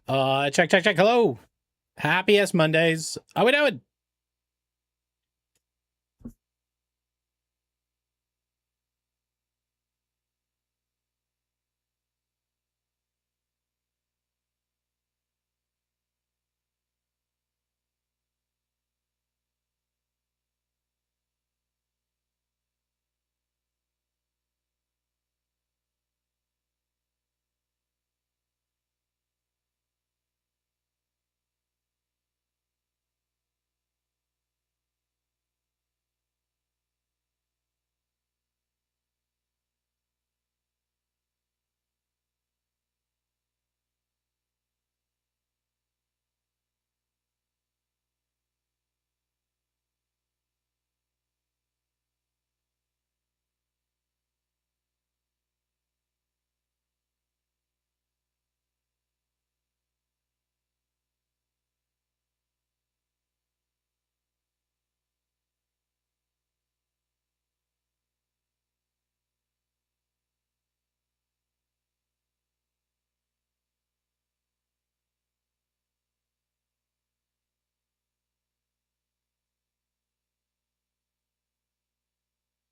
Check. Hello. Happiest Mondays. How we doing?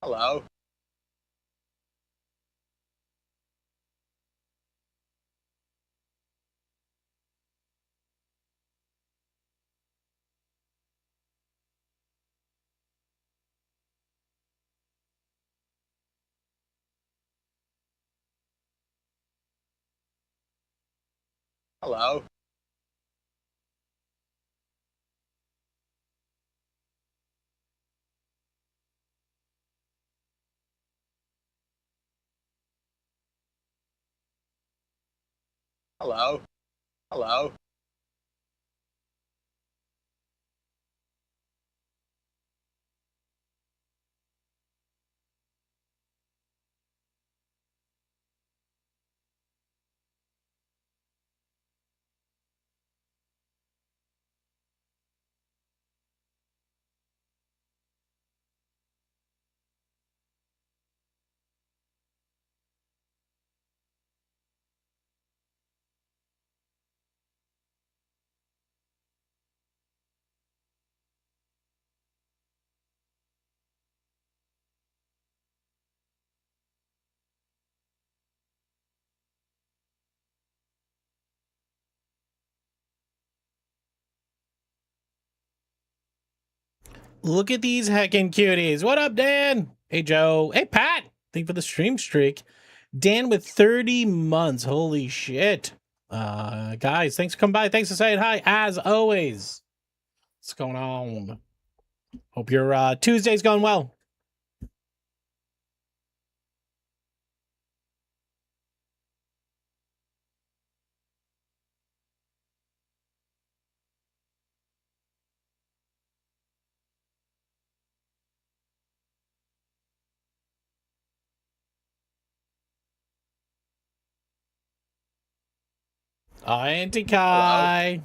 Hello. Hello. Hello. Hello. Look at these heckin' cuties. What up, Dan? Hey, Joe. Hey, Pat. Thank you for the stream streak. Dan with 30 months. Holy shit. Guys, thanks for coming by. Thanks for saying hi, as always. What's going on? Hope your Tuesday's going well. Auntie Kai.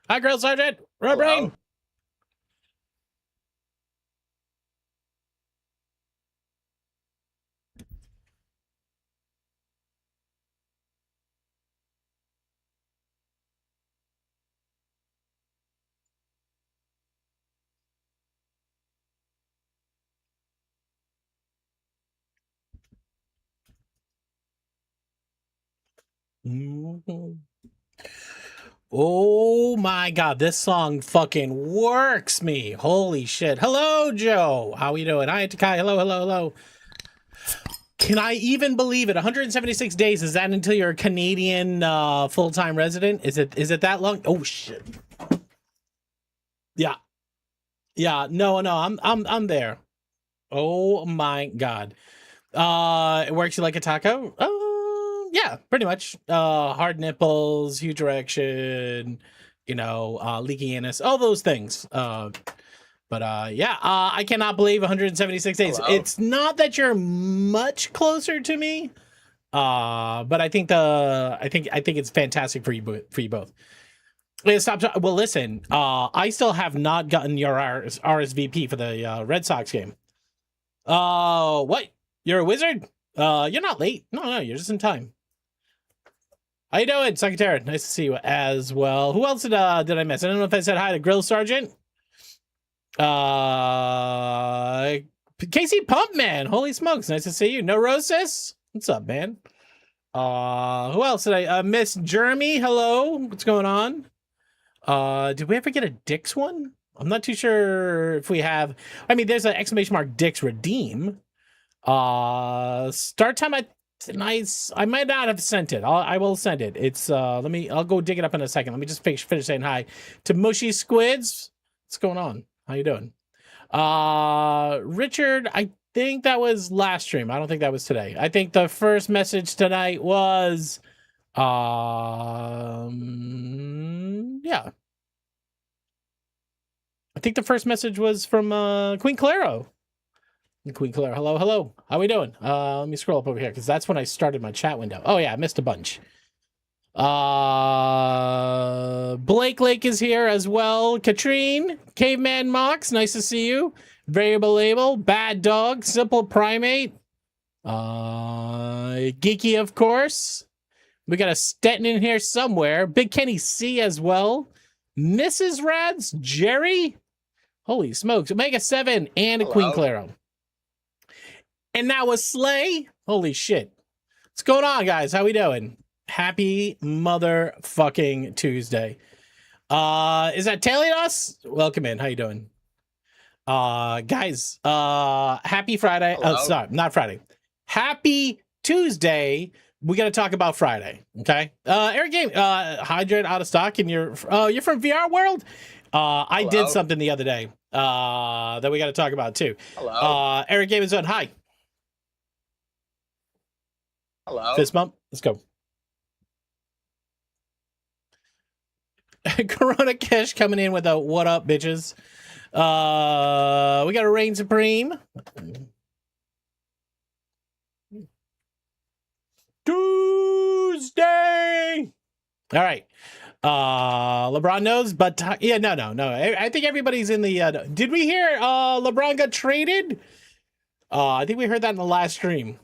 Hi, Girl Sergeant. Red Brain. Mm-hmm. Oh my god, this song fucking works me. Holy shit. Hello, Joe. How we doing? Hi, Takai. Hello. Can I even believe it? 176 days. Is that until you're a Canadian full-time resident? Is it that long? Oh shit. Yeah. Yeah. No, I'm there. Oh my god. It works you like a taco? Yeah, pretty much. Hard nipples, huge erection, leaky anus, all those things. Yeah, I cannot believe 176 days. Hello. It's not that you're much closer to me, but I think it's fantastic for you both. Stop. Well, listen, I still have not gotten your RSVP for the Red Sox game. What? You're a wizard? You're not late. No, you're just in time. How you doing, Secretary? Nice to see you as well. Who else did I miss? I don't know if I said hi to Grill Sergeant. Casey Pumpman. Holy smokes, nice to see you. Neurosis. What's up, man? Who else did I miss? Jeremy, hello. What's going on? Did we ever get a Dix one? I'm not too sure if we have. I mean, there's an exclamation mark Dix redeem. Start time I might not have sent it. I will send it. It's I'll go dig it up in a second. Let me just finish saying hi to Mushy Squids. What's going on? How you doing? Richard, I think that was last stream. I don't think that was today. I think the first message tonight was yeah. I think the first message was from Queen Claro. Queen Claire, hello. How we doing? Let me scroll up over here because that's when I started my chat window. Oh yeah, I missed a bunch. Blake Lake is here as well. Katrine, Caveman Mox, nice to see you. Variable Label, Bad Dog, Simple Primate. Geeky, of course. We got a Stetton in here somewhere. Big Kenny C as well. Mrs. Rads, Jerry. Holy smokes. Omega 7 and a Queen Claro. And now a Slay. Holy shit. What's going on, guys? How we doing? Happy motherfucking Tuesday. Is that tailing us? Welcome in. How you doing? Guys, happy Friday. Hello. Oh, sorry, not Friday. Happy Tuesday. We got to talk about Friday. Okay. Eric Game, Hydrate out of stock and you're from VR World? I did something the other day that we got to talk about too. Hello. Eric Game is on. Hi. Hello. Fist bump. Let's go. Corona Kish coming in with a what up, bitches. We got a Reign Supreme. Tuesday. All right. LeBron knows, but yeah, no. I think everybody's in the. Did we hear LeBron got traded? I think we heard that in the last stream.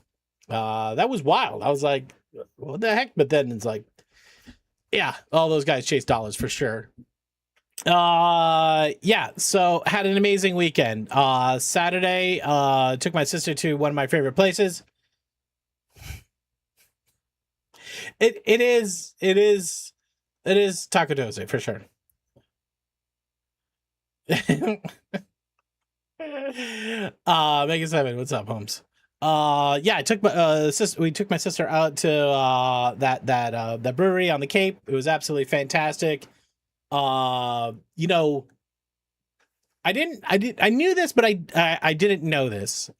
That was wild. I was like, what the heck? But then it's like, yeah, all those guys chase dollars for sure. Yeah, so had an amazing weekend. Saturday, took my sister to one of my favorite places. It is Taco Tuesday for sure. Mega 7, what's up, Holmes? Yeah, I took my we took my sister out to that brewery on the Cape. It was absolutely fantastic. You know, I knew this, but I didn't know this.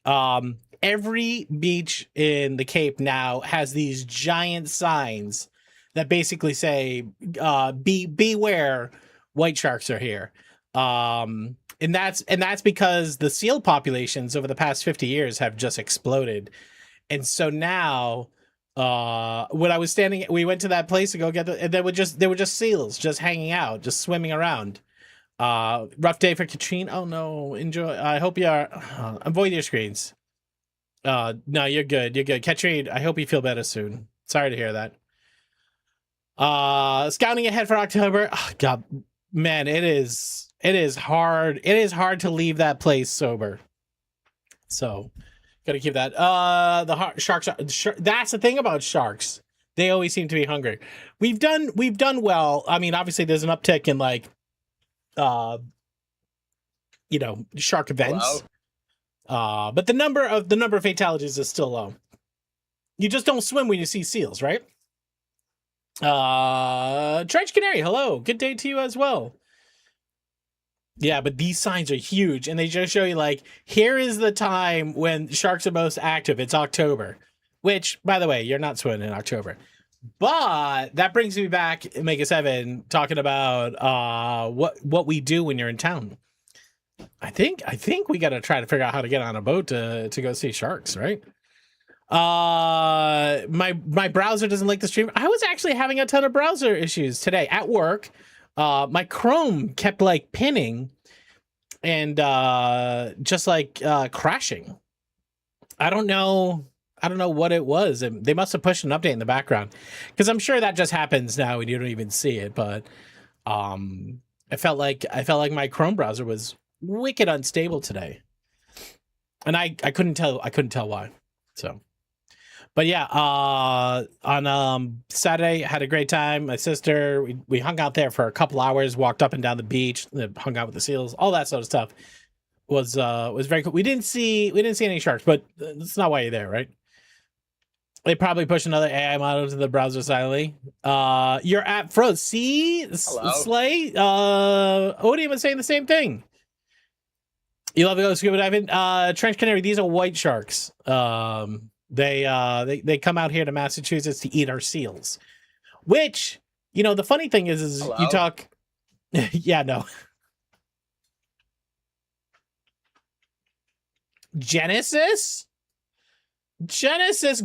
Every beach in the Cape now has these giant signs that basically say, beware, white sharks are here. And that's because the seal populations over the past 50 years have just exploded. And so now, when I was we went to that place to go get and they were just seals just hanging out, just swimming around. Rough day for Katrine. Oh no, enjoy. I hope you are. Avoid your screens. No, you're good. You're good. Katrine, I hope you feel better soon. Sorry to hear that. Scouting ahead for October. Oh, God, man, it is hard. It is hard to leave that place sober. So, gotta keep that. The sharks. That's the thing about sharks. They always seem to be hungry. We've done well. I mean, obviously, there's an uptick in like, shark events. Hello? But the number of fatalities is still low. You just don't swim when you see seals, right? Trench Canary, hello. Good day to you as well. Yeah, but these signs are huge, and they just show you, like, here is the time when sharks are most active. It's October, which, by the way, you're not swimming in October. But that brings me back, Mega 7, talking about what we do when you're in town. I think we got to try to figure out how to get on a boat to go see sharks, right? My browser doesn't like the stream. I was actually having a ton of browser issues today at work. My Chrome kept like pinning and just like crashing. I don't know I don't know what it was. And they must have pushed an update in the background, because I'm sure that just happens now and you don't even see it. But I felt like my Chrome browser was wicked unstable today, and I couldn't tell why. So, but yeah, on Saturday I had a great time. My sister, we hung out there for a couple hours, walked up and down the beach, hung out with the seals, all that sort of stuff. Was very cool. We didn't see any sharks, but that's not why you're there, right? They probably push another AI model to the browser silently. Your app froze. See, Hello. Slay. Odium was saying the same thing. You love to go scuba diving. Trench Canary. These are white sharks. They come out here to Massachusetts to eat our seals. Which, the funny thing is Hello. you talk. Yeah, no. Genesis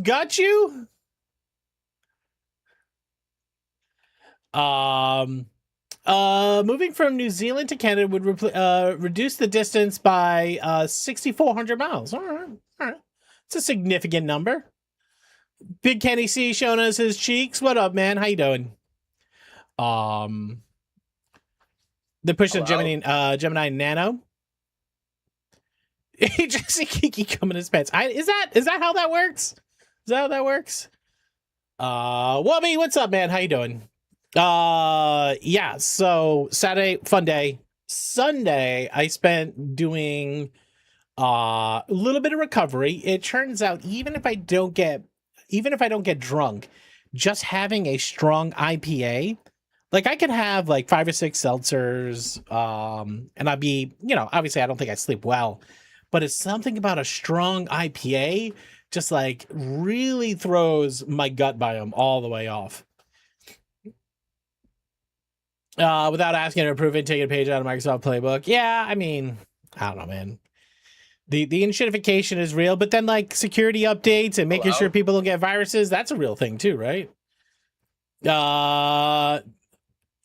got you. Moving from New Zealand to Canada would reduce the distance by 6,400 miles. All right. It's a significant number. Big Kenny C showing us his cheeks. What up, man? How you doing? They're pushing Gemini Nano. Jesse Kiki coming in his pants. Is that how that works? Is that how that works? Wubby, what's up, man? How you doing? Yeah, so Saturday, fun day. Sunday, I spent doing a little bit of recovery. It turns out even if I don't get drunk, just having a strong IPA, like I could have like 5 or 6 seltzers, and I'd be, obviously I don't think I sleep well, but it's something about a strong IPA just like really throws my gut biome all the way off. Without asking to approve it, taking a page out of Microsoft Playbook. Yeah, I mean, I don't know, man. The enshittification is real, but then like security updates and making sure people don't get viruses, that's a real thing too, right?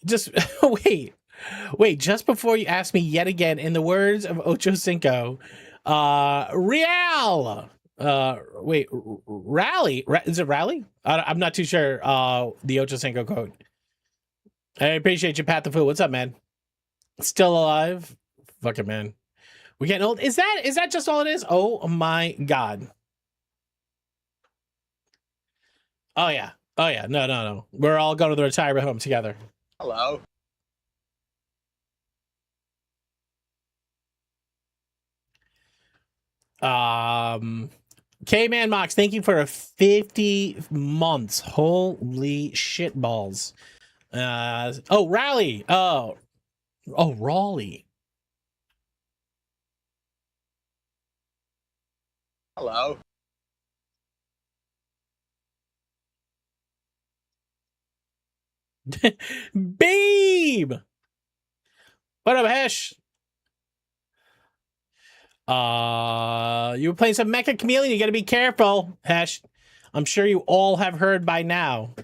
Just wait, just before you ask me yet again, in the words of Ocho Cinco, Real. Wait, rally? Is it rally? I'm not too sure. The Ocho Cinco code. I appreciate you, Pat the Fool. What's up, man? Still alive? Fucking man. We're getting old. Is that just all it is? Oh my god. Oh yeah. No. We're all going to the retirement home together. Hello. K-Man Mox, thank you for 50 months. Holy shit balls. Raleigh. Oh, Raleigh. Hello. Babe. What up, Hesh? You were playing some Mecha Chameleon. You gotta be careful, Hesh. I'm sure you all have heard by now.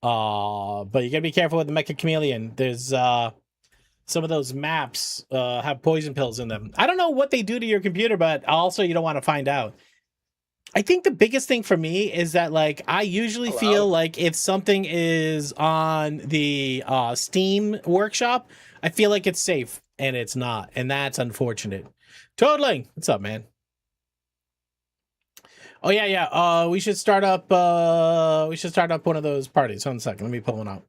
But you gotta be careful with the Mecha Chameleon. There's some of those maps have poison pills in them. I don't know what they do to your computer, but also you don't want to find out. I think the biggest thing for me is that like I usually feel like if something is on the Steam workshop, I feel like it's safe and it's not, and that's unfortunate. Toadling, what's up, man? Oh yeah. We should start up one of those parties. Hold on a second. Let me pull one up.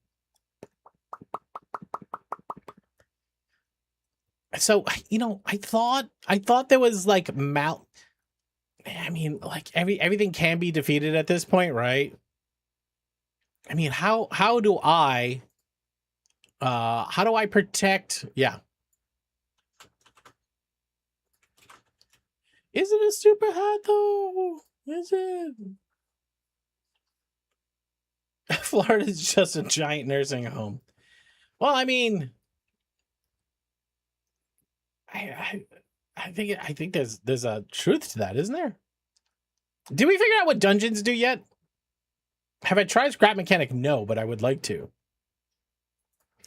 So, I thought there was like I mean, like everything can be defeated at this point, right? I mean, how do I protect? Yeah. Is it a super hat though? Is it? Florida's just a giant nursing home. Well, I mean, I think there's a truth to that, isn't there? Did we figure out what dungeons do yet? Have I tried Scrap Mechanic? No, but I would like to.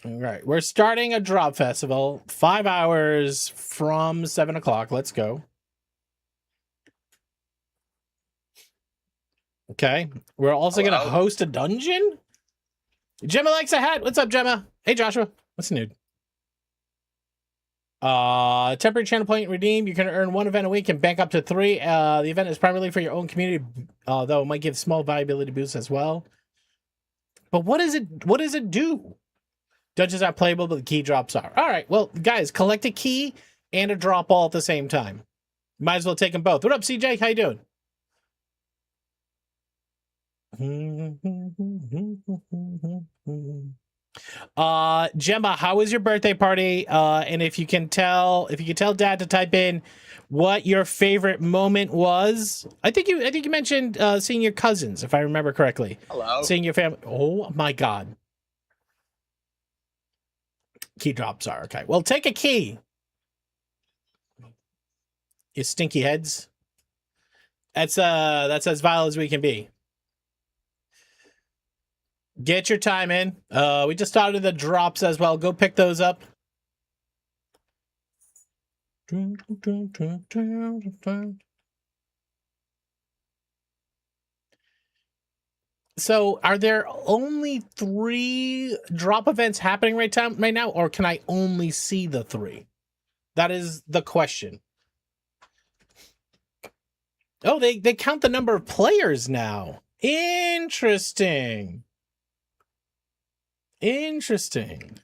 All right, we're starting a drop festival. 5 hours from 7 o'clock. Let's go. Okay. We're also going to Hello? host a dungeon. Gemma likes a hat. What's up, Gemma? Hey, Joshua. What's new? Temporary channel point redeemed. You can earn 1 event a week and bank up to 3. The event is primarily for your own community, though it might give small viability boosts as well. But what does it do? Dungeons are playable, but the key drops are. All right, well, guys, collect a key and a drop all at the same time. Might as well take them both. What up, CJ? How you doing? Gemma, how was your birthday party? And if you can tell Dad to type in what your favorite moment was. I think you mentioned seeing your cousins, if I remember correctly. Hello? Seeing your family. Oh my God. Key drops are okay. Well, take a key. You stinky heads. That's as vile as we can be. Get your time in. We just started the drops as well. Go pick those up. So, are there only 3 drop events happening right now, or can I only see the 3? That is the question. Oh, they count the number of players now. Interesting.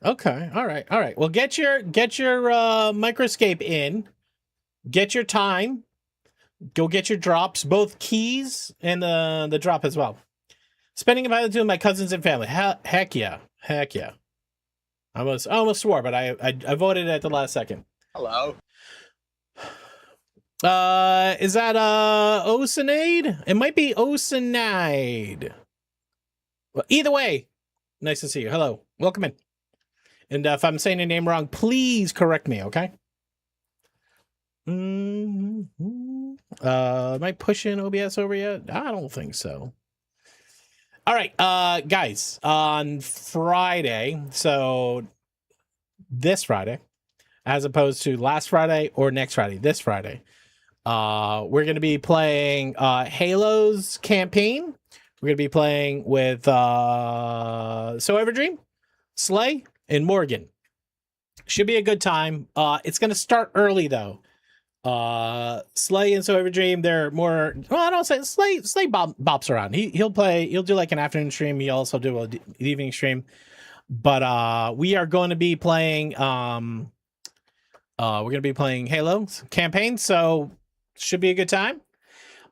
Okay. All right. Well, get your microscape in. Get your time. Go get your drops, both keys and the drop as well. Spending a violent with my cousins and family. Heck yeah. I almost swore, but I voted at the last second. Hello? Is that Oceanade? It might be Oceanide. Well, either way, nice to see you. Hello. Welcome in. And if I'm saying your name wrong, please correct me, okay? Am I pushing OBS over yet? I don't think so. All right, guys, on Friday, so this Friday, as opposed to last Friday or next Friday, this Friday, we're going to be playing Halo's campaign. We're going to be playing with So Everdream, Slay, and Morgan. Should be a good time. It's going to start early, though. Slay and So Everdream, they're more, well, I don't say Slay bops around. He'll do like an afternoon stream. He'll also do an evening stream. But we are going to be playing we're going to be playing Halo campaign, so should be a good time.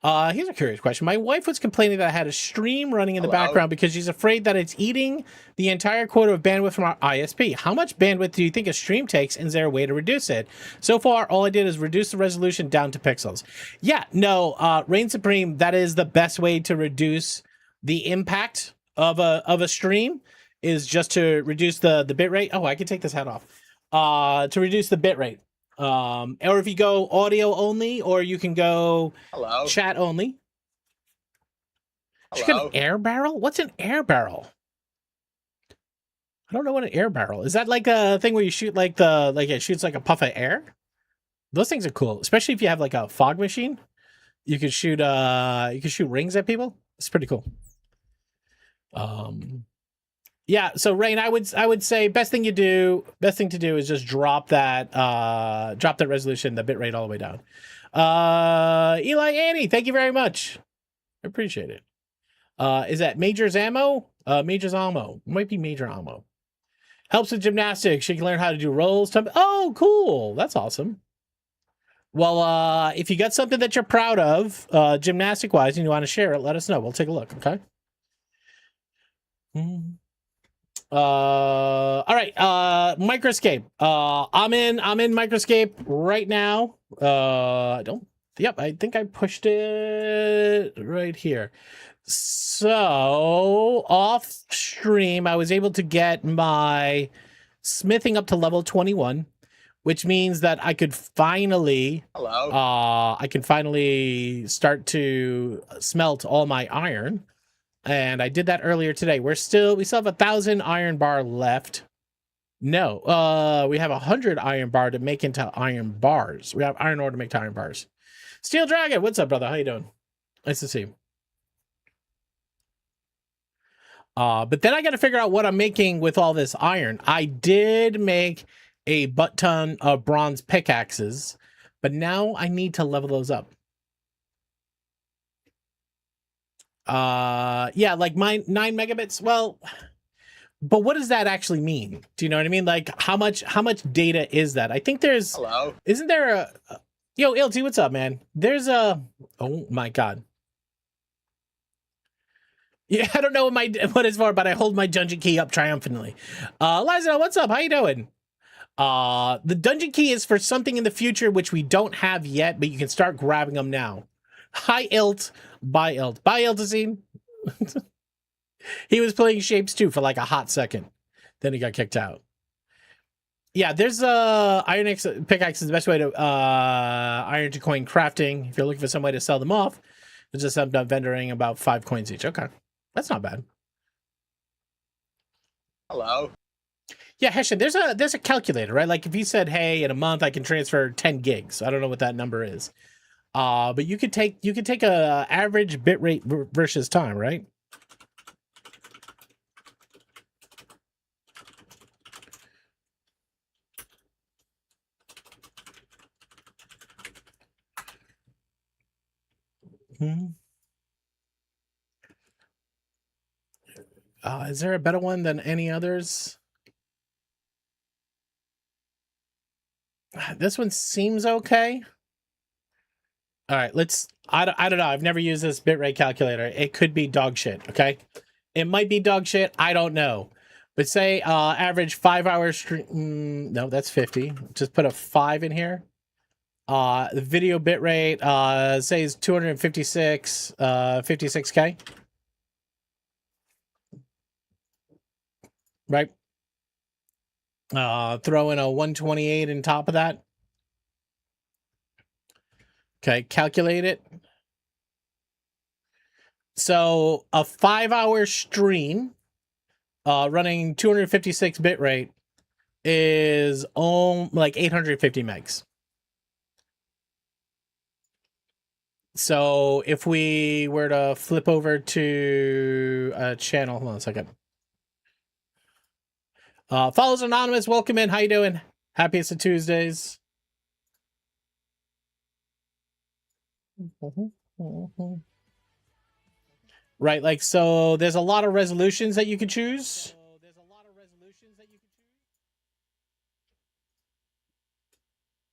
Here's a curious question. My wife was complaining that I had a stream running in the background because she's afraid that it's eating the entire quota of bandwidth from our ISP. How much bandwidth do you think a stream takes, and is there a way to reduce it? So far, all I did is reduce the resolution down to pixels. Yeah, no, Reign Supreme, that is the best way to reduce the impact of a stream, is just to reduce the bitrate. Oh, I can take this hat off. To reduce the bitrate. Or if you go audio only, or you can go chat only. Should get an air barrel? What's an air barrel? I don't know what an air barrel is. That like a thing where you shoot it shoots like a puff of air? Those things are cool, especially if you have like a fog machine. You can shoot rings at people. It's pretty cool. Yeah, so Rain, I would say best thing to do is just drop that resolution, the bitrate all the way down. Eli Annie, thank you very much. I appreciate it. Is that Major's Ammo? Major's Ammo. Might be Major Ammo. Helps with gymnastics. She can learn how to do rolls. Oh, cool. That's awesome. Well, if you got something that you're proud of, gymnastic-wise, and you want to share it, let us know. We'll take a look, okay? All right, Microscape. I'm in Microscape right now. I think I pushed it right here. So off stream, I was able to get my smithing up to level 21, which means that I could finally start to smelt all my iron. And I did that earlier today. We still have 1,000 iron bar left. No, we have 100 iron bar to make into iron bars. We have iron ore to make to iron bars. Steel Dragon, what's up, brother? How you doing? Nice to see you. But then I got to figure out what I'm making with all this iron. I did make a butt ton of bronze pickaxes, but now I need to level those up. Yeah, like my 9 megabits. Well, but what does that actually mean? Do you know what I mean? Like how much data is that? I think there's Hello. isn't there a yo, LT, what's up, man? There's a oh my god. Yeah, I don't know what it's for, but I hold my dungeon key up triumphantly. Liza, what's up? How you doing? The dungeon key is for something in the future which we don't have yet, but you can start grabbing them now. Hi, Ilt. Bye, Ilt. Bye, Iltazine. He was playing Shapes 2 for like a hot second. Then he got kicked out. Yeah, there's iron pickaxe is the best way to iron to coin crafting. If you're looking for some way to sell them off, it's just up vendoring about 5 coins each. Okay, that's not bad. Hello. Yeah, Hessian, there's a calculator, right? Like if you said, hey, in a month I can transfer 10 gigs. I don't know what that number is. But you could take a average bitrate versus time, right? Is there a better one than any others? This one seems okay. All right, I don't know. I've never used this bitrate calculator. It could be dog shit, okay? It might be dog shit. I don't know. But say average 5 hours stream. No, that's 50. Just put a 5 in here. The video bitrate says 256 56K. Right? Throw in a 128 on top of that. Okay, calculate it. So a 5-hour stream running 256 bit rate is like 850 megs. So if we were to flip over to a channel, hold on a second. Follows Anonymous, welcome in. How you doing? Happiest of Tuesdays. Right, like, so there's a lot of resolutions that you can choose.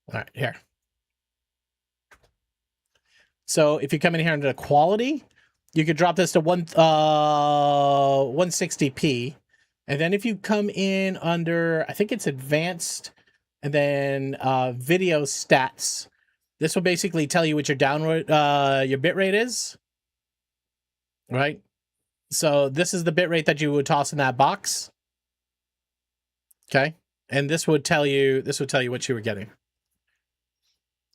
All right, here. So if you come in here under quality, you could drop this to 160p. And then if you come in under, I think it's advanced, and then video stats, this will basically tell you what your download, your bitrate is. Right? So this is the bitrate that you would toss in that box. Okay? And this would tell you what you were getting.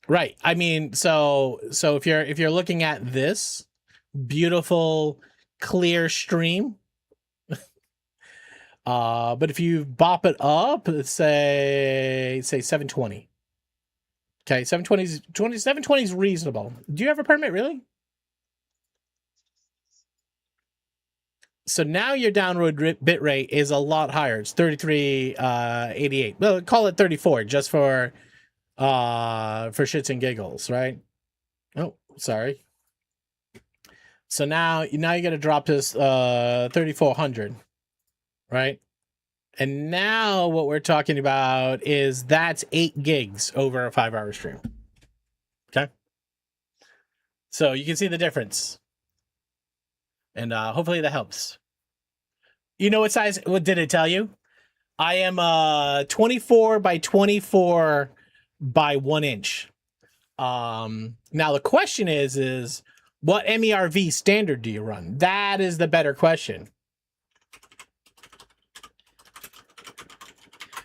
Right. I mean, so if you're looking at this beautiful clear stream, but if you bop it up, let's say 720. Okay, 720 is reasonable. Do you have a permit, really? So now your download bit rate is a lot higher. It's 3388. Well, call it 34 just for shits and giggles, right? Oh, sorry. So now you got to drop this 3400, right? And now what we're talking about is that's 8 gigs over a 5-hour stream. Okay? So you can see the difference. And hopefully that helps. You know what size? What did it tell you? I am 24 by 24 by 1 inch. Now the question is what MERV standard do you run? That is the better question.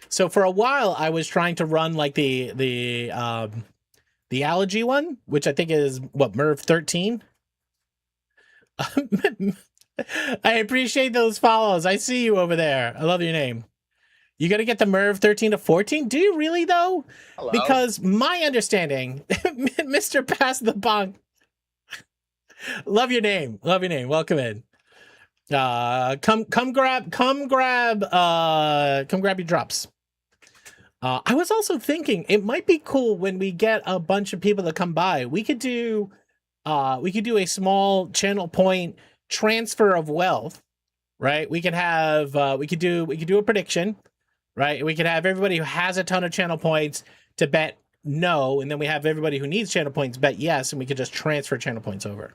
So for a while I was trying to run like the allergy one, which I think is what, MERV 13. I appreciate those follows. I see you over there. I love your name. You got to get the MERV 13 to 14? Do you really, though? Hello. Because my understanding, Mr. Pass the Bong. Love your name. Love your name. Welcome in. Come grab your drops. I was also thinking it might be cool when we get a bunch of people to come by. We could do a small channel point transfer of wealth, right? We could have we could do a prediction, right? We could have everybody who has a ton of channel points to bet no, and then we have everybody who needs channel points bet yes, and we could just transfer channel points over.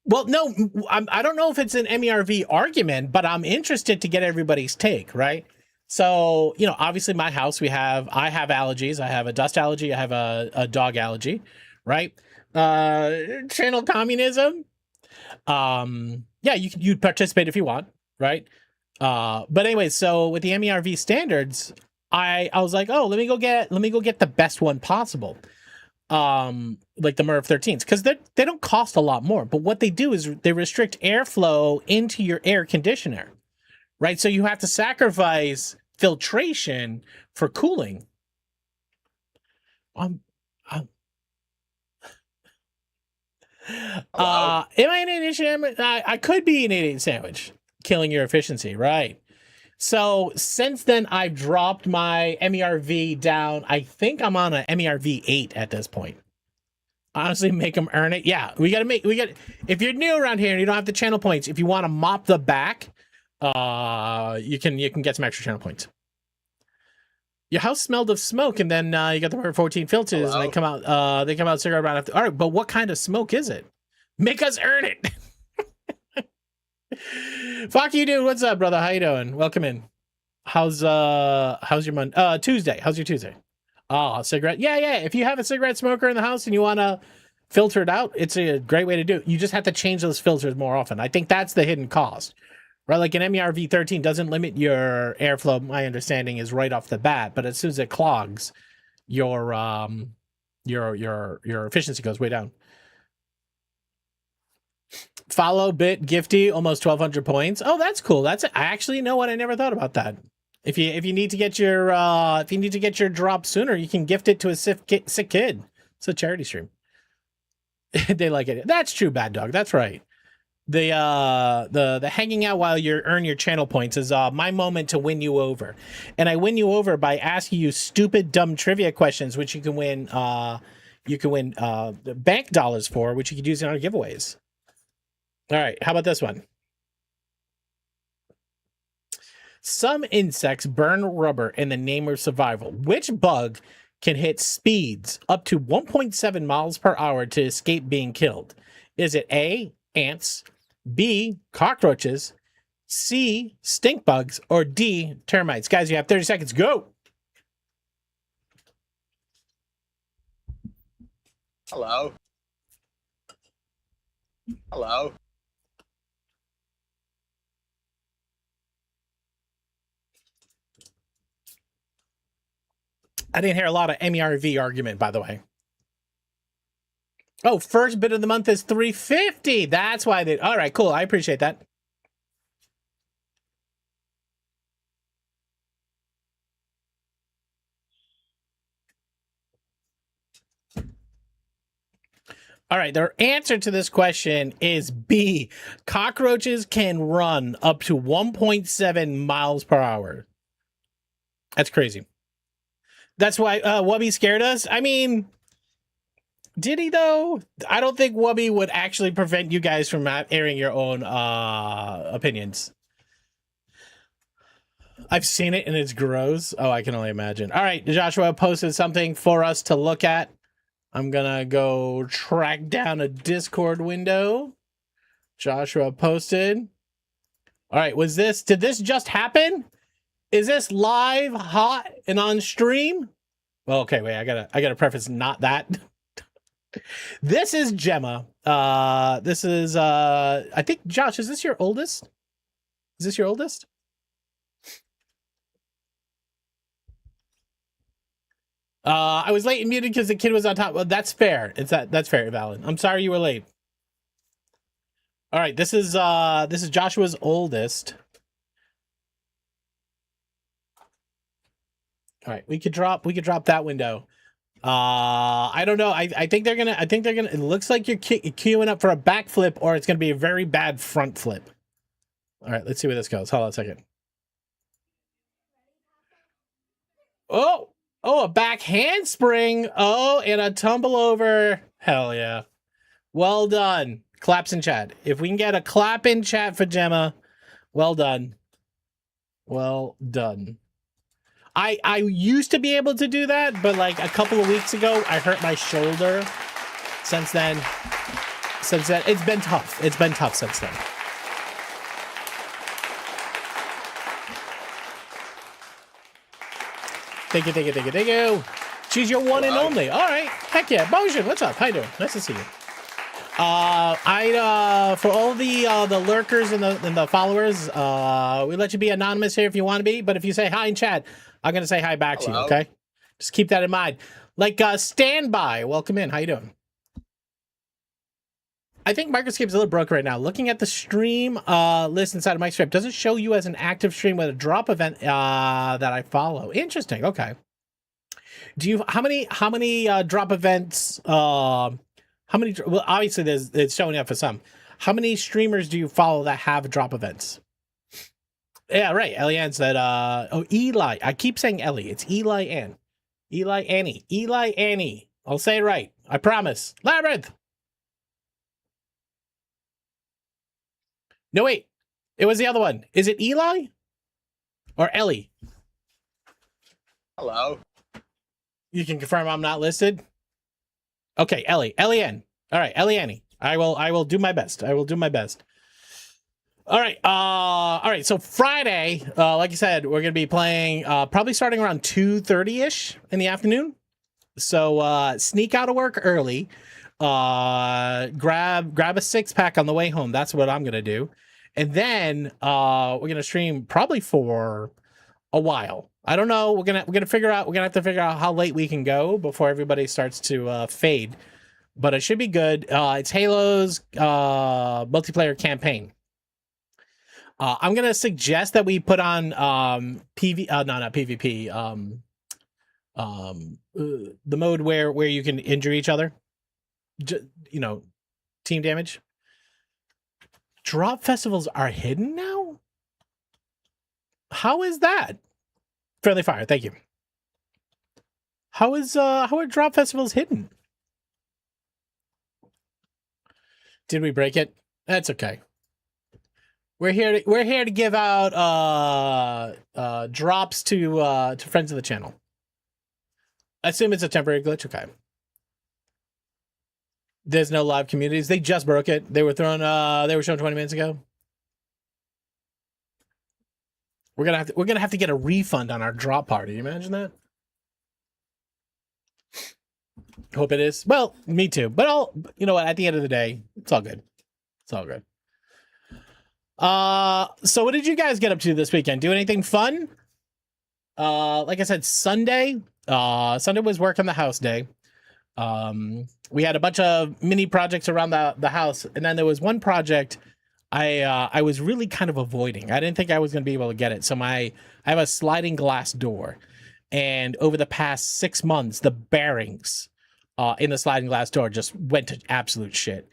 Well, no, I don't know if it's an MERV argument, but I'm interested to get everybody's take, right? So, obviously my house, I have allergies. I have a dust allergy. I have a dog allergy, right? Channel communism. Yeah, you participate if you want, right? But anyway, so with the MERV standards, I was like, oh, let me go get the best one possible. Like the MERV 13s, because they don't cost a lot more, but what they do is they restrict airflow into your air conditioner, right? So you have to sacrifice filtration for cooling. Am I an 8-8 sandwich? I could be an 8-8 sandwich, killing your efficiency, right? So since then, I've dropped my MERV down. I think I'm on a MERV 8 at this point. Honestly, make them earn it. Yeah, we got. If you're new around here and you don't have the channel points, if you want to mop the back, you can get some extra channel points. Your house smelled of smoke, and then you got the 14 filters, and they come out. They come out cigarette right after. All right, but what kind of smoke is it? Make us earn it. Fuck you, dude. What's up, brother? How you doing? Welcome in. How's your Monday? Tuesday. How's your Tuesday? Oh, cigarette. Yeah. If you have a cigarette smoker in the house and you want to filter it out, it's a great way to do it. You just have to change those filters more often. I think that's the hidden cost, right? Like an MERV 13 doesn't limit your airflow. My understanding is right off the bat, but as soon as it clogs, your efficiency goes way down. Follow bit gifty almost 1,200 points. Oh, that's cool. I actually know what I never thought about that. If you need to get your drop sooner, you can gift it to a sick kid. It's a charity stream. They like it. That's true, Bad Dog. That's right. The hanging out while you earn your channel points is my moment to win you over, and I win you over by asking you stupid, dumb trivia questions, which you can win. You can win bank dollars for, which you could use in our giveaways. All right, how about this one? Some insects burn rubber in the name of survival. Which bug can hit speeds up to 1.7 miles per hour to escape being killed? Is it A, ants, B, cockroaches, C, stink bugs, or D, termites? Guys, you have 30 seconds. Go! Hello. I didn't hear a lot of MERV argument, by the way. Oh, first bid of the month is 350. That's why they. All right, cool. I appreciate that. All right, their answer to this question is B. Cockroaches can run up to 1.7 miles per hour. That's crazy. That's why Wubby scared us. I mean, did he though? I don't think Wubby would actually prevent you guys from airing your own opinions. I've seen it and it's gross. Oh, I can only imagine. All right, Joshua posted something for us to look at. I'm gonna go track down a Discord window. Joshua posted. All right, did this just happen? Is this live, hot, and on stream? Well, okay, wait, I gotta preface not that. This is Gemma. This is I think, Josh, is this your oldest? Is this your oldest? I was late and muted because the kid was on top. Well, that's fair. That's fair, Valid. I'm sorry you were late. All right, this is Joshua's oldest. All right, we could drop that window. I don't know. I think they're gonna. It looks like you're queuing up for a backflip, or it's gonna be a very bad front flip. All right, let's see where this goes. Hold on a second. Oh, a back handspring. Oh, and a tumble over. Hell yeah. Well done. Claps in chat. If we can get a clap in chat for Gemma, well done. Well done. I used to be able to do that, but like a couple of weeks ago, I hurt my shoulder. Since then, it's been tough. It's been tough since then. Thank you. She's your one and only. All right. Heck yeah. Bojan, what's up? How you doing? Nice to see you. For all the lurkers and the followers, we let you be anonymous here if you want to be, but if you say hi in chat, I'm gonna say hi back to you, okay? Just keep that in mind. Like Standby, welcome in. How you doing? I think Microscape's a little broke right now. Looking at the stream list inside of Microscape doesn't show you as an active stream with a drop event that I follow. Interesting. Okay. Do you how many drop events? How many? Well, obviously, it's showing up for some. How many streamers do you follow that have drop events? Yeah, right. Eliane said, Eli. I keep saying Ellie. It's Eli Ann. Eli Annie. I'll say it right. I promise. Labyrinth. No, wait. It was the other one. Is it Eli? Or Ellie? Hello. You can confirm I'm not listed? Okay, Eliane. All right, Eliane. I will do my best. All right, so Friday, like I said, we're gonna be playing probably starting around 2:30ish in the afternoon. So sneak out of work early. Grab a 6-pack on the way home. That's what I'm gonna do. And then we're gonna stream probably for a while. I don't know. We're gonna have to figure out how late we can go before everybody starts to fade. But it should be good. It's Halo's multiplayer campaign. I'm gonna suggest that we put on not PvP. The mode where you can injure each other. Team damage. Drop festivals are hidden now? How is that? Friendly Fire, thank you. How are drop festivals hidden? Did we break it? That's okay. We're here to give out drops to friends of the channel. I assume it's a temporary glitch. Okay. There's no live communities. They just broke it. They were shown 20 minutes ago. We're gonna have to get a refund on our drop party. You imagine that? Hope it is. Well, me too. But you know what? At the end of the day, it's all good. So what did you guys get up to this weekend? Do anything fun? Like I said, Sunday was work on the house day. We had a bunch of mini projects around the house, and then there was one project I was really kind of avoiding. I didn't think I was going to be able to get it. So I have a sliding glass door, and over the past 6 months, the bearings in the sliding glass door just went to absolute shit.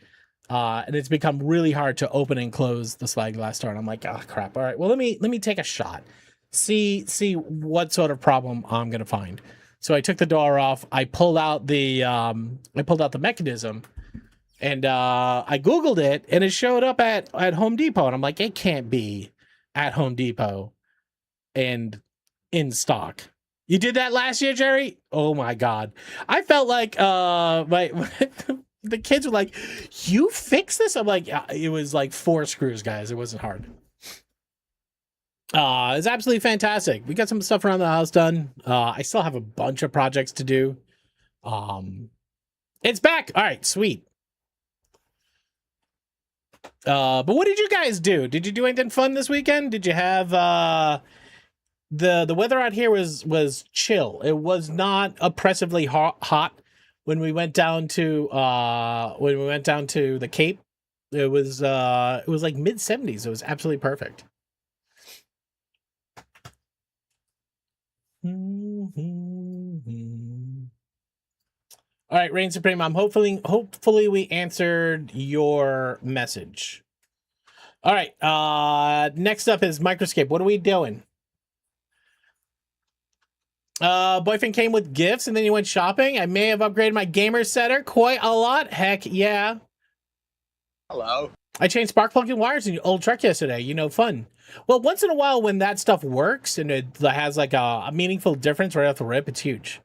And it's become really hard to open and close the sliding glass door. And I'm like, oh crap. All right, well, let me take a shot. See what sort of problem I'm gonna find. So I took the door off. I pulled out the mechanism, and I Googled it, and it showed up at Home Depot. And I'm like, it can't be at Home Depot and in stock. You did that last year, Jerry? Oh my God. I felt like the kids were like, you fix this? I'm like, it was like 4 screws, guys. It wasn't hard. It's absolutely fantastic. We got some stuff around the house done. I still have a bunch of projects to do. It's back. All right, sweet. But what did you guys do? Did you do anything fun this weekend? Did you have the weather out here was chill. It was not oppressively hot when we went down to the Cape. It was like mid 70s. It was absolutely perfect. All right, Reign Supreme. I'm hopefully we answered your message. All right. Next up is Microscape. What are we doing? Boyfriend came with gifts and then he went shopping. I may have upgraded my gamer setter quite a lot. Heck yeah. Hello. I changed spark plug and wires in your old truck yesterday. You know, fun. Well, once in a while when that stuff works and it has like a meaningful difference right off the rip, it's huge.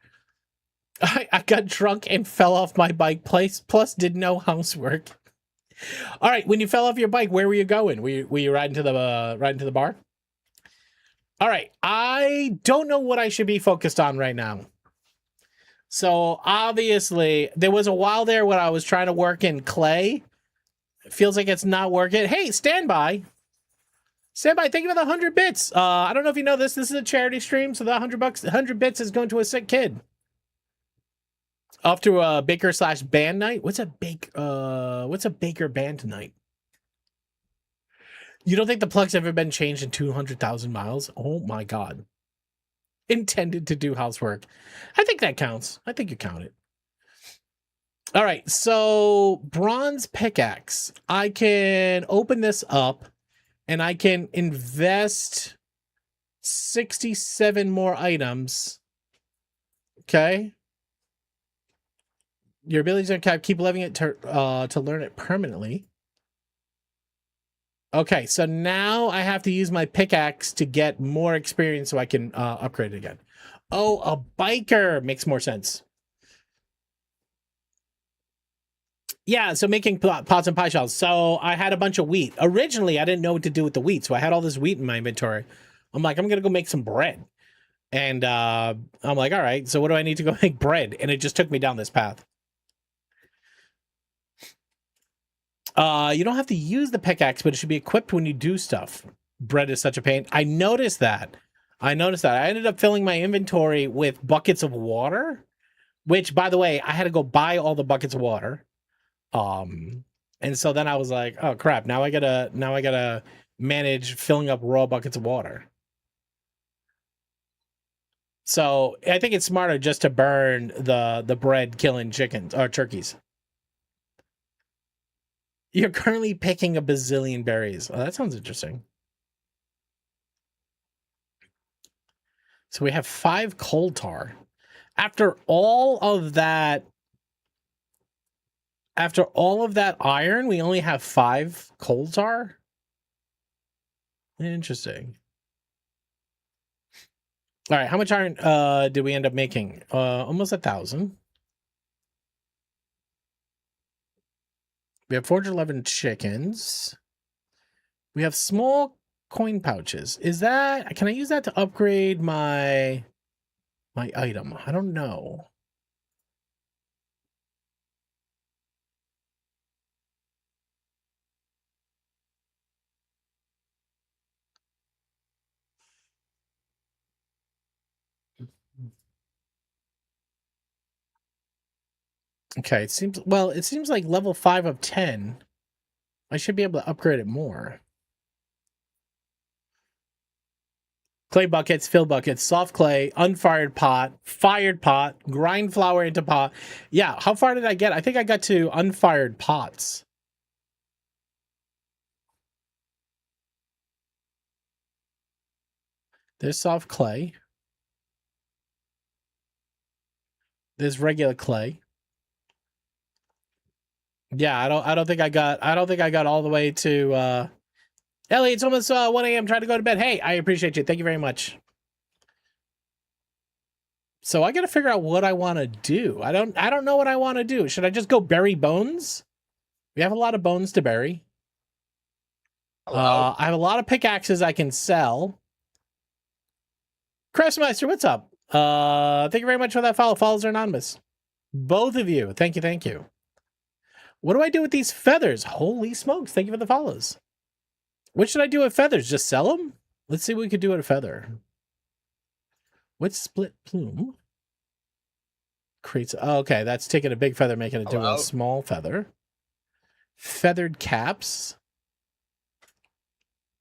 I got drunk and fell off my bike, plus did no housework. All right, when you fell off your bike, where were you going? Were you riding to the bar? All right, I don't know what I should be focused on right now. So obviously, there was a while there when I was trying to work in clay. It feels like it's not working. Hey, standby. Standby, thank you for the 100 bits. I don't know if you know this. This is a charity stream, so the $100 bits is going to a sick kid. Off to a baker/band night. What's a baker band night? You don't think the plug's ever been changed in 200,000 miles? Oh my god. Intended to do housework. I think that counts. I think you count it. All right, so bronze pickaxe. I can open this up and I can invest 67 more items. Okay. Your abilities are keep leveling it to learn it permanently. Okay, so now I have to use my pickaxe to get more experience so I can upgrade it again. Oh, a biker makes more sense. Yeah, so making pots and pie shells. So I had a bunch of wheat. Originally, I didn't know what to do with the wheat, so I had all this wheat in my inventory. I'm like, I'm going to go make some bread. And I'm like, all right, so what do I need to go make bread? And it just took me down this path. You don't have to use the pickaxe, but it should be equipped when you do stuff. Bread is such a pain. I noticed that. I ended up filling my inventory with buckets of water, which, by the way, I had to go buy all the buckets of water. And so then I was like, oh crap, now I gotta manage filling up raw buckets of water. So I think it's smarter just to burn the bread killing chickens or turkeys. You're currently picking a bazillion berries. Oh, that sounds interesting. So we have 5 coal tar. After all of that iron, we only have 5 coal tar? Interesting. All right, how much iron did we end up making? Almost 1,000. We have 411 chickens. We have small coin pouches. Can I use that to upgrade my item? I don't know. Okay, it seems like level 5 of 10. I should be able to upgrade it more. Clay buckets, fill buckets, soft clay, unfired pot, fired pot, grind flour into pot. Yeah, how far did I get? I think I got to unfired pots. There's soft clay. There's regular clay. Yeah, I don't think I got all the way to Ellie, it's almost 1 a.m. Trying to go to bed. Hey, I appreciate you. Thank you very much. So I got to figure out what I want to do. I don't know what I want to do. Should I just go bury bones? We have a lot of bones to bury. I have a lot of pickaxes I can sell. Craftsmeister, what's up? Thank you very much for that follow. Follows are anonymous. Both of you. Thank you. What do I do with these feathers? Holy smokes. Thank you for the follows. What should I do with feathers? Just sell them? Let's see what we could do with a feather. What's split plume? Creates. Oh, okay, that's taking a big feather, making it into a small feather. Feathered caps.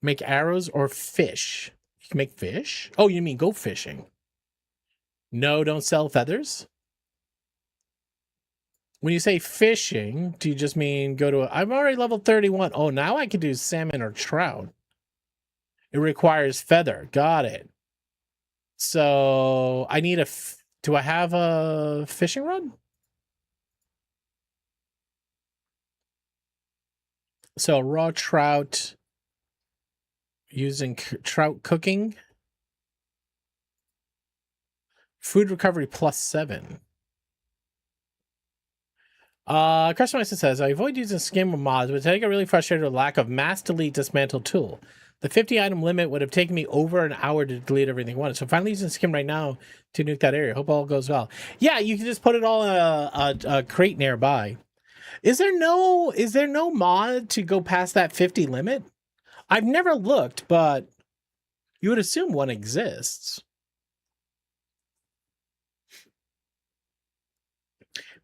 Make arrows or fish. You can make fish? Oh, you mean go fishing. No, don't sell feathers. When you say fishing, do you just mean go to I'm already level 31. Oh, now I can do salmon or trout. It requires feather. Got it. So I need do I have a fishing rod? So raw trout using trout cooking. Food recovery +7. Customizer says, I avoid using skim or mods, but today I got really frustrated with lack of mass delete dismantle tool. The 50 item limit would have taken me over an hour to delete everything I wanted. So finally using skim right now to nuke that area. Hope all goes well. Yeah, you can just put it all in a crate nearby. Is there no mod to go past that 50 limit? I've never looked, but you would assume one exists.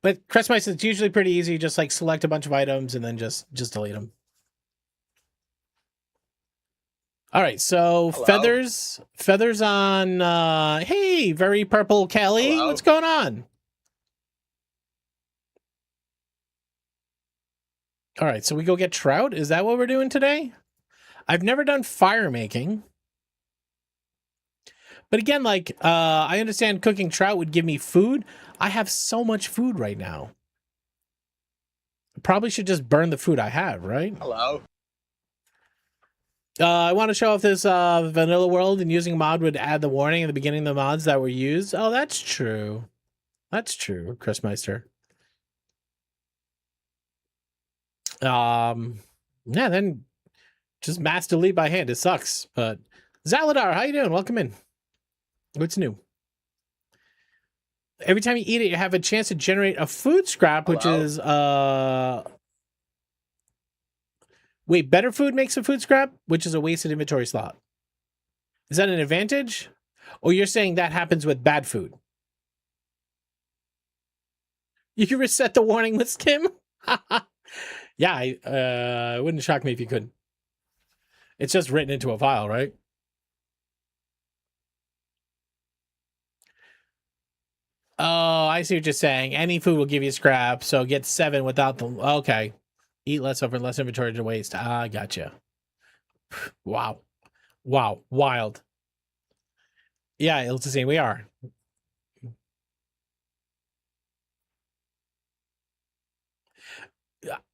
But Crestmice, it's usually pretty easy. Just like select a bunch of items and then just delete them. All right, so Hello. feathers on. Hey, very purple Kelly, Hello. what's going on? All right, so we go get trout. Is that what we're doing today? I've never done fire making. But again, like, I understand cooking trout would give me food. I have so much food right now. Probably should just burn the food I have, right? Hello. I want to show off this vanilla world, and using a mod would add the warning at the beginning of the mods that were used. Oh, that's true. That's true, Chris Meister. Yeah, then just mass delete by hand. It sucks, but Zaladar, how you doing? Welcome in. What's new? Every time you eat it, you have a chance to generate a food scrap, which Hello? is wait, better food makes a food scrap, which is a wasted inventory slot. Is that an advantage? Or you're saying that happens with bad food? You can reset the warning list, Kim? Yeah, it wouldn't shock me if you could. It's just written into a file, right? Oh, I see what you're saying. Any food will give you scrap, so get 7 without the... Okay. Eat less over less inventory to waste. Ah, gotcha. Wow. Wow. Wild. Yeah, it's the same. We are.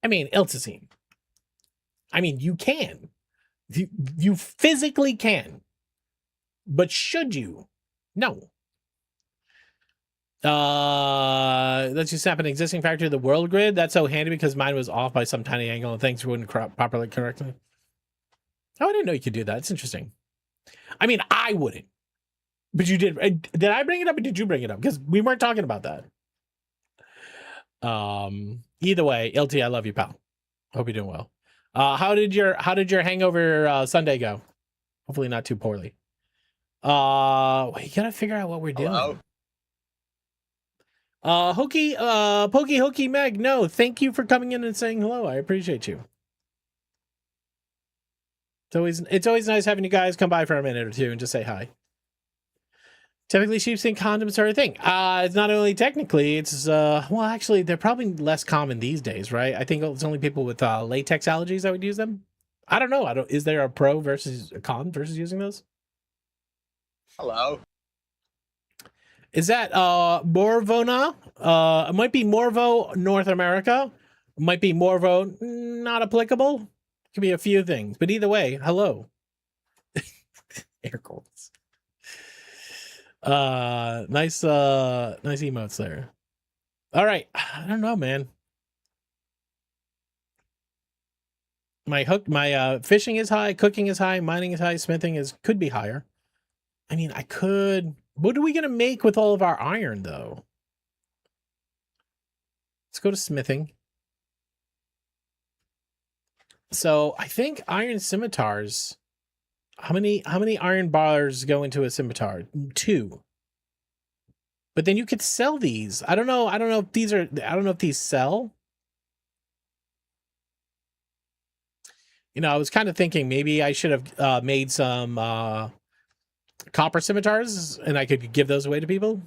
I mean, Iltazine. I mean, you can. You physically can. But should you? No. Let's just snap an existing factory to the world grid. That's so handy because mine was off by some tiny angle and things wouldn't crop properly correctly. Oh, I didn't know you could do that. It's interesting. I mean, I wouldn't. But you did. Did I bring it up or did you bring it up? Because we weren't talking about that. Either way, LT, I love you, pal. Hope you're doing well. How did your hangover Sunday go? Hopefully not too poorly. You gotta figure out what we're Hello. doing. Pokey Hokey Meg, no, thank you for coming in and saying hello. I appreciate you. It's always nice having you guys come by for a minute or two and just say hi. Typically, sheepskin condoms are a thing. It's not only technically, it's well, actually, they're probably less common these days, right? I think it's only people with latex allergies that would use them. I don't know. Is there a pro versus a con versus using those? Hello. Is that Morvona? It might be Morvo North America. It might be Morvo not applicable. It could be a few things, but either way, hello. Air quotes. Nice emotes there. All right, I don't know, man. My fishing is high, cooking is high, mining is high, smithing could be higher. I mean, I could. What are we gonna make with all of our iron, though? Let's go to smithing. So I think iron scimitars. How many iron bars go into a scimitar? 2. But then you could sell these. I don't know if these are. I don't know if these sell. You know, I was kind of thinking maybe I should have made some copper scimitars and I could give those away to people.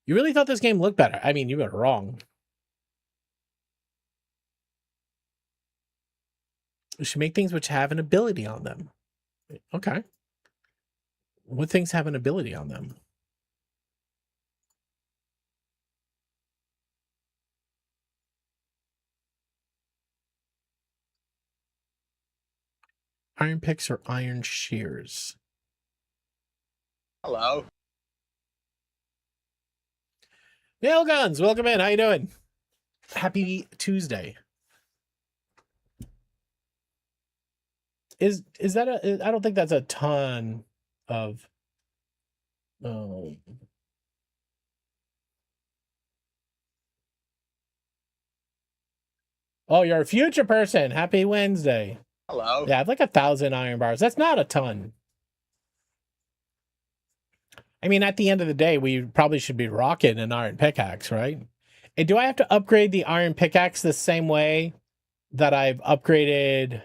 You really thought this game looked better? I mean, you were wrong. We should make things which have an ability on them. Okay. What things have an ability on them? Iron picks or iron shears? Hello. Nail guns, welcome in. How you doing? Happy Tuesday. Is that a? I don't think that's a ton of. Oh. Oh, you're a future person. Happy Wednesday. Hello. Yeah, I have like 1,000 iron bars. That's not a ton. I mean, at the end of the day, we probably should be rocking an iron pickaxe, right? And do I have to upgrade the iron pickaxe the same way that I've upgraded?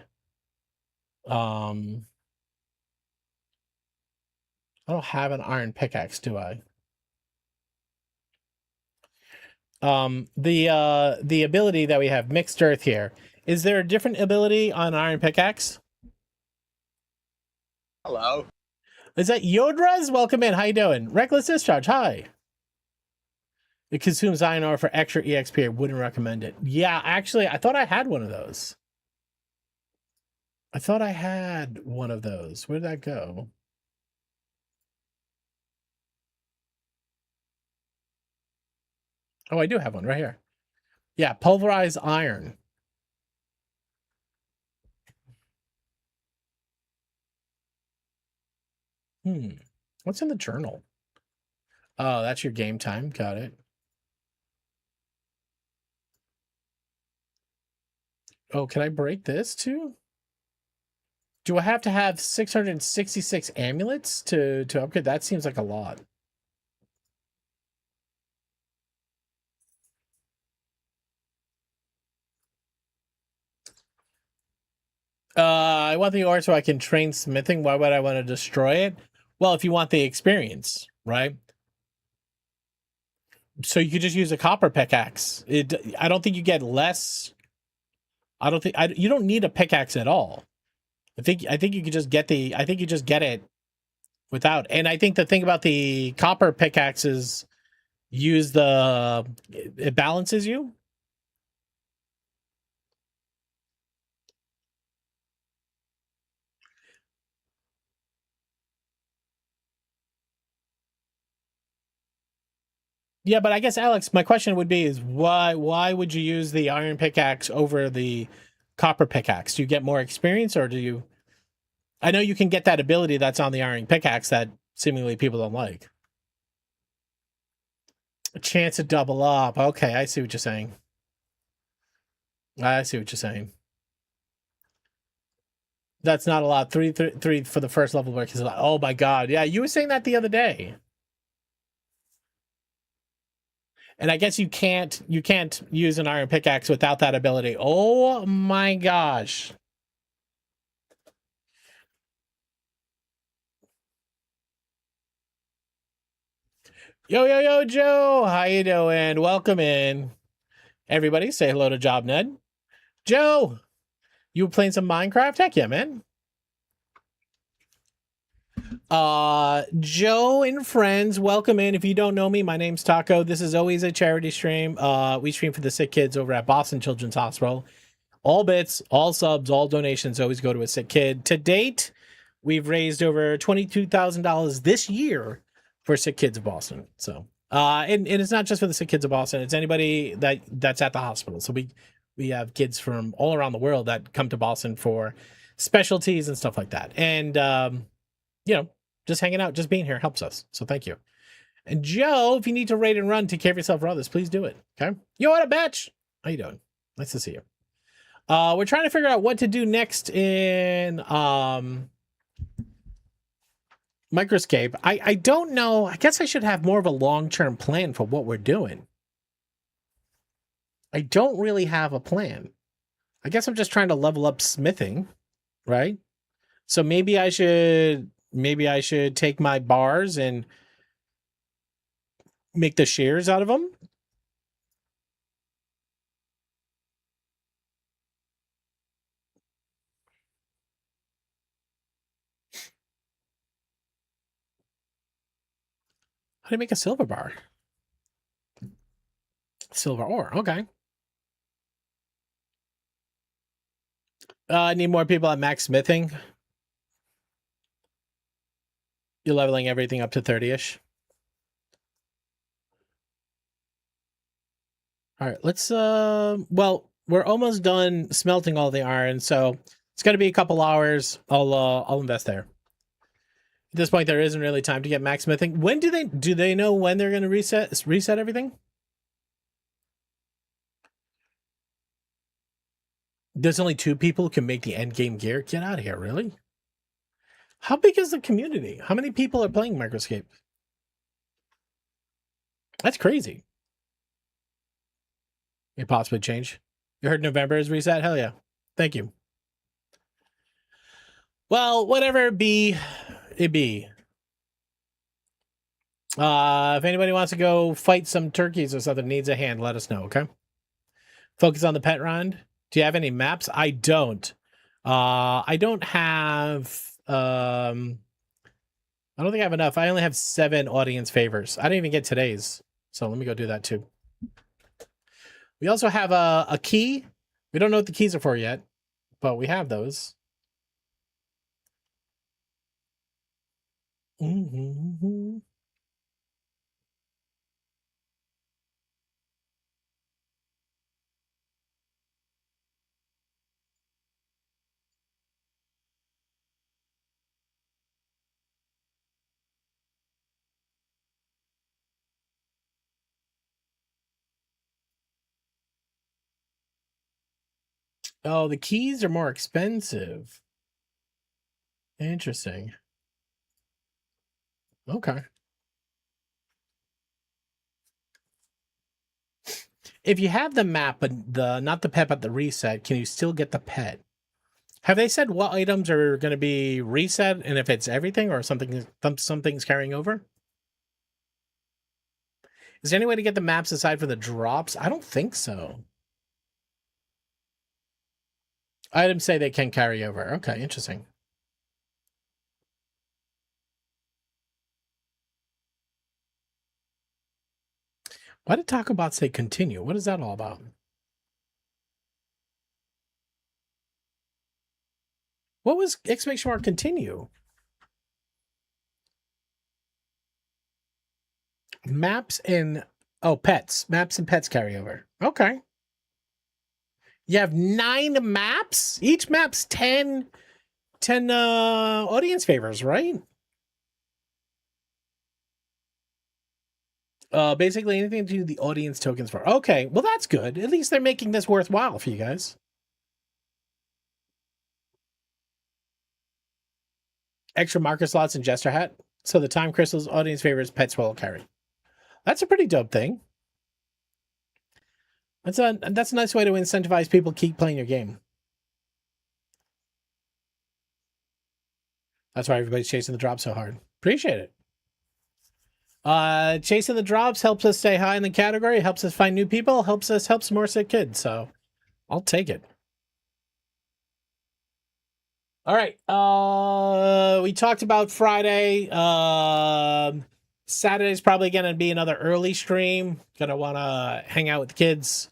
I don't have an iron pickaxe, do I? The ability that we have, mixed earth here. Is there a different ability on iron pickaxe? Hello. Is that Yodras? Welcome in. How you doing? Reckless discharge. Hi. It consumes iron ore for extra EXP. I wouldn't recommend it. Yeah, actually, I thought I had one of those. I thought I had one of those. Where did that go? Oh, I do have one right here. Yeah, pulverized iron. What's in the journal? Oh, that's your game time. Got it. Oh, can I break this too? Do I have to have 666 amulets to upgrade? That seems like a lot. I want the ore so I can train smithing. Why would I want to destroy it? Well, if you want the experience, right? So you could just use a copper pickaxe. I don't think you get less. I don't think you don't need a pickaxe at all. I think you could just get the. I think you just get it without. And I think the thing about the copper pickaxes, it balances you. Yeah, but I guess Alex, my question would be is why would you use the iron pickaxe over the copper pickaxe? Do you get more experience or do you I know you can get that ability that's on the iron pickaxe that seemingly people don't like. A chance to double up. Okay, I see what you're saying. I see what you're saying. That's not a lot. Three for the first level work is a lot. Oh my god. Yeah, you were saying that the other day. And I guess you can't use an iron pickaxe without that ability. Oh my gosh. Yo, Joe. How you doing? Welcome in. Everybody, say hello to Job Ned. Joe, you were playing some Minecraft? Heck yeah, man. Joe and friends, welcome in. If you don't know me, my name's Taco. This is always a charity stream. We stream for the sick kids over at Boston Children's Hospital. All bits, all subs, all donations always go to a sick kid. To date, we've raised over $22,000 this year for sick kids of Boston. So, and it's not just for the sick kids of Boston. It's anybody that's at the hospital. So we have kids from all around the world that come to Boston for specialties and stuff like that. And just hanging out, just being here helps us. So thank you. And Joe, if you need to raid and run, take care of yourself or others, please do it. Okay. Yo, what a batch. How you doing? Nice to see you. We're trying to figure out what to do next in Microscape. I don't know. I guess I should have more of a long-term plan for what we're doing. I don't really have a plan. I guess I'm just trying to level up smithing, right? So maybe I should take my bars and make the shears out of them. do you make a silver bar? Silver ore. Okay. I need more people at max smithing. You're leveling everything up to 30-ish. All right, let's well, we're almost done smelting all the iron, so it's going to be a couple hours. I'll invest there. At this point there isn't really time to get max smithing. When do they know when they're going to reset everything? There's only 2 people who can make the end game gear. Get out of here, really? How big is the community? How many people are playing Microscape? That's crazy. It possibly change. You heard November is reset? Hell yeah. Thank you. Well, whatever it be, it be. If anybody wants to go fight some turkeys or something, needs a hand, let us know, okay? Focus on the pet round. Do you have any maps? I don't. I don't have... I don't think I have enough. I only have 7 audience favors. I didn't even get today's. So let me go do that too. We also have a key. We don't know what the keys are for yet, but we have those. Mm-hmm. Oh, the keys are more expensive. Interesting. Okay. If you have the map, but not the pet, but the reset, can you still get the pet? Have they said what items are going to be reset, and if it's everything or something's carrying over? Is there any way to get the maps aside from the drops? I don't think so. Items say they can carry over. Okay, interesting. Why did TacoBot say continue? What is that all about? What was exclamation mark continue? Maps and pets. Maps and pets carryover. Okay. You have 9 maps? Each map's 10 audience favors, right? Basically anything to do the audience tokens for. Okay, well that's good. At least they're making this worthwhile for you guys. Extra marker slots and Jester Hat. So the time crystals, audience favors, pets will carry. That's a pretty dope thing. That's a nice way to incentivize people to keep playing your game. That's why everybody's chasing the drop so hard. Appreciate it. Chasing the drops helps us stay high in the category, helps us find new people, helps more sick kids. So I'll take it. All right. We talked about Friday. Saturday's probably going to be another early stream. Gonna want to hang out with the kids.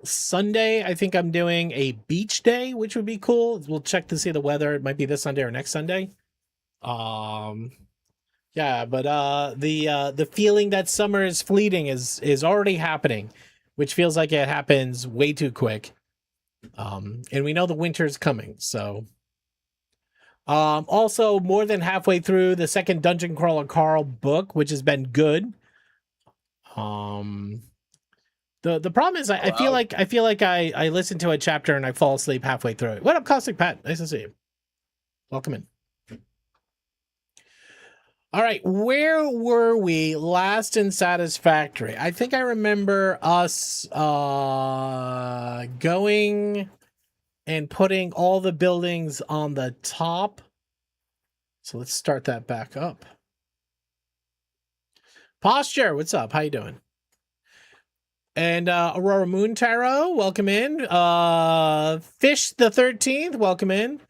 Sunday, I think I'm doing a beach day, which would be cool. We'll check to see the weather. It might be this Sunday or next Sunday. Yeah, but the feeling that summer is fleeting is already happening, which feels like it happens way too quick. And we know the winter is coming, so. Also, more than halfway through the second Dungeon Crawler Carl book, which has been good. The problem is I feel like I listen to a chapter and I fall asleep halfway through it. What up, Caustic Pat? Nice to see you. Welcome in. All right, where were we last in Satisfactory? I think I remember us going and putting all the buildings on the top. So let's start that back up. Posture, what's up? How you doing? And Aurora Moon Tarot, welcome in. Fish the 13th, welcome in.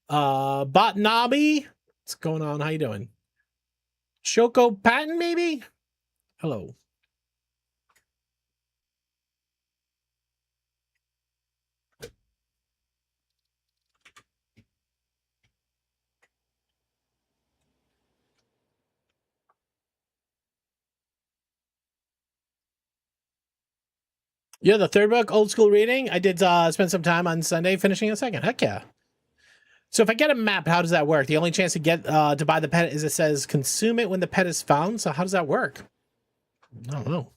Botnabi, what's going on? How you doing? Shoko Patton, maybe? Hello. Yeah, the third book, Old School Reading. I did spend some time on Sunday finishing the second. Heck yeah. So if I get a map, how does that work? The only chance to get to buy the pet is it says consume it when the pet is found. So how does that work? I don't know.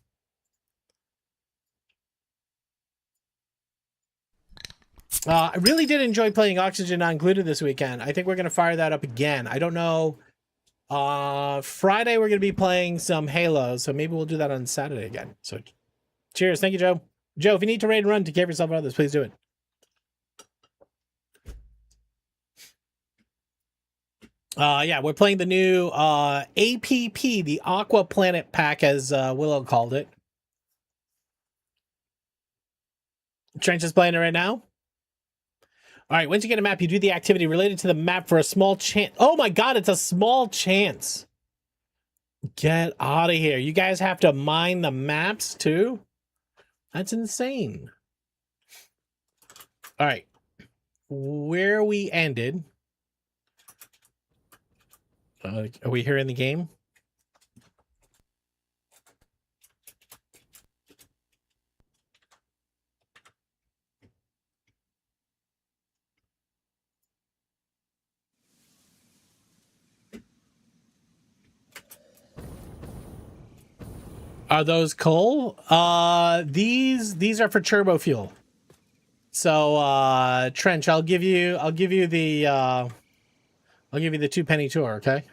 I really did enjoy playing Oxygen Not Included this weekend. I think we're going to fire that up again. I don't know. Friday we're going to be playing some Halo, so maybe we'll do that on Saturday again. So cheers. Thank you, Joe. Joe, if you need to raid and run to care for yourself and others, please do it. Yeah, we're playing the new APP, the Aqua Planet Pack, as Willow called it. Trench is playing it right now. All right, once you get a map, you do the activity related to the map for a small chance. Oh my god, it's a small chance. Get out of here. You guys have to mine the maps too? That's insane. All right. Where we ended. Are we here in the game? Are those coal? These are for turbo fuel. So Trench, I'll give you the 2 penny tour, okay?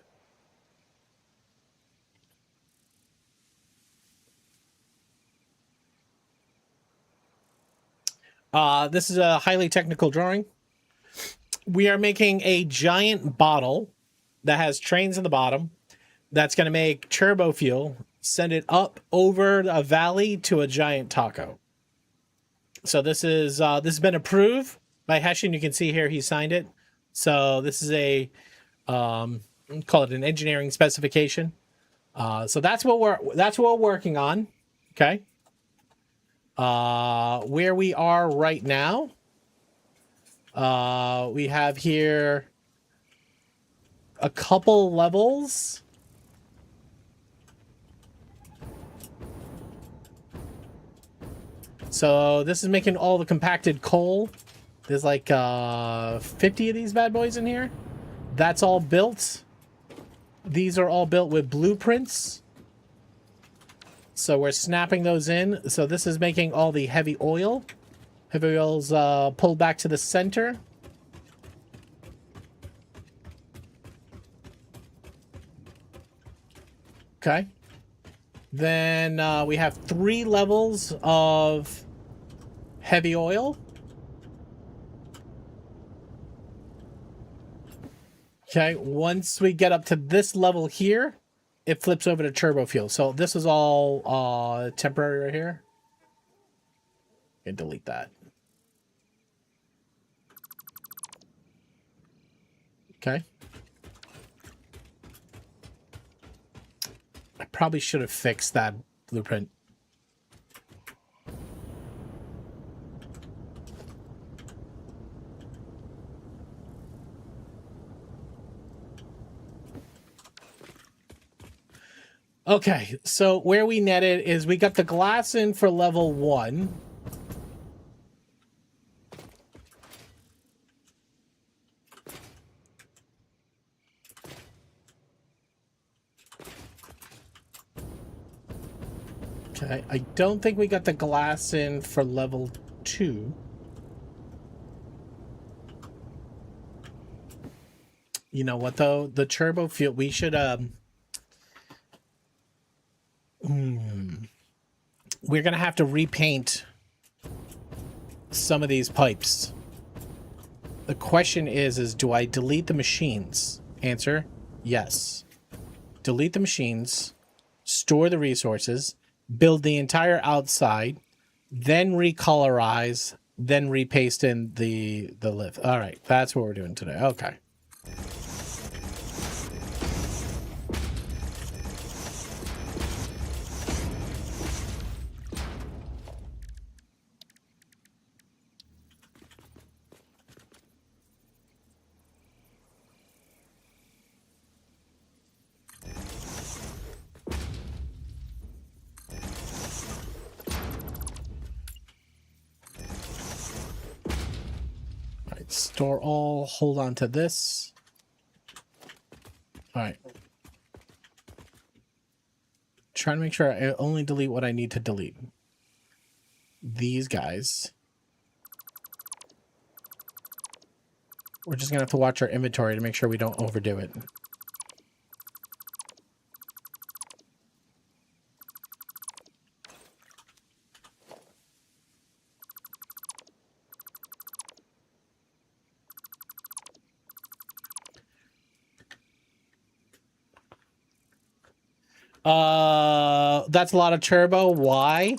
This is a highly technical drawing. We are making a giant bottle that has trains in the bottom that's going to make turbo fuel, send it up over a valley to a giant taco. So this has been approved by Hessian. You can see here he signed it. So this is a call it an engineering specification. So that's what we're working on. Okay. Where we are right now, we have here a couple levels. So this is making all the compacted coal. There's like 50 of these bad boys in here. That's all built. These are all built with blueprints. So we're snapping those in. So this is making all the heavy oil. Heavy oil's pulled back to the center. Okay. Then we have 3 levels of heavy oil. Okay, once we get up to this level here, it flips over to turbo fuel. So this is all temporary right here. And delete that. Okay. I probably should have fixed that blueprint. Okay, so where we netted is we got the glass in for level 1. Okay, I don't think we got the glass in for level 2. You know what though? The turbo fuel, we should we're gonna have to repaint some of these pipes. The question is do I delete the machines? Answer, yes. Delete the machines, store the resources, build the entire outside, then recolorize, then repaste in the lift. All right, that's what we're doing today. Okay. Store all. Hold on to this. All right. Trying to make sure I only delete what I need to delete. These guys. We're just going to have to watch our inventory to make sure we don't overdo it. That's a lot of turbo. Why?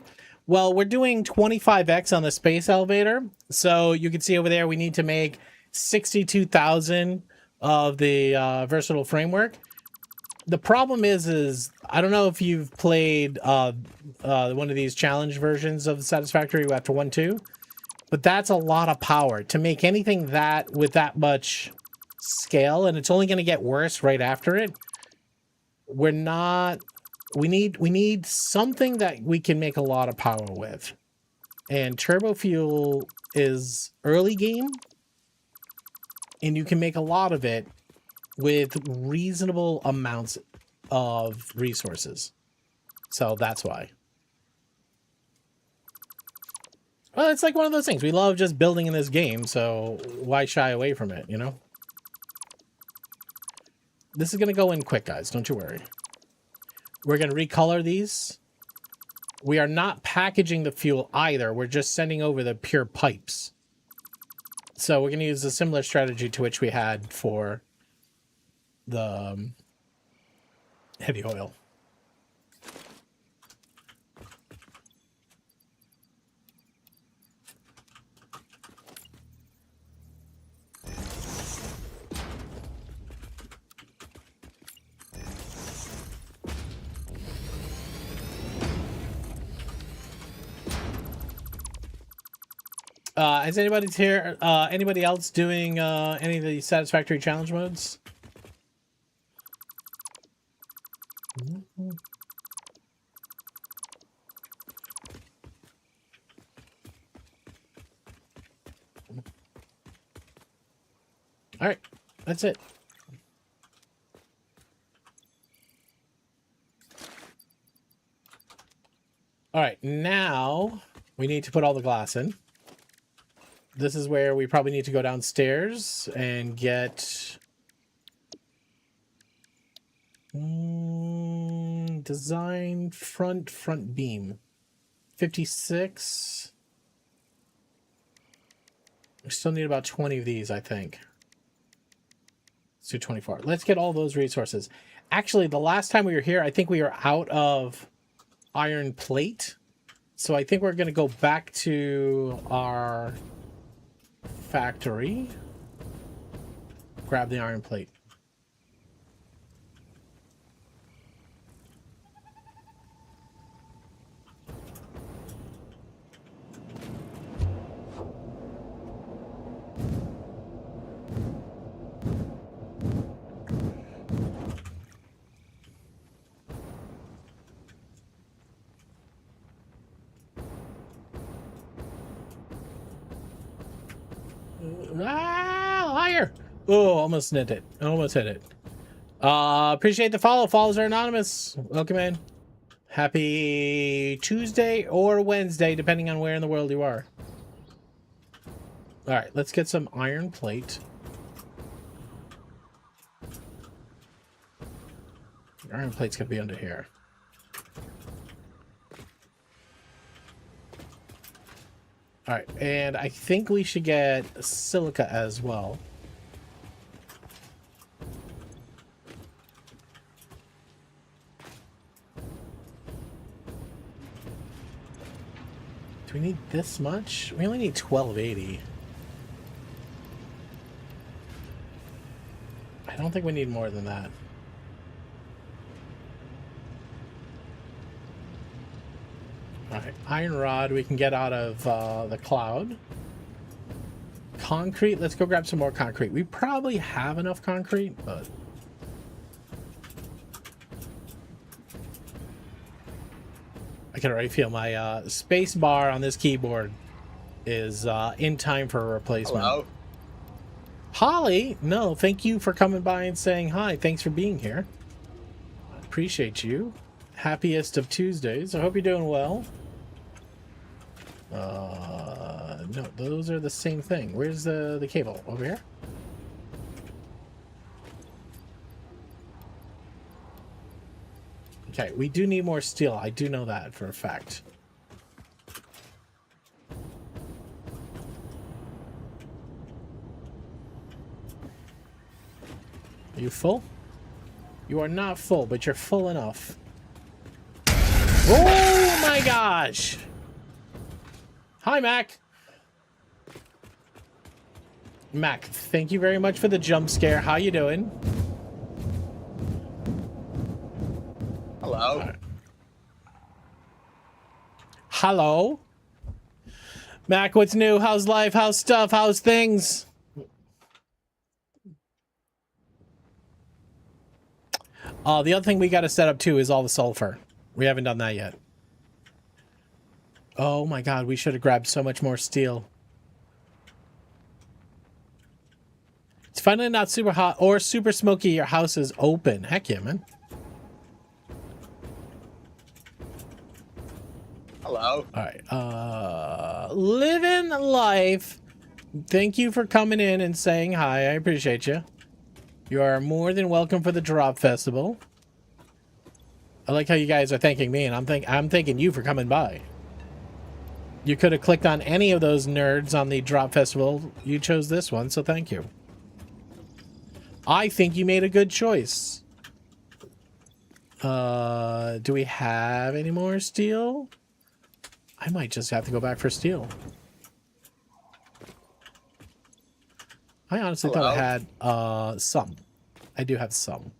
Well, we're doing 25x on the space elevator. So you can see over there, we need to make 62,000 of the versatile framework. The problem is I don't know if you've played one of these challenge versions of Satisfactory after 1.2, but that's a lot of power to make anything that with that much scale, and it's only going to get worse right after it. We need something that we can make a lot of power with. And turbo fuel is early game, and you can make a lot of it with reasonable amounts of resources. So that's why. Well, it's like one of those things. We love just building in this game, so why shy away from it, you know? This is going to go in quick, guys. Don't you worry. We're going to recolor these. We are not packaging the fuel either. We're just sending over the pure pipes. So we're going to use a similar strategy to which we had for the heavy oil. Is anybody here? Anybody else doing any of the satisfactory challenge modes? All right, that's it. All right, now we need to put all the glass in. This is where we probably need to go downstairs and get design front beam 56. We still need about 20 of these, I think. Let's do 24. Let's get all those resources. Actually, the last time we were here, I think we were out of iron plate. So I think we're going to go back to our factory. Grab the iron plate. Higher! Oh, almost hit it. Almost hit it. Appreciate the follow. Follows are anonymous. Welcome in. Happy Tuesday or Wednesday, depending on where in the world you are. All right, let's get some iron plate. The iron plate's gonna be under here. All right, and I think we should get silica as well. Do we need this much? We only need 1280. I don't think we need more than that. Alright, iron rod we can get out of the cloud. Concrete, let's go grab some more concrete. We probably have enough concrete, but... I can already feel my space bar on this keyboard is in time for a replacement. Hello? Holly, no, thank you for coming by and saying hi. Thanks for being here. Appreciate you. Happiest of Tuesdays. I hope you're doing well. No, those are the same thing. Where's the cable? Over here? Okay, we do need more steel. I do know that for a fact. Are you full? You are not full, but you're full enough. Oh my gosh! Hi, Mac. Mac, thank you very much for the jump scare. How you doing? Hello. Right. Hello? Mac, what's new? How's life? How's stuff? How's things? The other thing we got to set up too is all the sulfur. We haven't done that yet. Oh my god, we should have grabbed so much more steel. It's finally not super hot or super smoky. Your house is open. Heck yeah, man. Hello. All right. Living life. Thank you for coming in and saying hi. I appreciate you. You are more than welcome for the drop festival. I like how you guys are thanking me, and I'm thanking you for coming by. You could have clicked on any of those nerds on the drop festival. You chose this one, so thank you. I think you made a good choice. Do we have any more steel? I might just have to go back for steel. I honestly thought I had some. I do have some.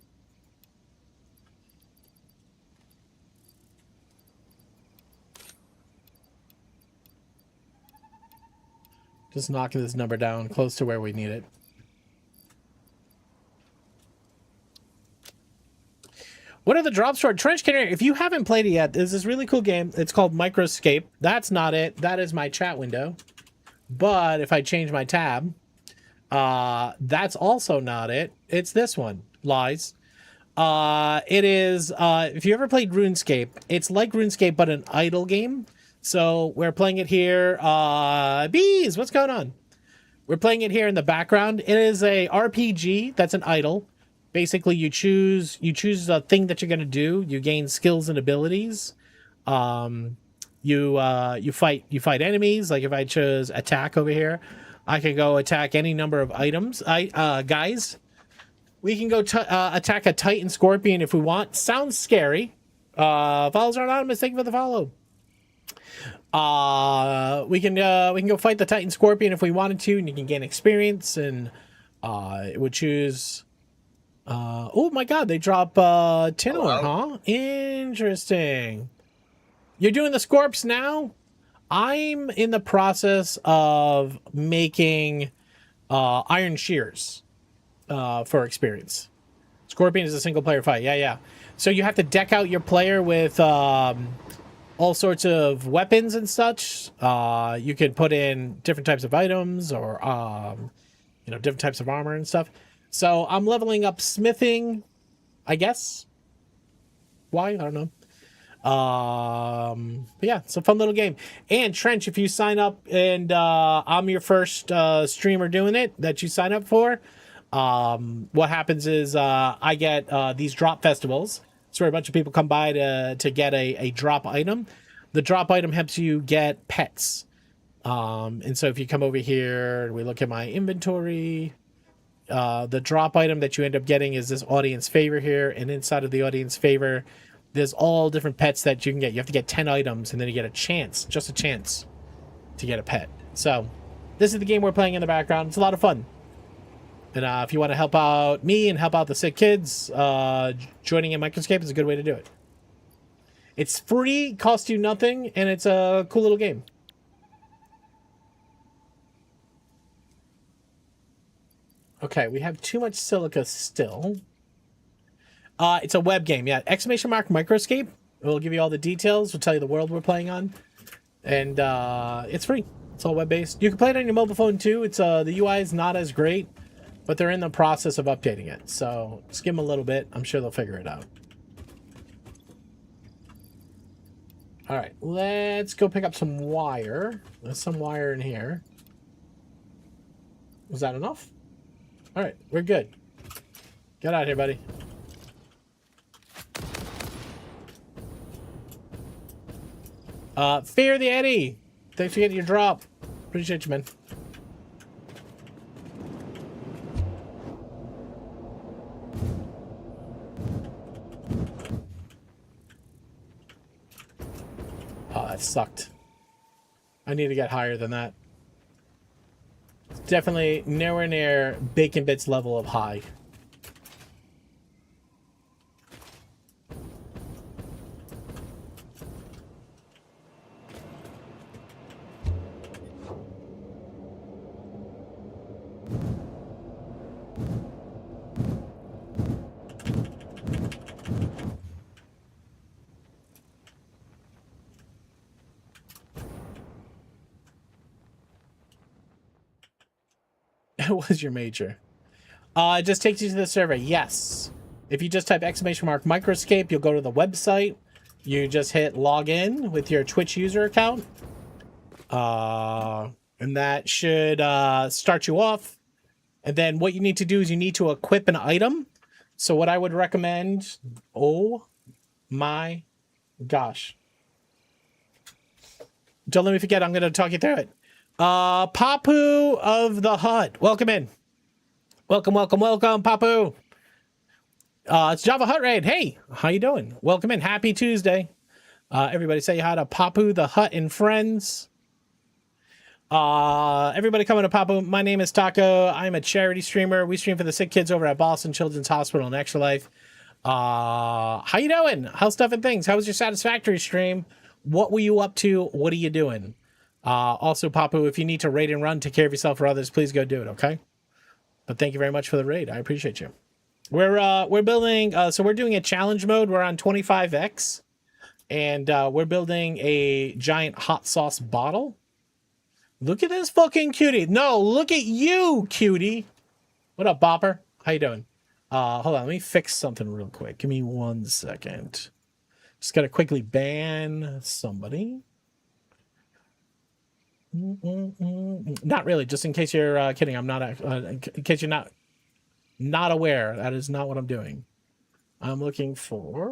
Just knocking this number down close to where we need it. What are the drops for Trench Canary? If you haven't played it yet, there's this really cool game. It's called Microscape. That's not it. That is my chat window. But if I change my tab, that's also not it. It's this one. Lies. It is, if you ever played RuneScape, it's like RuneScape, but an idle game. So we're playing it here. Bees, what's going on? We're playing it here in the background. It is a RPG that's an idle. Basically, you choose a thing that you're gonna do. You gain skills and abilities. You fight enemies. Like if I chose attack over here, I could go attack any number of items. Guys, we can go attack a Titan Scorpion if we want. Sounds scary. Follows are anonymous. Thank you for the follow. We can go fight the Titan Scorpion if we wanted to, and you can gain experience. And it would choose. Oh my god, they drop tin ore, huh? Interesting. You're doing the Scorps now? I'm in the process of making iron shears for experience. Scorpion is a single player fight. Yeah. So you have to deck out your player with all sorts of weapons and such. You can put in different types of items or different types of armor and stuff. So I'm leveling up smithing, I guess. Why? I don't know. But yeah, it's a fun little game. And Trench, if you sign up and I'm your first streamer doing it that you sign up for, what happens is I get these drop festivals. It's where a bunch of people come by to get a drop item. The drop item helps you get pets. And so if you come over here and we look at my inventory, the drop item that you end up getting is this audience favor here, and inside of the audience favor there's all different pets that you can get. You have to get 10 items and then you get just a chance to get a pet. So this is the game we're playing in the background. It's a lot of fun. And if you want to help out me and help out the sick kids, joining in Microscape is a good way to do it. It's free, costs you nothing, and it's a cool little game. Okay, we have too much silica still. It's a web game, yeah. Exclamation mark Microscape. We'll give you all the details. We'll tell you the world we're playing on. And it's free. It's all web-based. You can play it on your mobile phone, too. It's the UI is not as great. but they're in the process of updating it. So just give them a little bit. I'm sure they'll figure it out. All right, let's go pick up some wire. There's some wire in here. Was that enough? All right, we're good. Get out of here, buddy. Fear the Eddie. Thanks for getting your drop. Appreciate you, man. Oh, that sucked. I need to get higher than that. It's definitely nowhere near Bacon Bits level of high. What was your major? It just takes you to the server. Yes. If you just type !microscape, you'll go to the website. You just hit login with your Twitch user account. And that should start you off. And then what you need to do is you need to equip an item. So what I would recommend... Oh my gosh. Don't let me forget. I'm going to talk you through it. Papu of the Hut. Welcome in. Welcome, welcome, welcome, Papu. It's Java Hut Raid. Hey, how you doing? Welcome in. Happy Tuesday. Everybody say hi to Papu the Hut and friends. Everybody coming to Papu. My name is Taco. I'm a charity streamer. We stream for the sick kids over at Boston Children's Hospital and Extra Life. How you doing? How's stuff and things? How was your satisfactory stream? What were you up to? What are you doing? Also, Papu, if you need to raid and run, take care of yourself or others, please go do it, okay? But thank you very much for the raid. I appreciate you. We're building, so we're doing a challenge mode. We're on 25x, and we're building a giant hot sauce bottle. Look at this fucking cutie. No, look at you, cutie. What up, Bopper? How you doing? Hold on, let me fix something real quick. Give me 1 second. Just gotta quickly ban somebody. Not really, just in case you're kidding. I'm not in case you're not aware. That is not what I'm doing. I'm looking for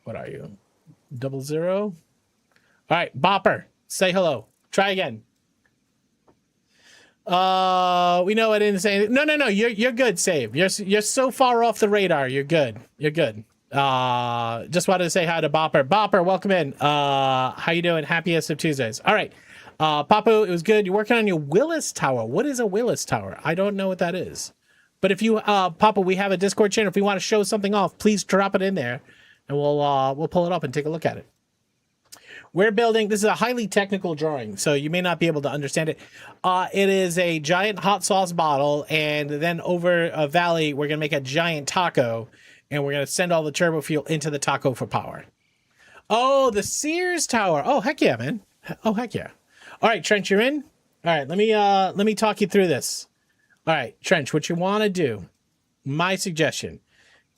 what are you? 00. All right, Bopper, say hello. Try again. We know I didn't say anything. No, you're good, Save. You're so far off the radar. You're good. You're good. Just wanted to say hi to Bopper. Bopper, welcome in. How you doing? Happiest of Tuesdays. All right. Papu, it was good. You're working on your Willis Tower. What is a Willis Tower? I don't know what that is. But if you, Papu, we have a Discord channel. If you want to show something off, please drop it in there and we'll pull it up and take a look at it. We're building, this is a highly technical drawing, so you may not be able to understand it. It is a giant hot sauce bottle, and then over a valley, we're going to make a giant taco, and we're going to send all the turbo fuel into the taco for power. Oh, the Sears Tower. Oh, heck yeah, man. Oh, heck yeah. All right, Trench, you're in? All right, let me talk you through this. All right, Trench, what you want to do, my suggestion,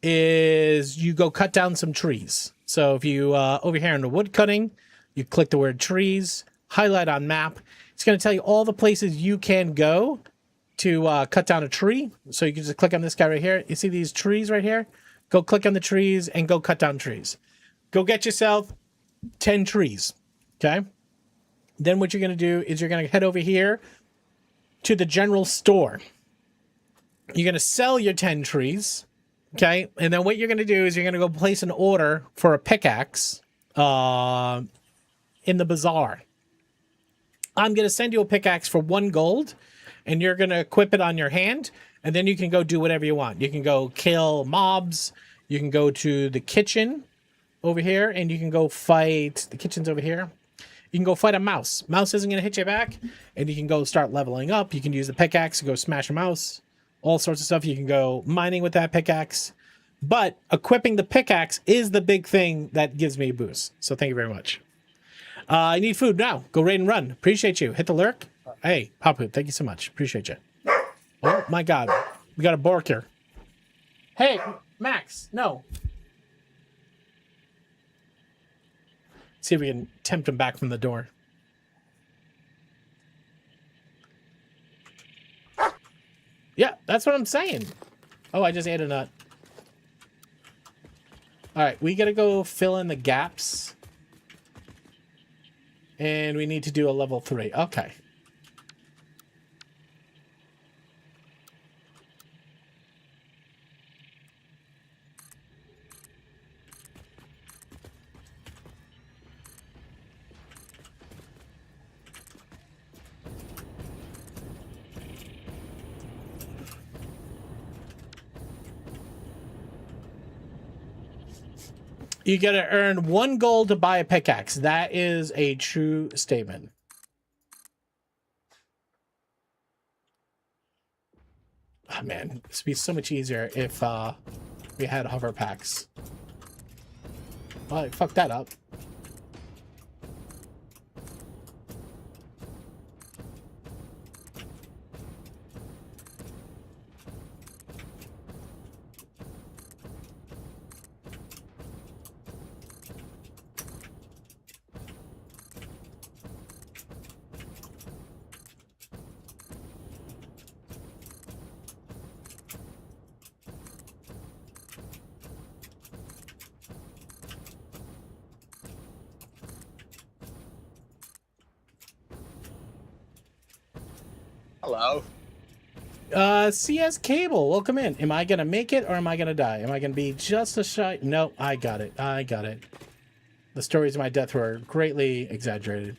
is you go cut down some trees. So if you, over here in the wood cutting, you click the word trees, highlight on map. It's going to tell you all the places you can go to cut down a tree. So you can just click on this guy right here. You see these trees right here? Go click on the trees and go cut down trees. Go get yourself 10 trees, okay? Then what you're going to do is you're going to head over here to the general store. You're going to sell your 10 trees, okay? And then what you're going to do is you're going to go place an order for a pickaxe in the bazaar. I'm going to send you a pickaxe for 1 gold, and you're going to equip it on your hand, and then you can go do whatever you want. You can go kill mobs. You can go to the kitchen over here, and you can go fight. The kitchen's over here. You can go fight a mouse. Mouse isn't going to hit you back, and you can go start leveling up. You can use the pickaxe to go smash a mouse. All sorts of stuff. You can go mining with that pickaxe. But equipping the pickaxe is the big thing that gives me a boost. So thank you very much. I need food now. Go raid and run. Appreciate you. Hit the lurk. Hey, Papu, thank you so much. Appreciate you. Oh my god. We got a bork here. Hey, Max, no. See if we can tempt him back from the door. Yeah, that's what I'm saying. Oh, I just ate a nut. All right, we gotta go fill in the gaps. And we need to do a level 3. Okay. You gotta earn 1 gold to buy a pickaxe. That is a true statement. Oh man, this would be so much easier if we had hover packs. Oh, I fucked that up. Hello. CS Cable, welcome in. Am I gonna make it or am I gonna die? Am I gonna be just a shy? No, I got it. I got it. The stories of my death were greatly exaggerated.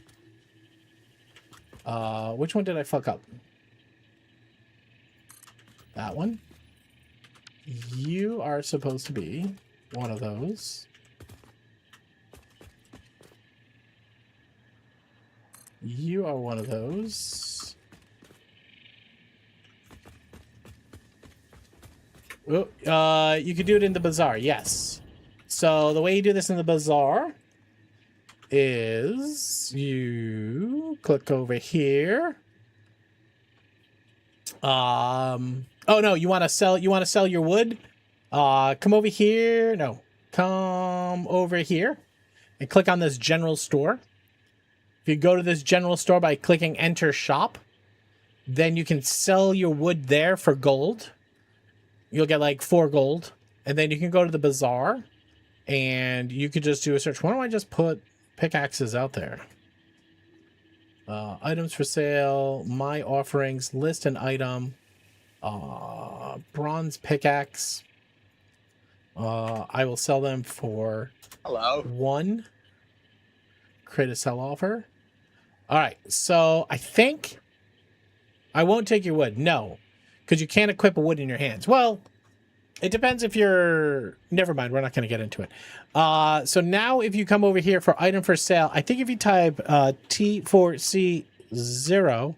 Which one did I fuck up? That one? You are supposed to be one of those. You are one of those. Oh, you could do it in the bazaar, yes. So the way you do this in the bazaar is you click over here. Oh no, you want to sell your wood? Come over here. No. Come over here and click on this general store. If you go to this general store by clicking enter shop, then you can sell your wood there for gold. You'll get like 4 gold. And then you can go to the bazaar and you could just do a search. Why don't I just put pickaxes out there? Items for sale, my offerings, list an item, bronze pickaxe. I will sell them for 1. Create a sell offer. All right, so I think I won't take your wood. No, because you can't equip a wood in your hands. Well, it depends if you're... Never mind, we're not going to get into it. So now if you come over here for item for sale, I think if you type T4C0...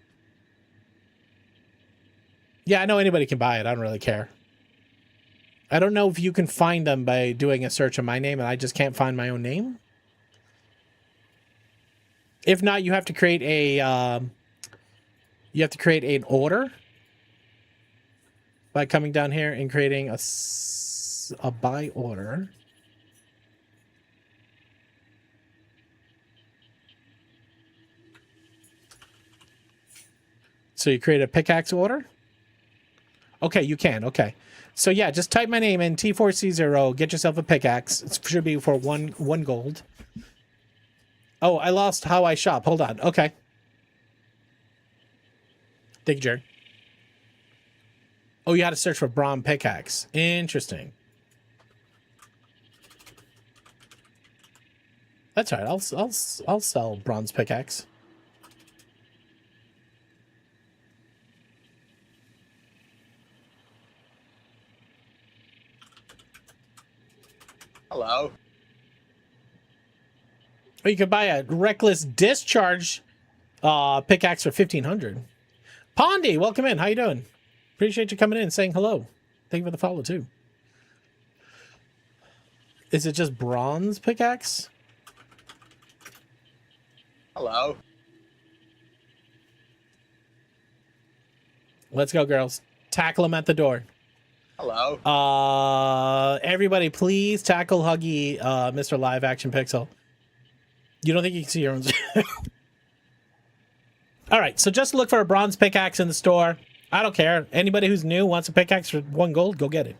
Yeah, I know anybody can buy it. I don't really care. I don't know if you can find them by doing a search of my name and I just can't find my own name. If not, you have to create a... you have to create an order by coming down here and creating a buy order. So you create a pickaxe order? Okay, you can. Okay. So yeah, just type my name in, T4C0, get yourself a pickaxe. It should be for one gold. Oh, I lost how I shop. Hold on. Okay. Thank you, Jerry. Oh, you had to search for bronze pickaxe. Interesting. That's all right. I'll sell bronze pickaxe. Hello. Or you could buy a reckless discharge pickaxe for 1,500. Pondy, welcome in. How you doing? Appreciate you coming in and saying hello. Thank you for the follow, too. Is it just bronze pickaxe? Hello. Let's go, girls. Tackle him at the door. Hello. Everybody, please tackle Huggy, Mr. Live Action Pixel. You don't think you can see your own? All right, so just look for a bronze pickaxe in the store. I don't care. Anybody who's new wants a pickaxe for 1 gold, go get it.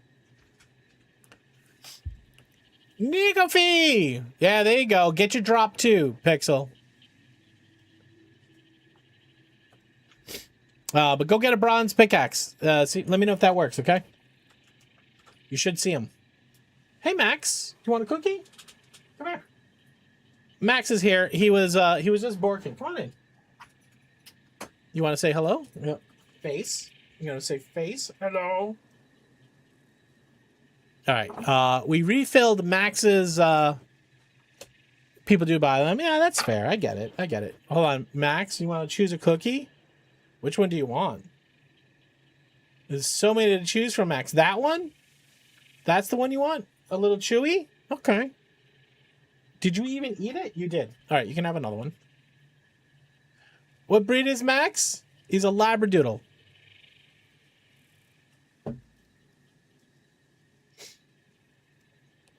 Nicofi! Yeah, there you go. Get your drop too, Pixel. But go get a bronze pickaxe. See, let me know if that works, okay? You should see him. Hey, Max. You want a cookie? Come here. Max is here. He was just borking. Come on in. You want to say hello? Yeah. Face. You want to say face? Hello. All right. We refilled Max's. People do buy them. Yeah, that's fair. I get it. I get it. Hold on, Max. You want to choose a cookie? Which one do you want? There's so many to choose from, Max. That one? That's the one you want? A little chewy? Okay. Did you even eat it? You did. All right, you can have another one. What breed is Max? He's a Labradoodle.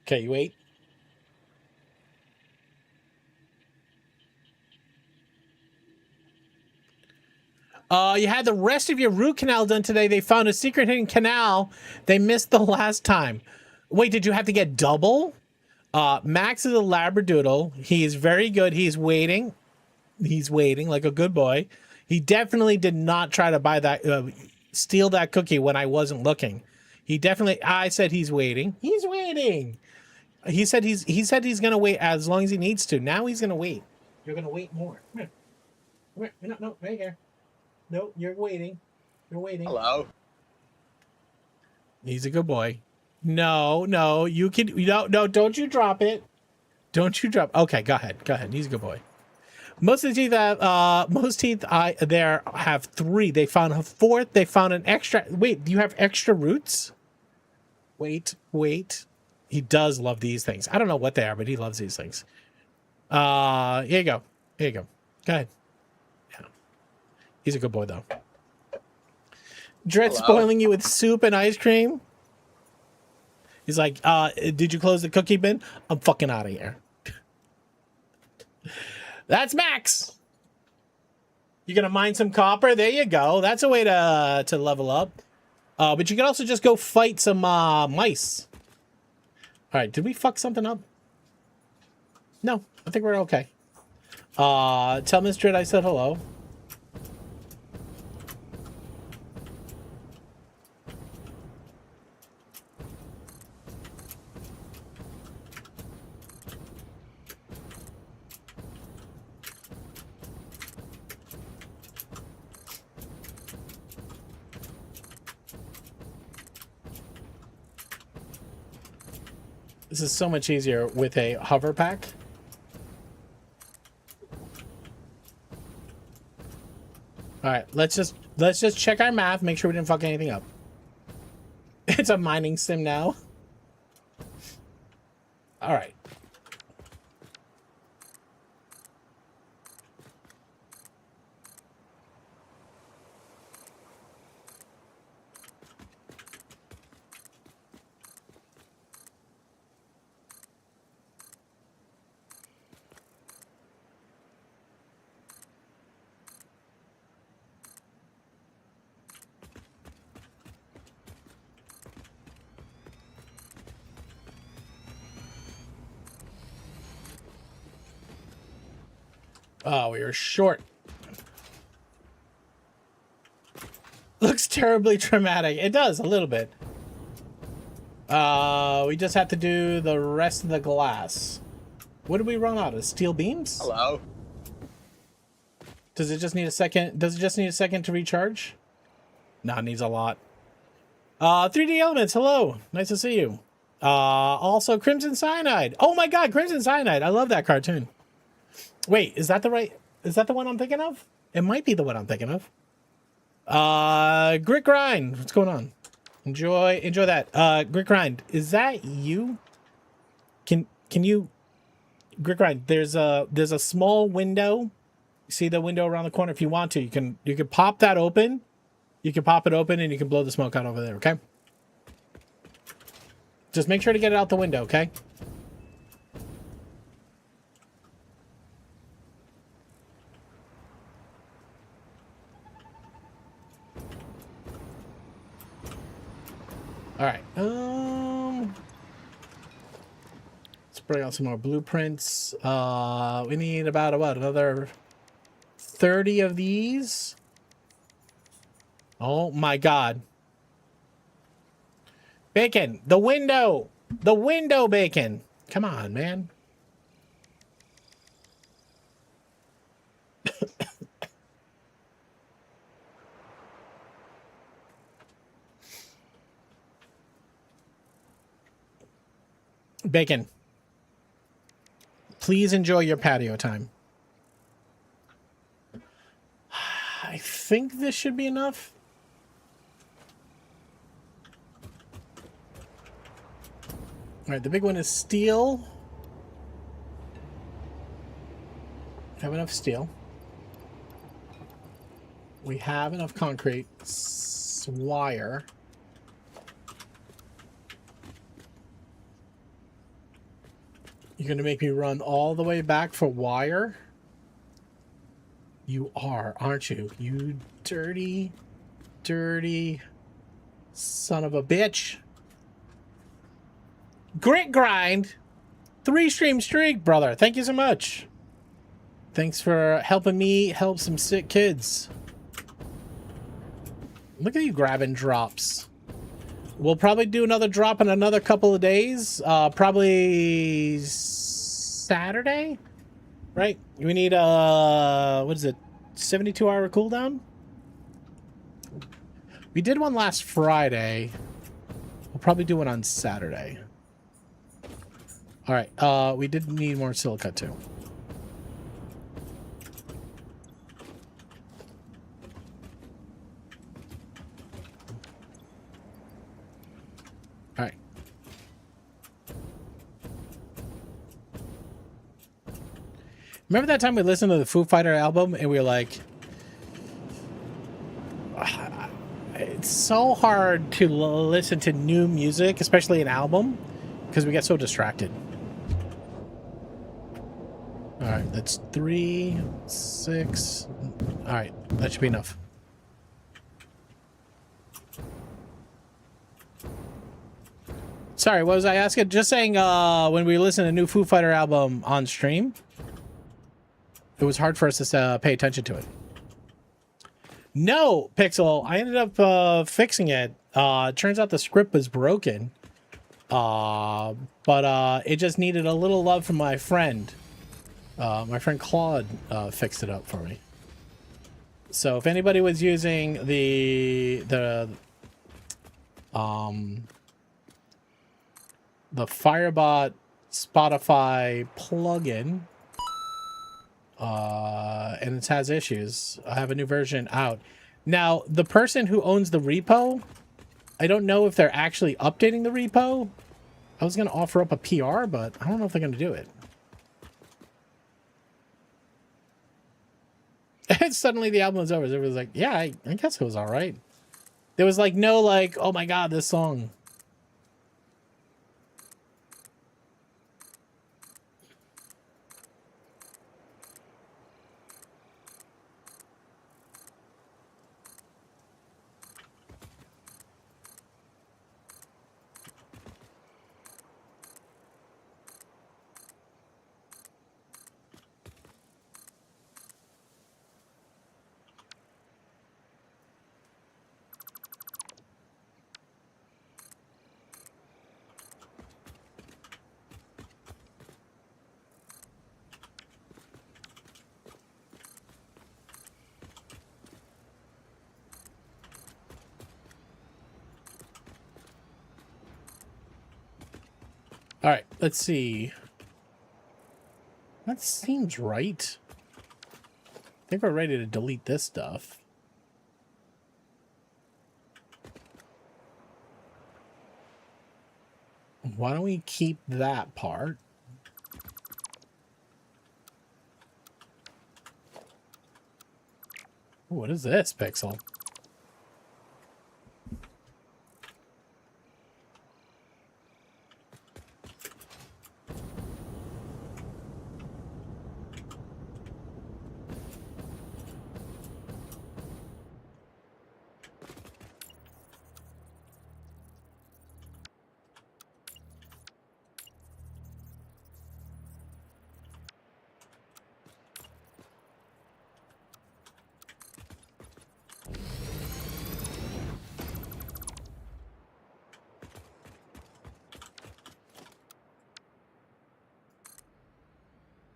Okay, you wait. You had the rest of your root canal done today. They found a secret hidden canal they missed the last time. Wait, did you have to get double? Max is a Labradoodle. He is very good. He's waiting. He's waiting like a good boy. He definitely did not try to buy that, steal that cookie when I wasn't looking. He definitely, I said he's waiting. He's waiting. He said he's going to wait as long as he needs to. Now he's going to wait. You're going to wait more. Come here. Come here. No, right here. No, you're waiting. You're waiting. Hello. He's a good boy. No, you can, no, don't you drop it. Don't you drop. Okay, go ahead. He's a good boy. Most of the teeth there have 3. They found a 4th. They found an extra. Wait, do you have extra roots? Wait. He does love these things. I don't know what they are, but he loves these things. Here you go. Go ahead. Yeah. He's a good boy, though. Dread spoiling you with soup and ice cream. He's like, did you close the cookie bin? I'm fucking out of here. That's Max. You're gonna mine some copper. There you go. That's a way to level up. But you can also just go fight some mice. All right, did we fuck something up? No, I think we're okay. Tell Miss Dread I said hello. This is so much easier with a hover pack. All right, let's just check our math, make sure we didn't fuck anything up. It's a mining sim now. All right. Oh, we were short. Looks terribly traumatic. It does, a little bit. We just have to do the rest of the glass. What did we run out of? Steel beams? Hello. Does it just need a second? Does it just need a second to recharge? No, it needs a lot. 3D Elements, hello. Nice to see you. Also Crimson Cyanide. Oh my god, Crimson Cyanide. I love that cartoon. Wait, is that the one I'm thinking of? It might be the one I'm thinking of. Grit Grind. What's going on? Enjoy that. Grit Grind. Is that you? Can you Grit Grind, there's a small window See the window around the corner? If you want to, you can pop that open. You can pop it open and you can blow the smoke out over there, okay? Just make sure to get it out the window, okay? All right. Let's bring out some more blueprints. We need about what, another 30 of these? Oh my god. Bacon, the window! The window, Bacon! Come on, man. Bacon. Please enjoy your patio time. I think this should be enough. All right, the big one is steel. Have enough steel. We have enough concrete. Wire. You're going to make me run all the way back for wire? You are, aren't you? You dirty, dirty son of a bitch. Grit grind. 3-stream streak, brother. Thank you so much. Thanks for helping me help some sick kids. Look at you grabbing drops. We'll probably do another drop in another couple of days. Probably Saturday, right? We need what is it? 72-hour cooldown? We did one last Friday. We'll probably do one on Saturday. All right. We did need more silica too. All right. Remember that time we listened to the Foo Fighter album and we were like, it's so hard to listen to new music, especially an album, because we get so distracted. All right, that's 3, 6. All right, that should be enough. Sorry, what was I asking? Just saying, when we listened to a new Foo Fighter album on stream, it was hard for us to pay attention to it. No, Pixel, I ended up fixing it. Turns out the script was broken. But it just needed a little love from my friend. My friend Claude fixed it up for me. So if anybody was using the Firebot Spotify plugin, and it has issues, I have a new version out. Now, the person who owns the repo, I don't know if they're actually updating the repo. I was going to offer up a PR, but I don't know if they're going to do it. And suddenly the album was over. It was like, yeah, I guess it was all right. There was like no like, oh my god, this song. All right, let's see. That seems right. I think we're ready to delete this stuff. Why don't we keep that part? What is this, Pixel?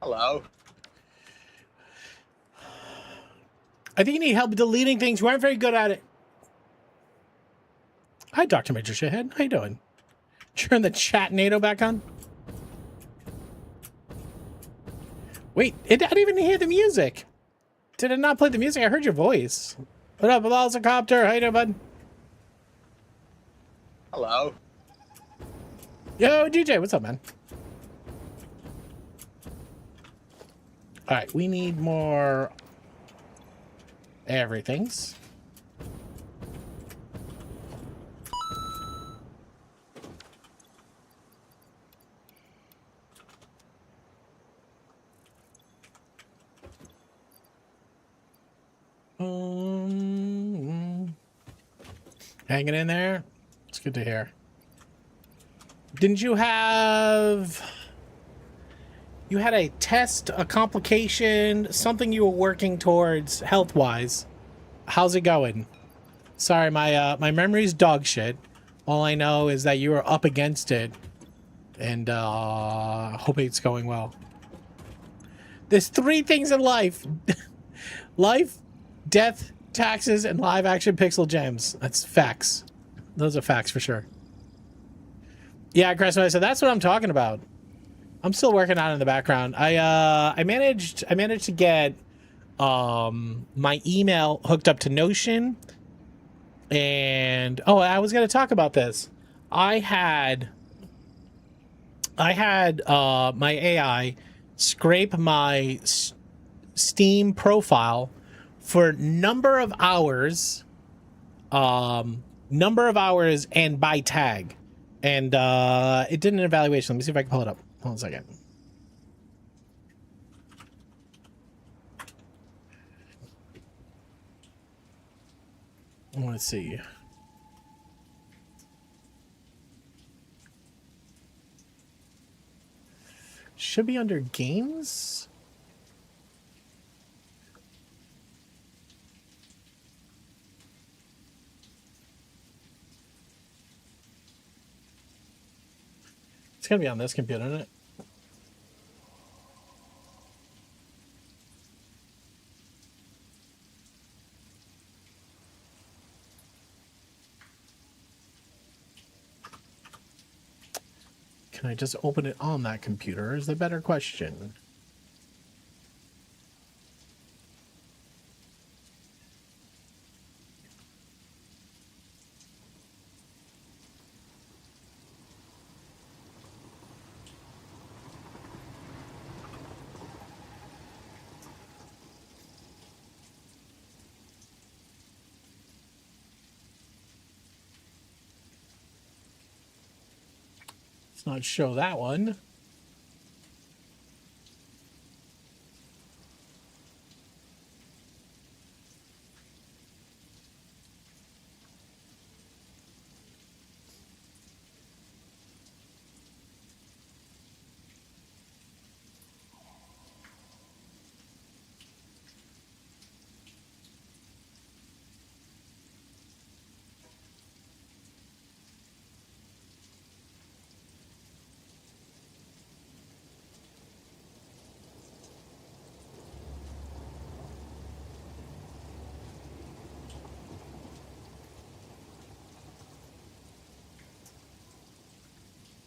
Hello. I think you need help deleting things. You aren't very good at it. Hi, Dr. Major Shithead. How you doing? Turn the chat NATO back on. Wait, I didn't even hear the music. Did it not play the music? I heard your voice. What up, Velociraptor? How you doing, bud? Hello. Yo, DJ, what's up, man? All right, we need more everythings. Hanging in there. It's good to hear. Didn't you have... You had a test, a complication, something you were working towards health-wise. How's it going? Sorry, my memory's dog shit. All I know is that you were up against it. And hope it's going well. There's 3 things in life. Life, death, taxes, and live action pixel gems. That's facts. Those are facts for sure. Yeah, Cressman, so that's what I'm talking about. I'm still working on it in the background. I managed to get my email hooked up to Notion. And I was going to talk about this. I had my AI scrape my Steam profile for number of hours and by tag, and it did an evaluation. Let me see if I can pull it up. Hold on a second. I want to see. Should be under games. It's gonna be on this computer, isn't it? Can I just open it on that computer is the better question. Let's not show that one.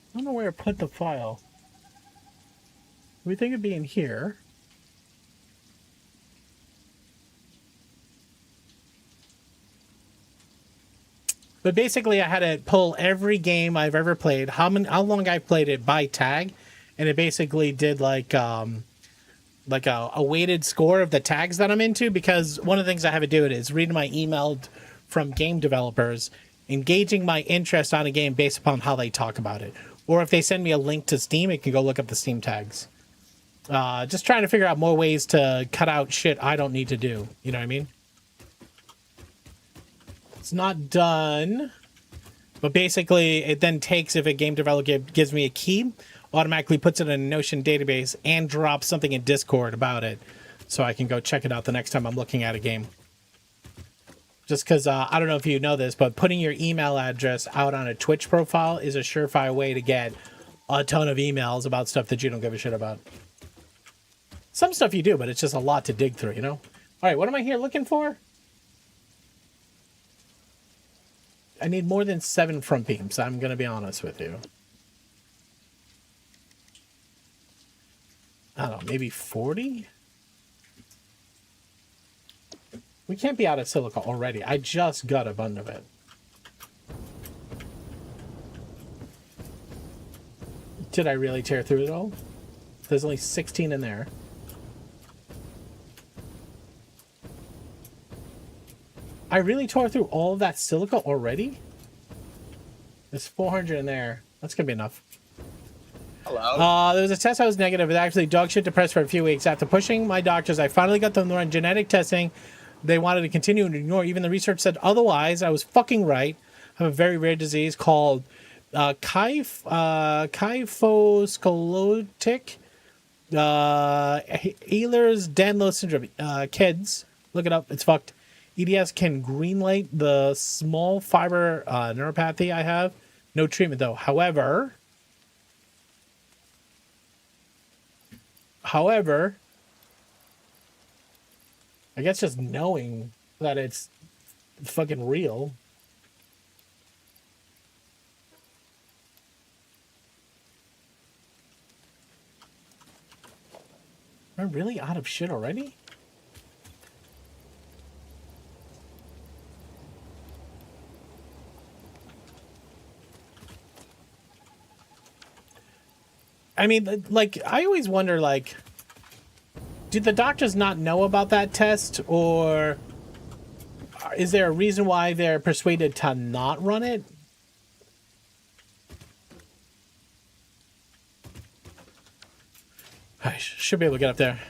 I don't know where I put the file. We think it'd be in here. But basically, I had to pull every game I've ever played, how long I've played it by tag, and it basically did like like a weighted score of the tags that I'm into, because one of the things I have it do it is reading my email from game developers, engaging my interest on a game based upon how they talk about it. Or if they send me a link to Steam, it can go look up the Steam tags. Just trying to figure out more ways to cut out shit I don't need to do. You know what I mean? It's not done. But basically, it then takes, if a game developer gives me a key, automatically puts it in a Notion database and drops something in Discord about it. So I can go check it out the next time I'm looking at a game. Just because, I don't know if you know this, but putting your email address out on a Twitch profile is a surefire way to get a ton of emails about stuff that you don't give a shit about. Some stuff you do, but it's just a lot to dig through, you know? All right, what am I here looking for? I need more than 7 front beams, I'm going to be honest with you. I don't know, maybe 40? We can't be out of silica already. I just got a bundle of it. Did I really tear through it all? There's only 16 in there. I really tore through all of that silica already? There's 400 in there. That's gonna be enough. Hello. There was a test I was negative. It was actually dog shit depressed for a few weeks. After pushing my doctors, I finally got them to run genetic testing. They wanted to continue and ignore. Even the research said otherwise. I was fucking right. I have a very rare disease called kyphoscoliotic Ehlers-Danlos syndrome. Kids, look it up. It's fucked. EDS can greenlight the small fiber neuropathy I have. No treatment though. However, I guess just knowing that it's fucking real. Am I really out of shit already? I mean, like, I always wonder, like, did the doctors not know about that test, or is there a reason why they're persuaded to not run it? I should be able to get up there.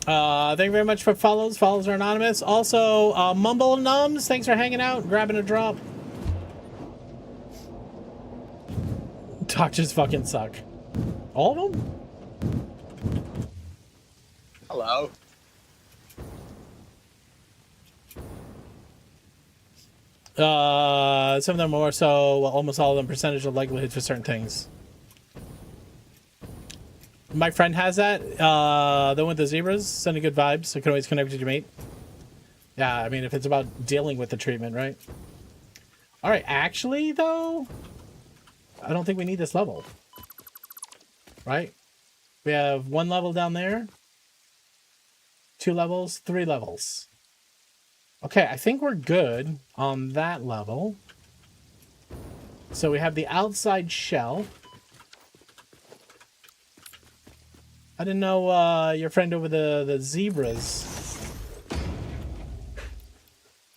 Thank you very much for follows. Follows are anonymous. Also, Mumble Nums, thanks for hanging out, grabbing a drop. Doctors fucking suck. All of them? Hello. Some of them more so, well, almost all of them, percentage of likelihood for certain things. My friend has that. The one with the zebras, sending good vibes. So you can always connect with your mate. Yeah, I mean, if it's about dealing with the treatment, right? All right, actually, though, I don't think we need this level. Right? We have 1 level down there. 2 levels, 3 levels. Okay, I think we're good on that level. So we have the outside shell. I didn't know your friend over the zebras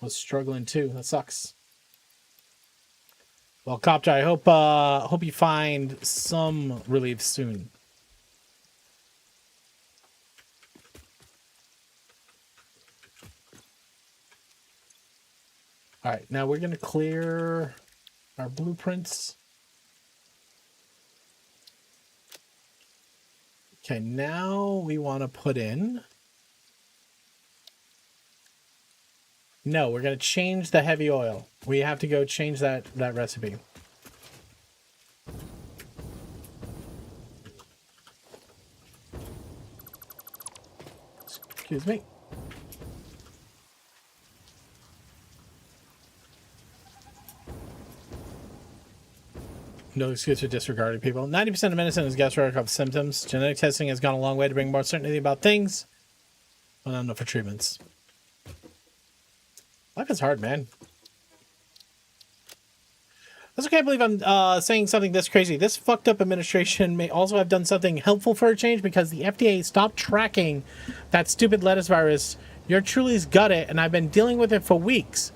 was struggling too. That sucks. Well, Copter, I hope you find some relief soon. All right, now we're going to clear our blueprints. Okay, now we want to put in... No, we're going to change the heavy oil. We have to go change that recipe. Excuse me. No excuse for disregarding people. 90% of medicine is guesswork of symptoms. Genetic testing has gone a long way to bring more certainty about things. Well, not enough for treatments. Life is hard, man. That's okay. I believe I'm saying something this crazy. This fucked up administration may also have done something helpful for a change because the FDA stopped tracking that stupid lettuce virus. Your Truly's got it, and I've been dealing with it for weeks.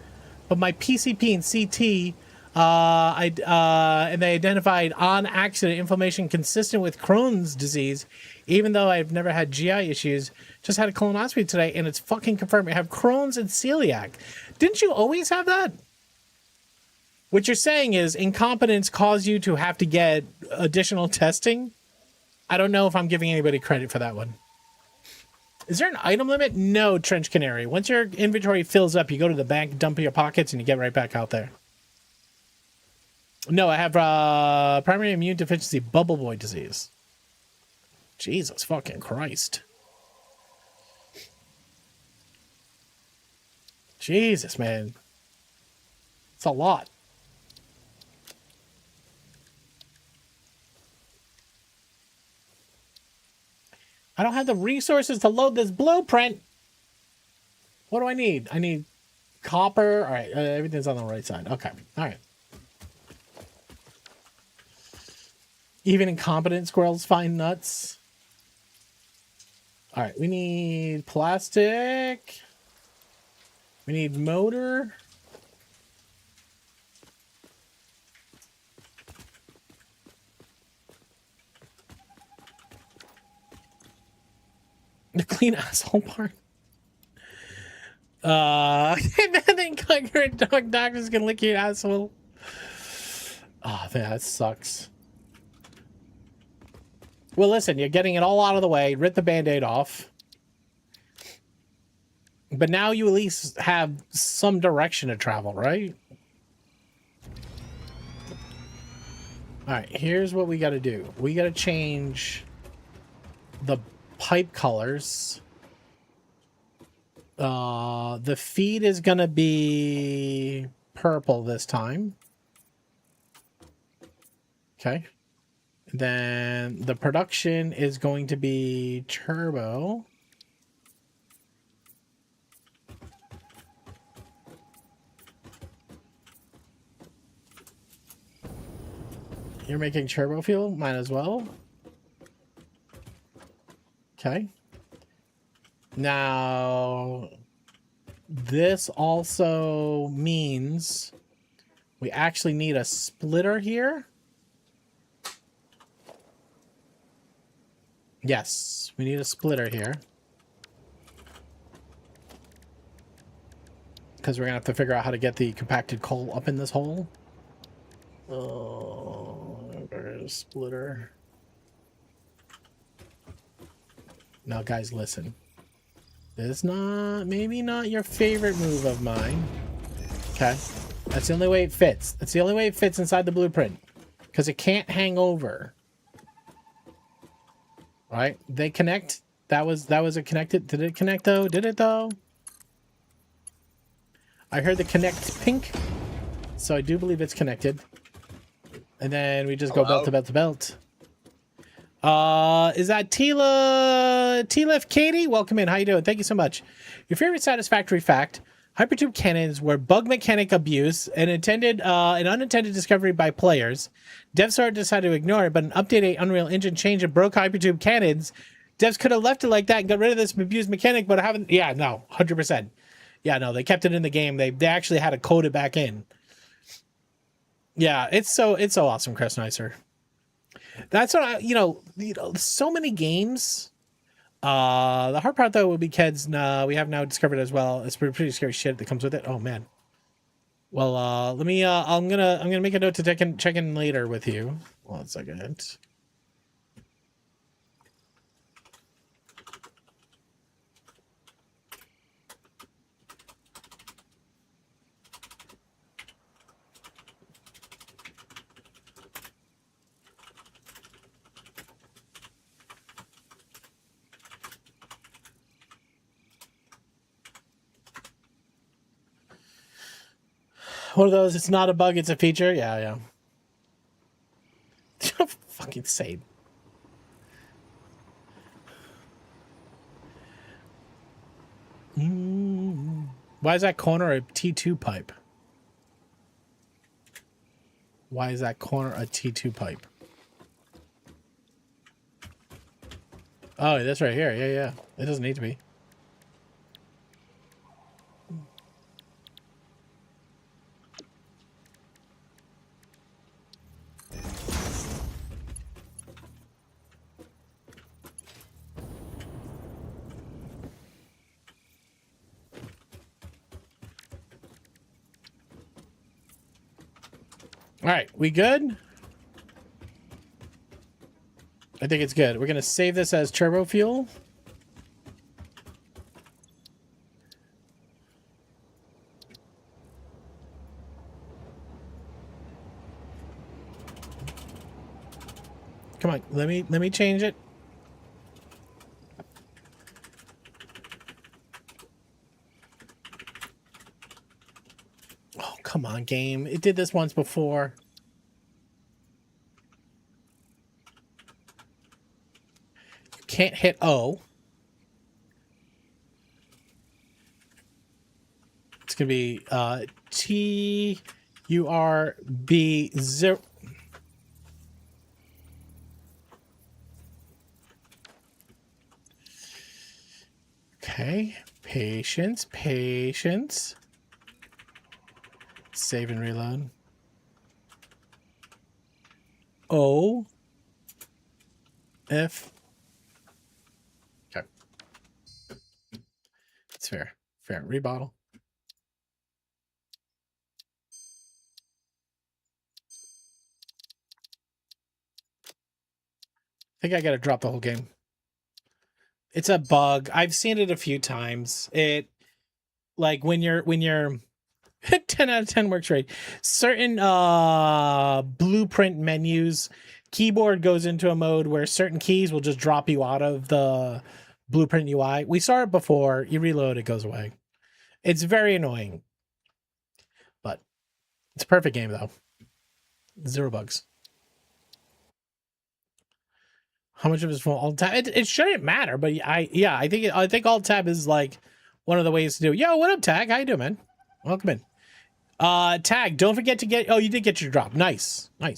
But my PCP and CT, and they identified on accident inflammation consistent with Crohn's disease, even though I've never had GI issues. Just had a colonoscopy today, and it's fucking confirmed I have Crohn's and celiac. Didn't you always have that? What you're saying is incompetence caused you to have to get additional testing? I don't know if I'm giving anybody credit for that one. Is there an item limit? No, Trench Canary. Once your inventory fills up, you go to the bank, dump your pockets, and you get right back out there. No, I have primary immune deficiency bubble boy disease. Jesus fucking Christ. Jesus, man. It's a lot. I don't have the resources to load this blueprint. What do I need? I need copper. All right, everything's on the right side. Okay, all right. Even incompetent squirrels find nuts. All right, we need plastic. We need motor. The clean asshole part. I think your dog doctor's gonna lick your asshole. Oh, that sucks. Well, listen, you're getting it all out of the way. Rip the Band-Aid off. But now you at least have some direction to travel, right? All right, here's what we got to do. We got to change the pipe colors. The feed is going to be purple this time. Okay. Then the production is going to be turbo. You're making turbo fuel? Might as well. Okay. Now, this also means we actually need a splitter here. Yes, we need a splitter here. Because we're going to have to figure out how to get the compacted coal up in this hole. Oh, there's a splitter. Now, guys, listen. This is not, maybe not your favorite move of mine. Okay. That's the only way it fits. That's the only way it fits inside the blueprint. Because it can't hang over. All right. They connect. That was a connected. Did it connect though? Did it though? I heard the connect pink. So I do believe it's connected. And then we just go belt to belt to belt. Is that T-Lift Katie? Welcome in. How you doing? Thank you so much. Your favorite satisfactory fact: hypertube cannons were bug mechanic abuse and an unintended discovery by players. DevStar decided to ignore it, but an updated Unreal Engine changed and broke hypertube cannons. Devs could have left it like that and got rid of this abused mechanic, but I haven't. Yeah, no, 100%. Yeah, no, they kept it in the game. They actually had to code it back in. Yeah, it's so awesome, Chris Nicer. That's what so many games. The hard part though would be kids. We have now discovered as well. It's pretty scary shit that comes with it. Oh man. Well, let me. I'm gonna make a note to check in later with you. 1 second. One of those, it's not a bug, it's a feature. Yeah. Fucking same. Why is that corner a T2 pipe? Why is that corner a T2 pipe? Oh, that's right here. Yeah. It doesn't need to be. All right, we good? I think it's good. We're going to save this as turbo fuel. Come on, let me change it. Oh, come on, game. It did this once before. You can't hit O. It's going to be TURB0. Okay, patience. Save and reload. O. F. Okay. It's fair. Rebottle. I think I gotta drop the whole game. It's a bug. I've seen it a few times. It, like, when you're 10 out of 10 works right. Certain blueprint menus, keyboard goes into a mode where certain keys will just drop you out of the blueprint UI. We saw it before. You reload, it goes away. It's very annoying. But it's a perfect game, though. 0 bugs. How much of it is from alt tab? It shouldn't matter, but I think alt tab is like one of the ways to do it. Yo, what up, Tag? How you doing, man? Welcome in. Tag, don't forget to get... Oh, you did get your drop. Nice. All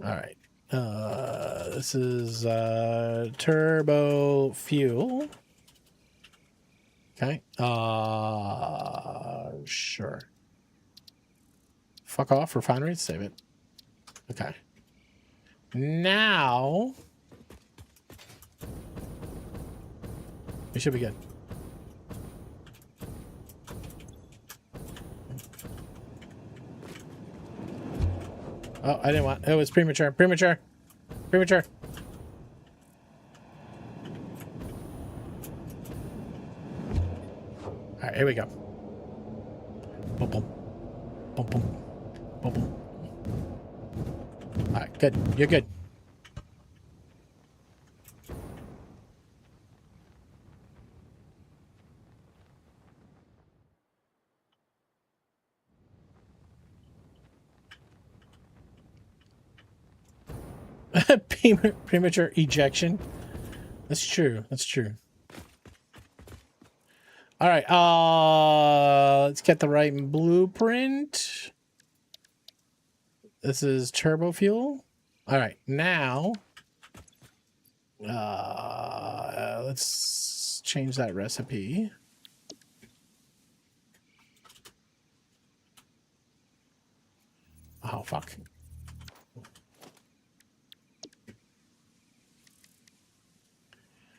right. This is turbo fuel. Okay. Sure. Fuck off, refinery. Save it. Okay. Now we should be good. Oh, I didn't want... It was premature. All right, here we go. Boom, boom. Boom, boom. Boom, boom. All right, good. You're good. Premature ejection. That's true. All right. Let's get the right blueprint. This is turbo fuel. All right. Now, let's change that recipe. Oh, fuck.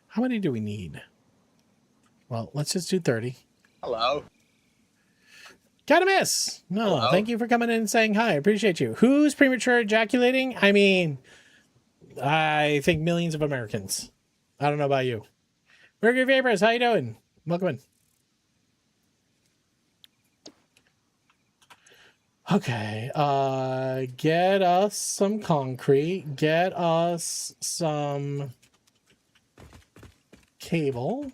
How many do we need? Well, let's just do 30. Hello. Got a miss. No, Hello. Thank you for coming in and saying hi. I appreciate you. Who's premature ejaculating? I mean, I think millions of Americans. I don't know about you. Mercury Vapors, how you doing? Welcome in. Okay, get us some concrete. Get us some cable.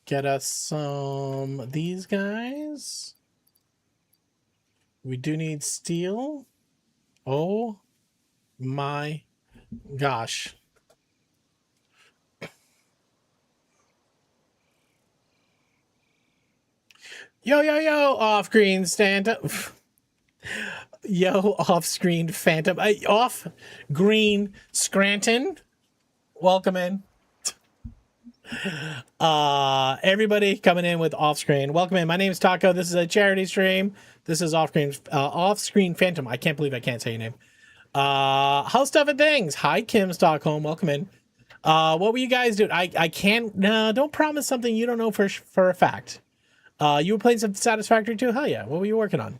Get us some these guys. We do need steel. Oh my gosh. Yo, yo, yo, off-screen Phantom. Yo, off-screen Phantom. Off-green Scranton. Welcome in. Everybody coming in with off-screen. Welcome in. My name is Taco. This is a charity stream. This is off-screen Phantom. I can't believe I can't say your name. How's stuff and things? Hi, Kim Stockholm. Welcome in. What were you guys doing? I can't. No, don't promise something you don't know for a fact. You were playing some Satisfactory too? Hell yeah. What were you working on?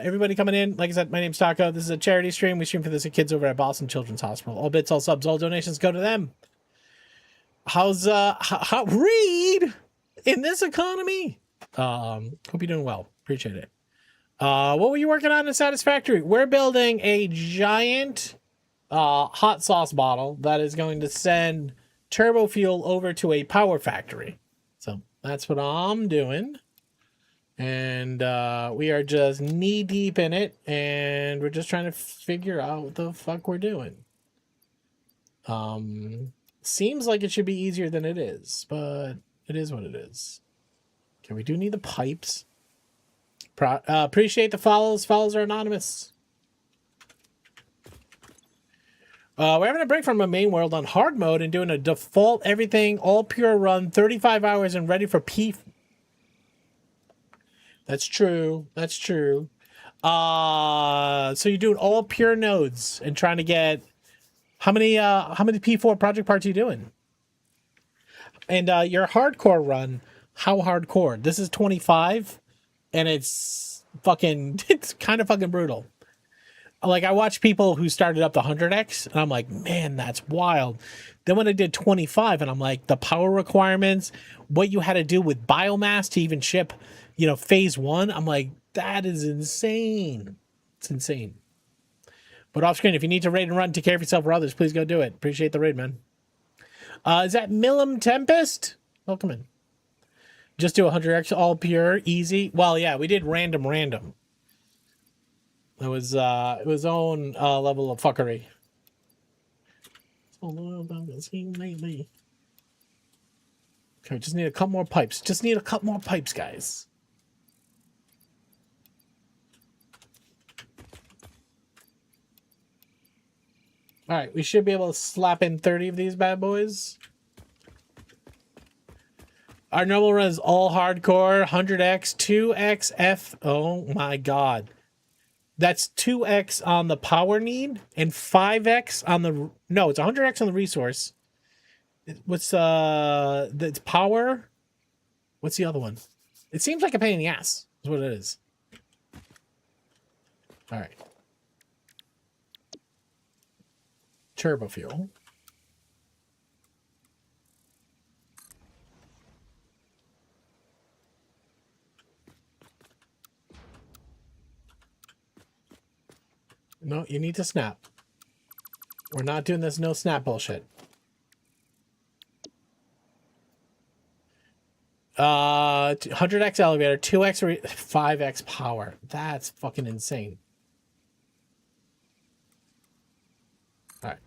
Everybody coming in. Like I said, my name's Taco. This is a charity stream. We stream for the kids over at Boston Children's Hospital. All bits, all subs, all donations go to them. How's how Reed in this economy? Hope you're doing well. Appreciate it. What were you working on in Satisfactory? We're building a giant hot sauce bottle that is going to send turbo fuel over to a power factory. So that's what I'm doing. And we are just knee deep in it, and we're just trying to figure out what the fuck we're doing. Seems like it should be easier than it is, but it is what it is. Okay, we do need the pipes. Appreciate the follows. Follows are anonymous. We're having a break from a main world on hard mode and doing a default everything all pure run, 35 hours and ready for P. That's true. That's true. So you're doing all pure nodes and trying to get how many P4 project parts are you doing? And your hardcore run, how hardcore? This is 25 and it's kind of fucking brutal. Like, I watch people who started up the 100X, and I'm like, man, that's wild. Then when I did 25, and I'm like, the power requirements, what you had to do with biomass to even ship, phase 1, I'm like, that is insane. It's insane. But off screen, if you need to raid and run, take care of yourself or others, please go do it. Appreciate the raid, man. Is that Millum Tempest? Welcome in. Just do 100X, all pure, easy. Well, yeah, we did random. It was own level of fuckery. Okay, just need a couple more pipes. Guys. All right, we should be able to slap in 30 of these bad boys. Our normal run is all hardcore, 100X, 2X, F. Oh my god. That's 2x on the power need and 5x on the... No, it's 100x on the resource. What's the power? What's the other one? It seems like a pain in the ass is what it is. All right. Turbo fuel. No, you need to snap. We're not doing this no snap bullshit. 100x elevator, 2x, 5x power. That's fucking insane. All right.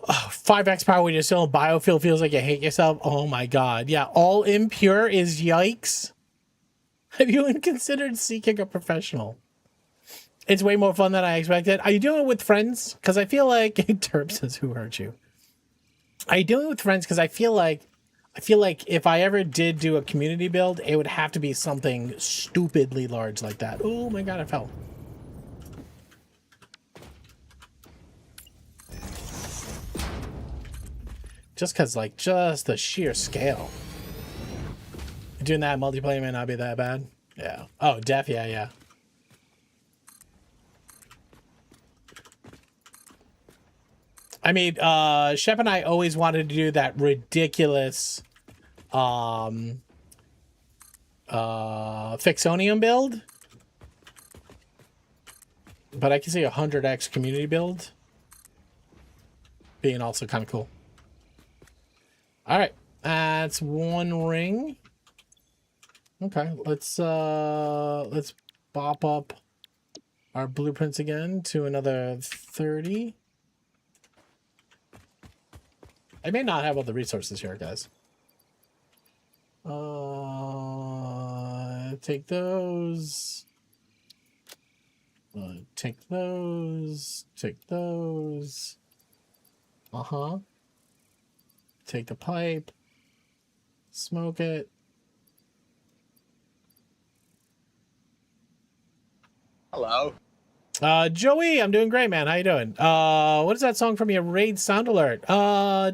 Oh, 5x power when you're still in biofuel feels like you hate yourself. Oh my god. Yeah, all impure is yikes. Have you even considered seeking a professional? It's way more fun than I expected. Are you doing it with friends? Because I feel like Terp says, "Who hurt you?" Are you doing it with friends? Because I feel like if I ever did do a community build, it would have to be something stupidly large like that. Oh my god, I fell. Just because, just the sheer scale. Doing that multiplayer may not be that bad. Yeah. Oh, def, yeah. I mean, Shep and I always wanted to do that ridiculous Fixonium build. But I can see 100x community build being also kind of cool. All right, that's one ring. Okay, let's bop up our blueprints again to another 30. I may not have all the resources here, guys. Take those. Take those. Take those. Take the pipe. Smoke it. Hello. Joey, I'm doing great, man. How you doing? What is that song from your raid sound alert?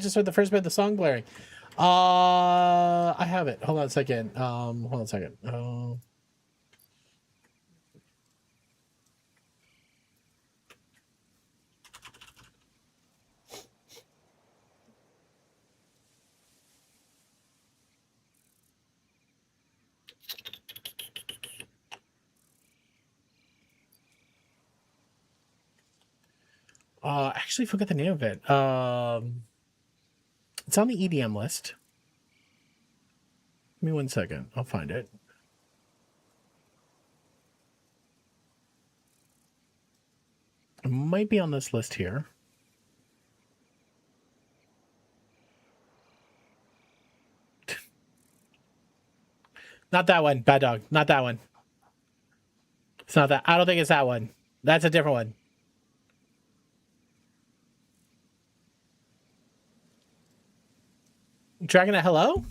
Just heard the first bit of the song blaring. I have it. Hold on a second. Hold on a second. I actually forgot the name of it. It's on the EDM list. Give me 1 second. I'll find it. It might be on this list here. Not that one, Bad Dog. Not that one. It's not that. I don't think it's that one. That's a different one. Dragon at hello?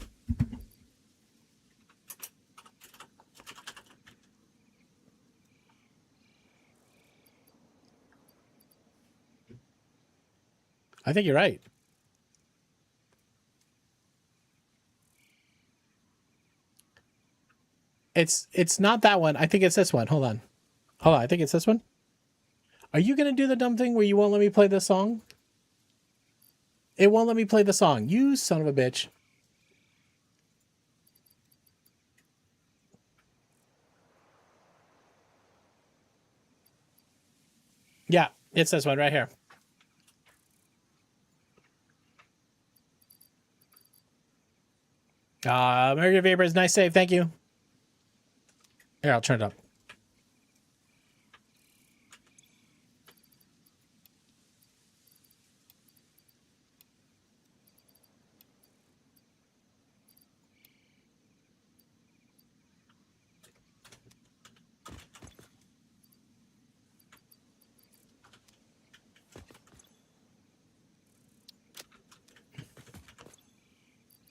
I think you're right. It's not that one. I think it's this one. Hold on. I think it's this one. Are you going to do the dumb thing where you won't let me play this song? It won't let me play the song. You son of a bitch. Yeah, it's this one right here. Mercury Vapors, nice save. Thank you. Here, I'll turn it up.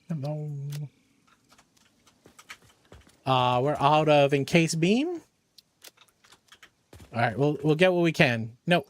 Hello. We're out of encased beam. All right, we'll get what we can. Nope.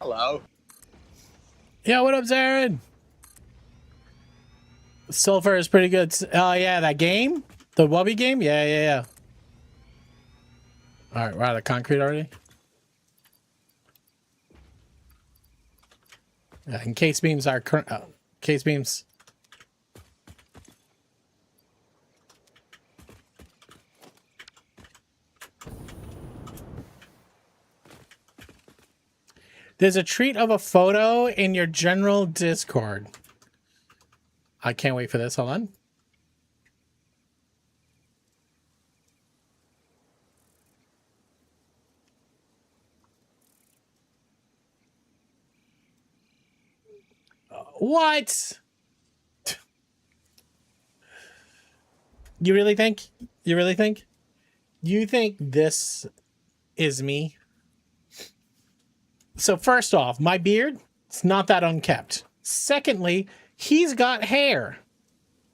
Hello. Yeah, what up, Zarin? Sulfur is pretty good. Oh, yeah, that game? The Wubby game? Yeah. All right, we're out of concrete already. Yeah, and case beams are current. Case beams. There's a treat of a photo in your general Discord. I can't wait for this. Hold on. What? You really think? You really think? You think this is me? So first off, my beard, it's not that unkept. Secondly, he's got hair.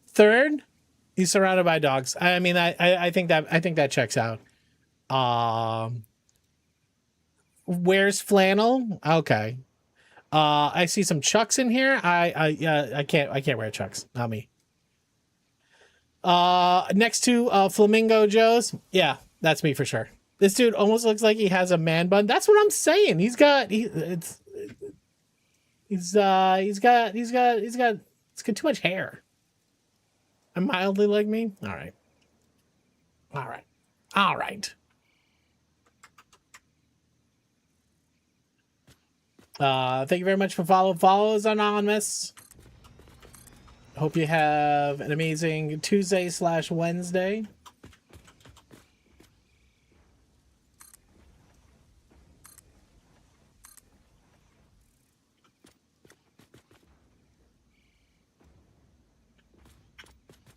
Third, he's surrounded by dogs. I mean, I think that checks out. Wears flannel. Okay. I see some Chucks in here. I can't wear Chucks. Not me. Next to Flamingo Joe's. Yeah, that's me for sure. This dude almost looks like he has a man bun. That's what I'm saying. He's got too much hair. I'm mildly like me. All right. Thank you very much for follows anonymous. Hope you have an amazing Tuesday/Wednesday.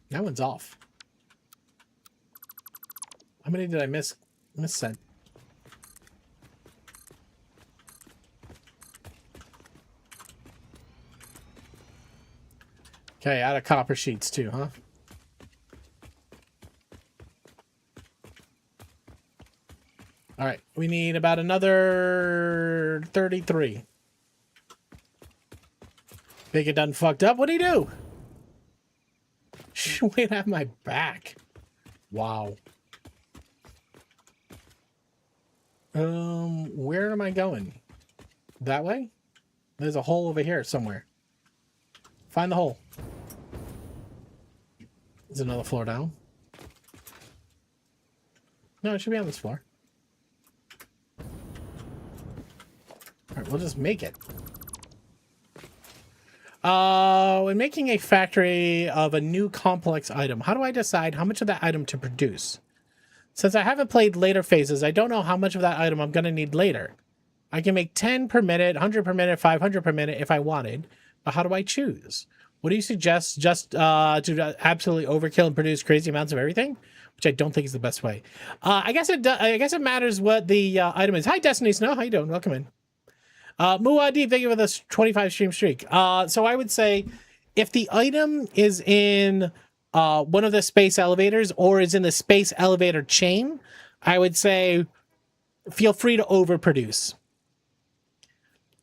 That one's off. How many did I miss sent? Okay, out of copper sheets too, huh? All right, we need about another 33. Big it done fucked up. What'd he do? Wait, have my back. Wow. Where am I going? That way? There's a hole over here somewhere. Find the hole. There's another floor down. No, it should be on this floor. Alright, we'll just make it. When making a factory of a new complex item, how do I decide how much of that item to produce? Since I haven't played later phases, I don't know how much of that item I'm going to need later. I can make 10 per minute, 100 per minute, 500 per minute if I wanted. But how do I choose? What do you suggest? Just to absolutely overkill and produce crazy amounts of everything? Which I don't think is the best way. I guess it matters what the item is. Hi, Destiny Snow. How you doing? Welcome in. Muad'Dib, thank you for this 25 stream streak. So I would say if the item is in one of the space elevators or is in the space elevator chain, I would say feel free to overproduce.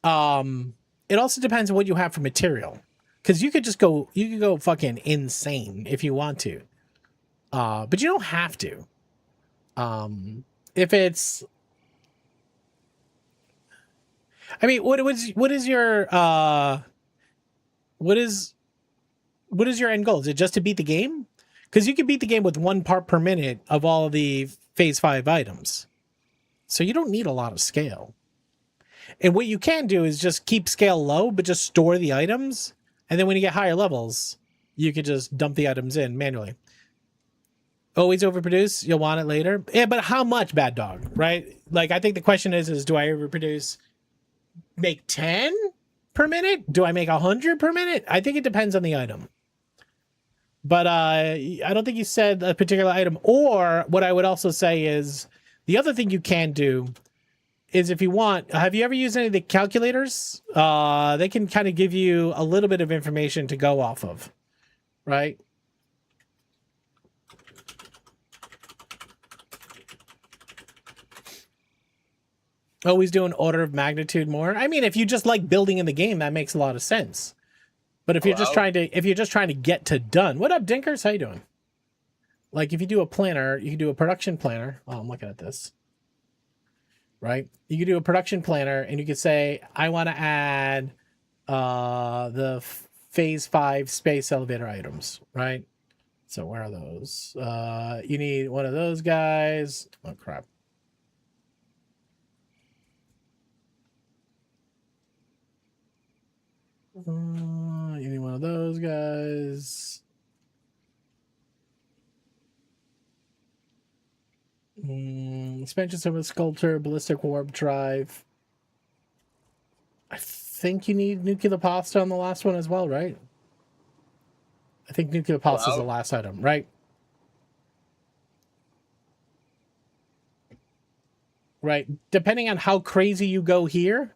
It also depends on what you have for material, because you could go fucking insane if you want to, but you don't have to. If it's, I mean, what is your end goal? Is it just to beat the game? Because you can beat the game with 1 part per minute of all of the phase 5 items, so you don't need a lot of scale. And what you can do is just keep scale low, but just store the items, and then when you get higher levels, you could just dump the items in manually. Always overproduce. You'll want it later. Yeah, but how much, Bad Dog? Right? Like, I think the question is do I overproduce? Make 10 per minute? Do I make 100 per minute? I think it depends on the item. But I don't think you said a particular item. Or what I would also say is the other thing you can do is, if you want, have you ever used any of the calculators? They can kind of give you a little bit of information to go off of, right? Always do an order of magnitude more. I mean, if you just like building in the game, that makes a lot of sense. But if you're just trying to get to done, what up, Dinkers? How you doing? Like, if you do a planner, you can do a production planner. Oh, I'm looking at this. Right? You can do a production planner, and you could say, I want to add the phase 5 space elevator items, right? So where are those? You need one of those guys. Oh, crap. You need one of those. those guys. Expansion system with sculptor, ballistic warp drive. I think you need nuclear pasta on the last one as well, right? I think nuclear pasta is the last item, right? Right. Depending on how crazy you go here,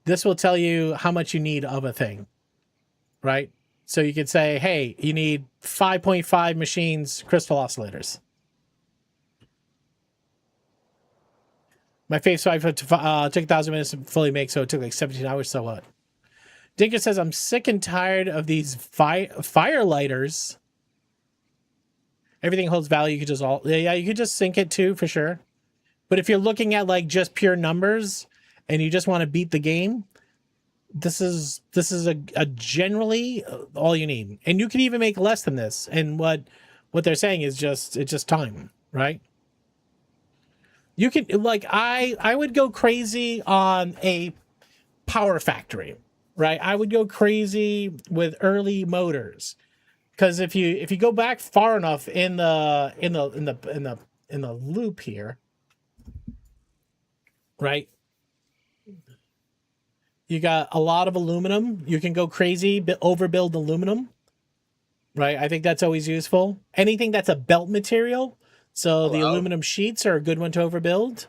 this will tell you how much you need of a thing, right? So you could say, hey, you need 5.5 machines, crystal oscillators. My face took 1,000 minutes to fully make, so it took like 17 hours. So what? Dinker says, I'm sick and tired of these fire lighters. Everything holds value. You could just you could just sync it too, for sure. But if you're looking at like just pure numbers and you just want to beat the game, this is a generally all you need. And you can even make less than this. And what they're saying is it's just time, right? You can, like, I would go crazy on a power factory, right? I would go crazy with early motors, because if you go back far enough in the loop here, right? You got a lot of aluminum. You can go crazy, overbuild aluminum, right? I think that's always useful. Anything that's a belt material. So the aluminum sheets are a good one to overbuild.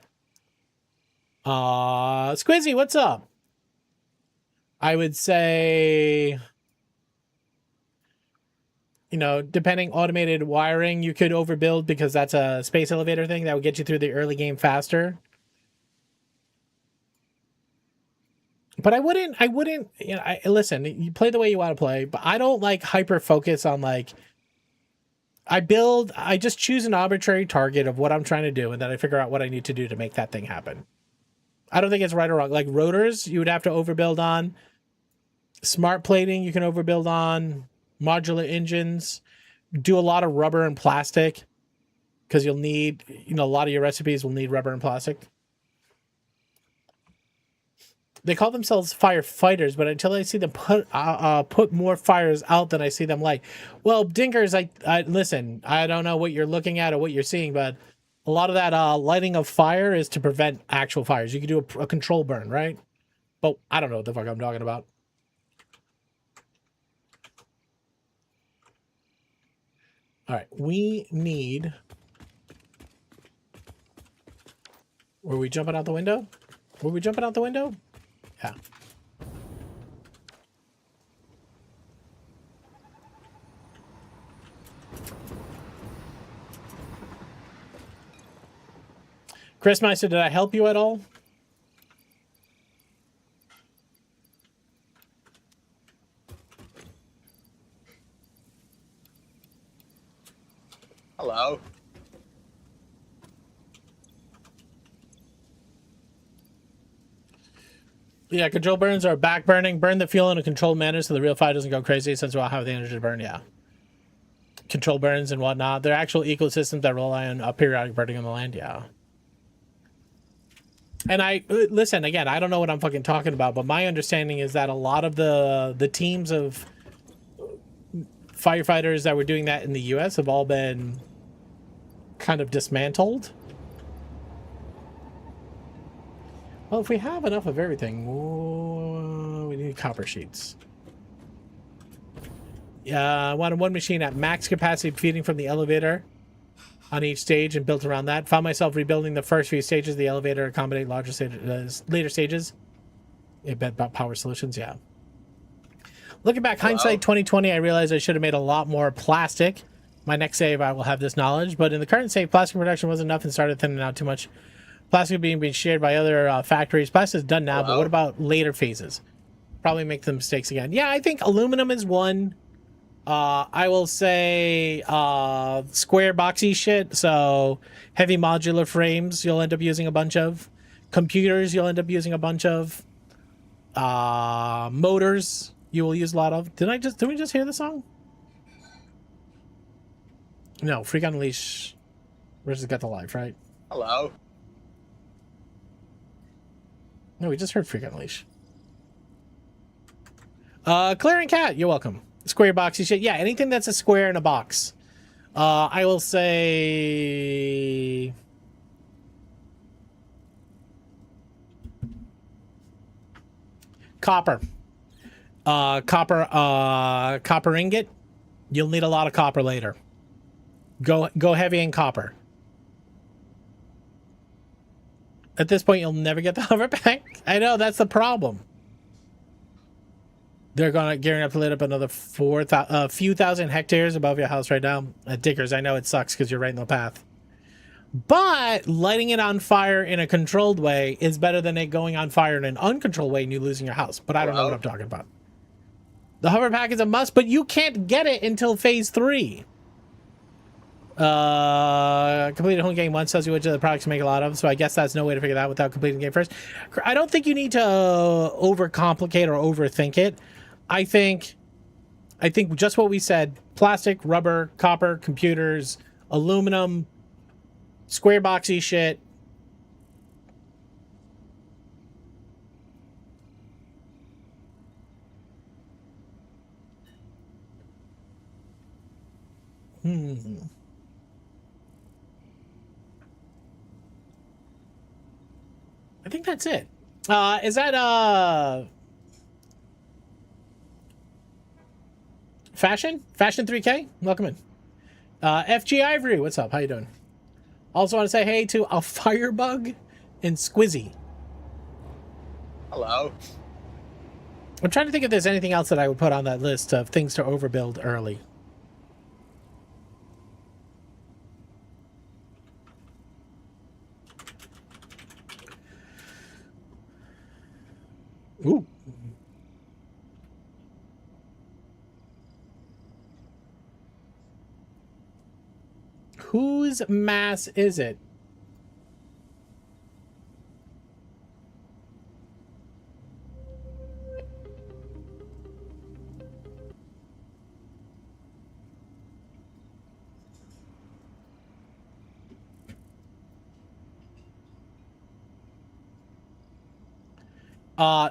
Squizzy, what's up? I would say, you know, depending automated wiring, you could overbuild, because that's a space elevator thing that would get you through the early game faster. But I wouldn't, you know, listen, you play the way you want to play, but I don't like hyper focus on like, I just choose an arbitrary target of what I'm trying to do, and then I figure out what I need to do to make that thing happen. I don't think it's right or wrong. Like rotors, you would have to overbuild on. Smart plating, you can overbuild on. Modular engines, do a lot of rubber and plastic, because you'll need, you know, a lot of your recipes will need rubber and plastic. They call themselves firefighters, but until I see them put more fires out than I see them light. Well, Dinkers, I listen, I don't know what you're looking at or what you're seeing, but a lot of that lighting of fire is to prevent actual fires. You can do a control burn, right? But I don't know what the fuck I'm talking about. All right, we need... Were we jumping out the window? Were we jumping out the window? Yeah. Chris Meister, did I help you at all? Hello. Yeah, control burns are back burning. Burn the fuel in a controlled manner so the real fire doesn't go crazy, since we'll have the energy to burn. Yeah. Control burns and whatnot. They're actual ecosystems that rely on a periodic burning on the land. Yeah. And I listen again. I don't know what I'm fucking talking about, but my understanding is that a lot of the teams of firefighters that were doing that in the U.S. have all been kind of dismantled. Well, if we have enough of everything, we need copper sheets. Yeah, I wanted one machine at max capacity feeding from the elevator on each stage and built around that. Found myself rebuilding the first few stages of the elevator to accommodate larger later stages. Yeah, bet about power solutions, yeah. Looking back, hindsight 2020, I realized I should have made a lot more plastic. My next save, I will have this knowledge. But in the current save, plastic production wasn't enough and started thinning out too much. Plastic being shared by other factories. Plastic is done now, but what about later phases? Probably make the mistakes again. Yeah, I think aluminum is one. I will say square boxy shit. So heavy modular frames, you'll end up using a bunch of. Computers, you'll end up using a bunch of. Motors, you will use a lot of. Did we just hear the song? No, Freak on a Leash versus Get to Life, right? Hello. No, we just heard Freak on a Leash. Claire and Cat, you're welcome. Square boxy shit. Yeah, anything that's a square in a box. I will say copper. Copper ingot. You'll need a lot of copper later. Go heavy in copper. At this point, you'll never get the hover pack. I know, that's the problem. They're gearing up to lit up another few thousand hectares above your house right now. Dickers, I know it sucks because you're right in the path. But lighting it on fire in a controlled way is better than it going on fire in an uncontrolled way and you losing your house. But I don't know what I'm talking about. The hover pack is a must, but you can't get it until phase 3. Completed home game once tells you which of the products to make a lot of, so I guess that's no way to figure that out without completing the game first. I don't think you need to overcomplicate or overthink it. I think just what we said: plastic, rubber, copper, computers, aluminum, square boxy shit. I think that's it. Is that Fashion 3K? Welcome in. FG Ivory, what's up? How you doing? Also want to say hey to a Firebug and Squizzy. Hello. I'm trying to think if there's anything else that I would put on that list of things to overbuild early. Ooh. Whose mass is it?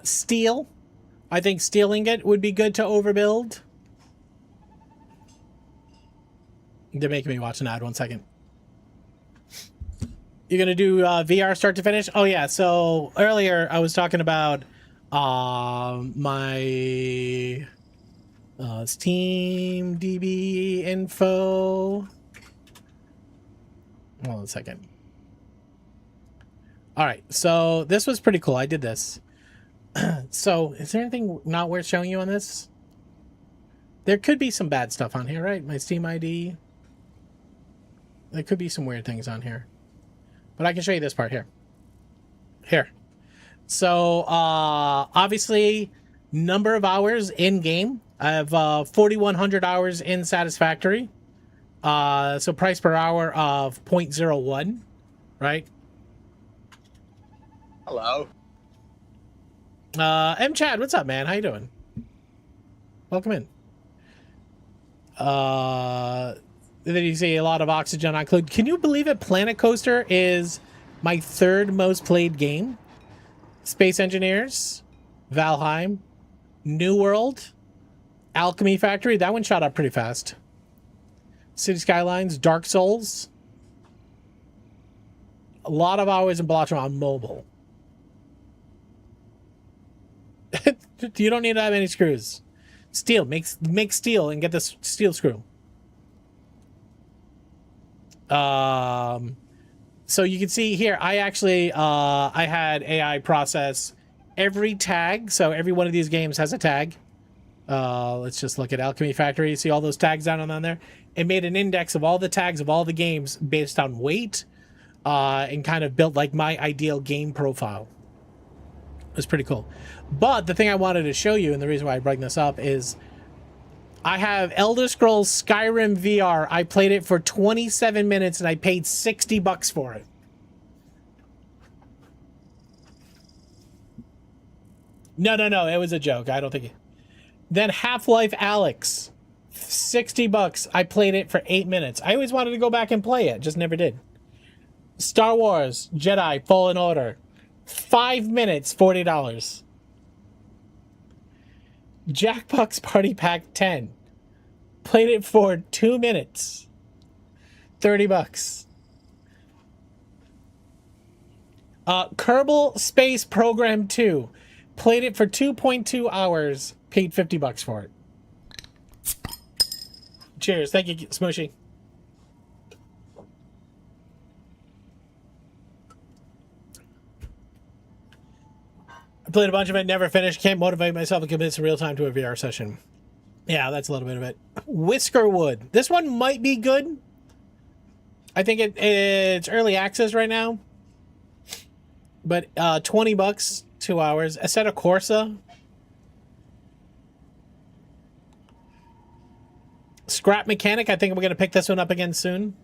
Steel. I think steel ingot would be good to overbuild. They're making me watch an ad. 1 second. You're gonna do VR start to finish? Oh yeah. So earlier I was talking about my Steam DB info. Hold on a second. All right. So this was pretty cool. I did this. So is there anything not worth showing you on this? There could be some bad stuff on here, right? My Steam ID. There could be some weird things on here. But I can show you this part here. Here. So, obviously, number of hours in-game. I have 4,100 hours in Satisfactory. So price per hour of 0.01, right? Hello. M Chad, what's up, man? How you doing? Welcome in. Then you see a lot of oxygen on Clued. Can you believe it? Planet Coaster is my 3rd most played game. Space Engineers, Valheim, New World, Alchemy Factory. That one shot up pretty fast. City Skylines, Dark Souls. A lot of hours in Blotchem on mobile. You don't need that many screws. Steel, make steel and get this steel screw. So you can see here, I actually I had AI process every tag. So every one of these games has a tag. Let's just look at Alchemy Factory. See all those tags down on there? It made an index of all the tags of all the games based on weight, and kind of built like my ideal game profile. It was pretty cool. But the thing I wanted to show you, and the reason why I bring this up, is I have Elder Scrolls Skyrim VR. I played it for 27 minutes and I paid $60 for it. No, it was a joke. I don't think it. Then Half-Life Alyx, $60. I played it for 8 minutes. I always wanted to go back and play it, just never did. Star Wars Jedi Fallen Order, 5 minutes, $40. Jackbox Party Pack 10, Played it for 2 minutes. $30. Kerbal Space Program 2. Played it for 2.2 hours. Paid $50 for it. Cheers. Thank you, Smooshy. I played a bunch of it, never finished. Can't motivate myself to commit some real time to a VR session. Yeah, that's a little bit of it. Whiskerwood. This one might be good. I think it's early access right now. But $20, 2 hours. Assetto Corsa. Scrap Mechanic. I think we're going to pick this one up again soon.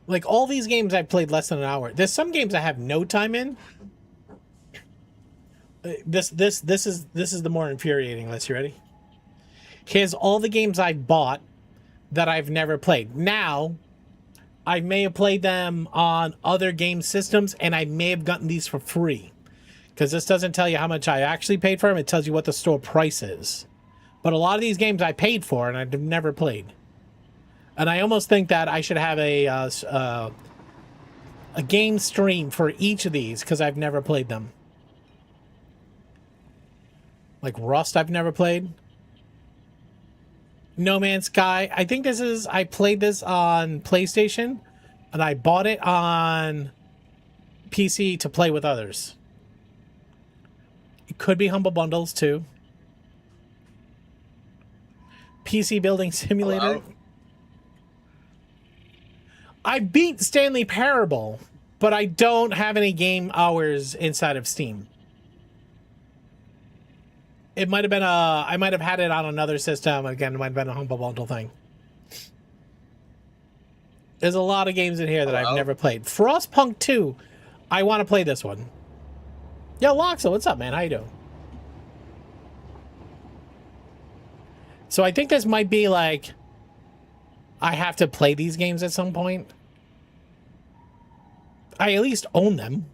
Like, all these games I've played less than an hour. There's some games I have no time in. This is the more infuriating list. You ready? Here's all the games I bought that I've never played. Now, I may have played them on other game systems, and I may have gotten these for free. Because this doesn't tell you how much I actually paid for them. It tells you what the store price is. But a lot of these games I paid for, and I've never played. And I almost think that I should have a game stream for each of these, because I've never played them. Like Rust, I've never played. No Man's Sky. I think this is... I played this on PlayStation, and I bought it on PC to play with others. It could be Humble Bundles, too. PC Building Simulator. Hello? I beat Stanley Parable, but I don't have any game hours inside of Steam. It might have been I might have had it on another system. Again, it might have been a Humble Bundle thing. There's a lot of games in here that I've never played. Frostpunk 2. I want to play this one. Yo, Loxa, what's up, man? How you doing? So I think this might be like... I have to play these games at some point. I at least own them.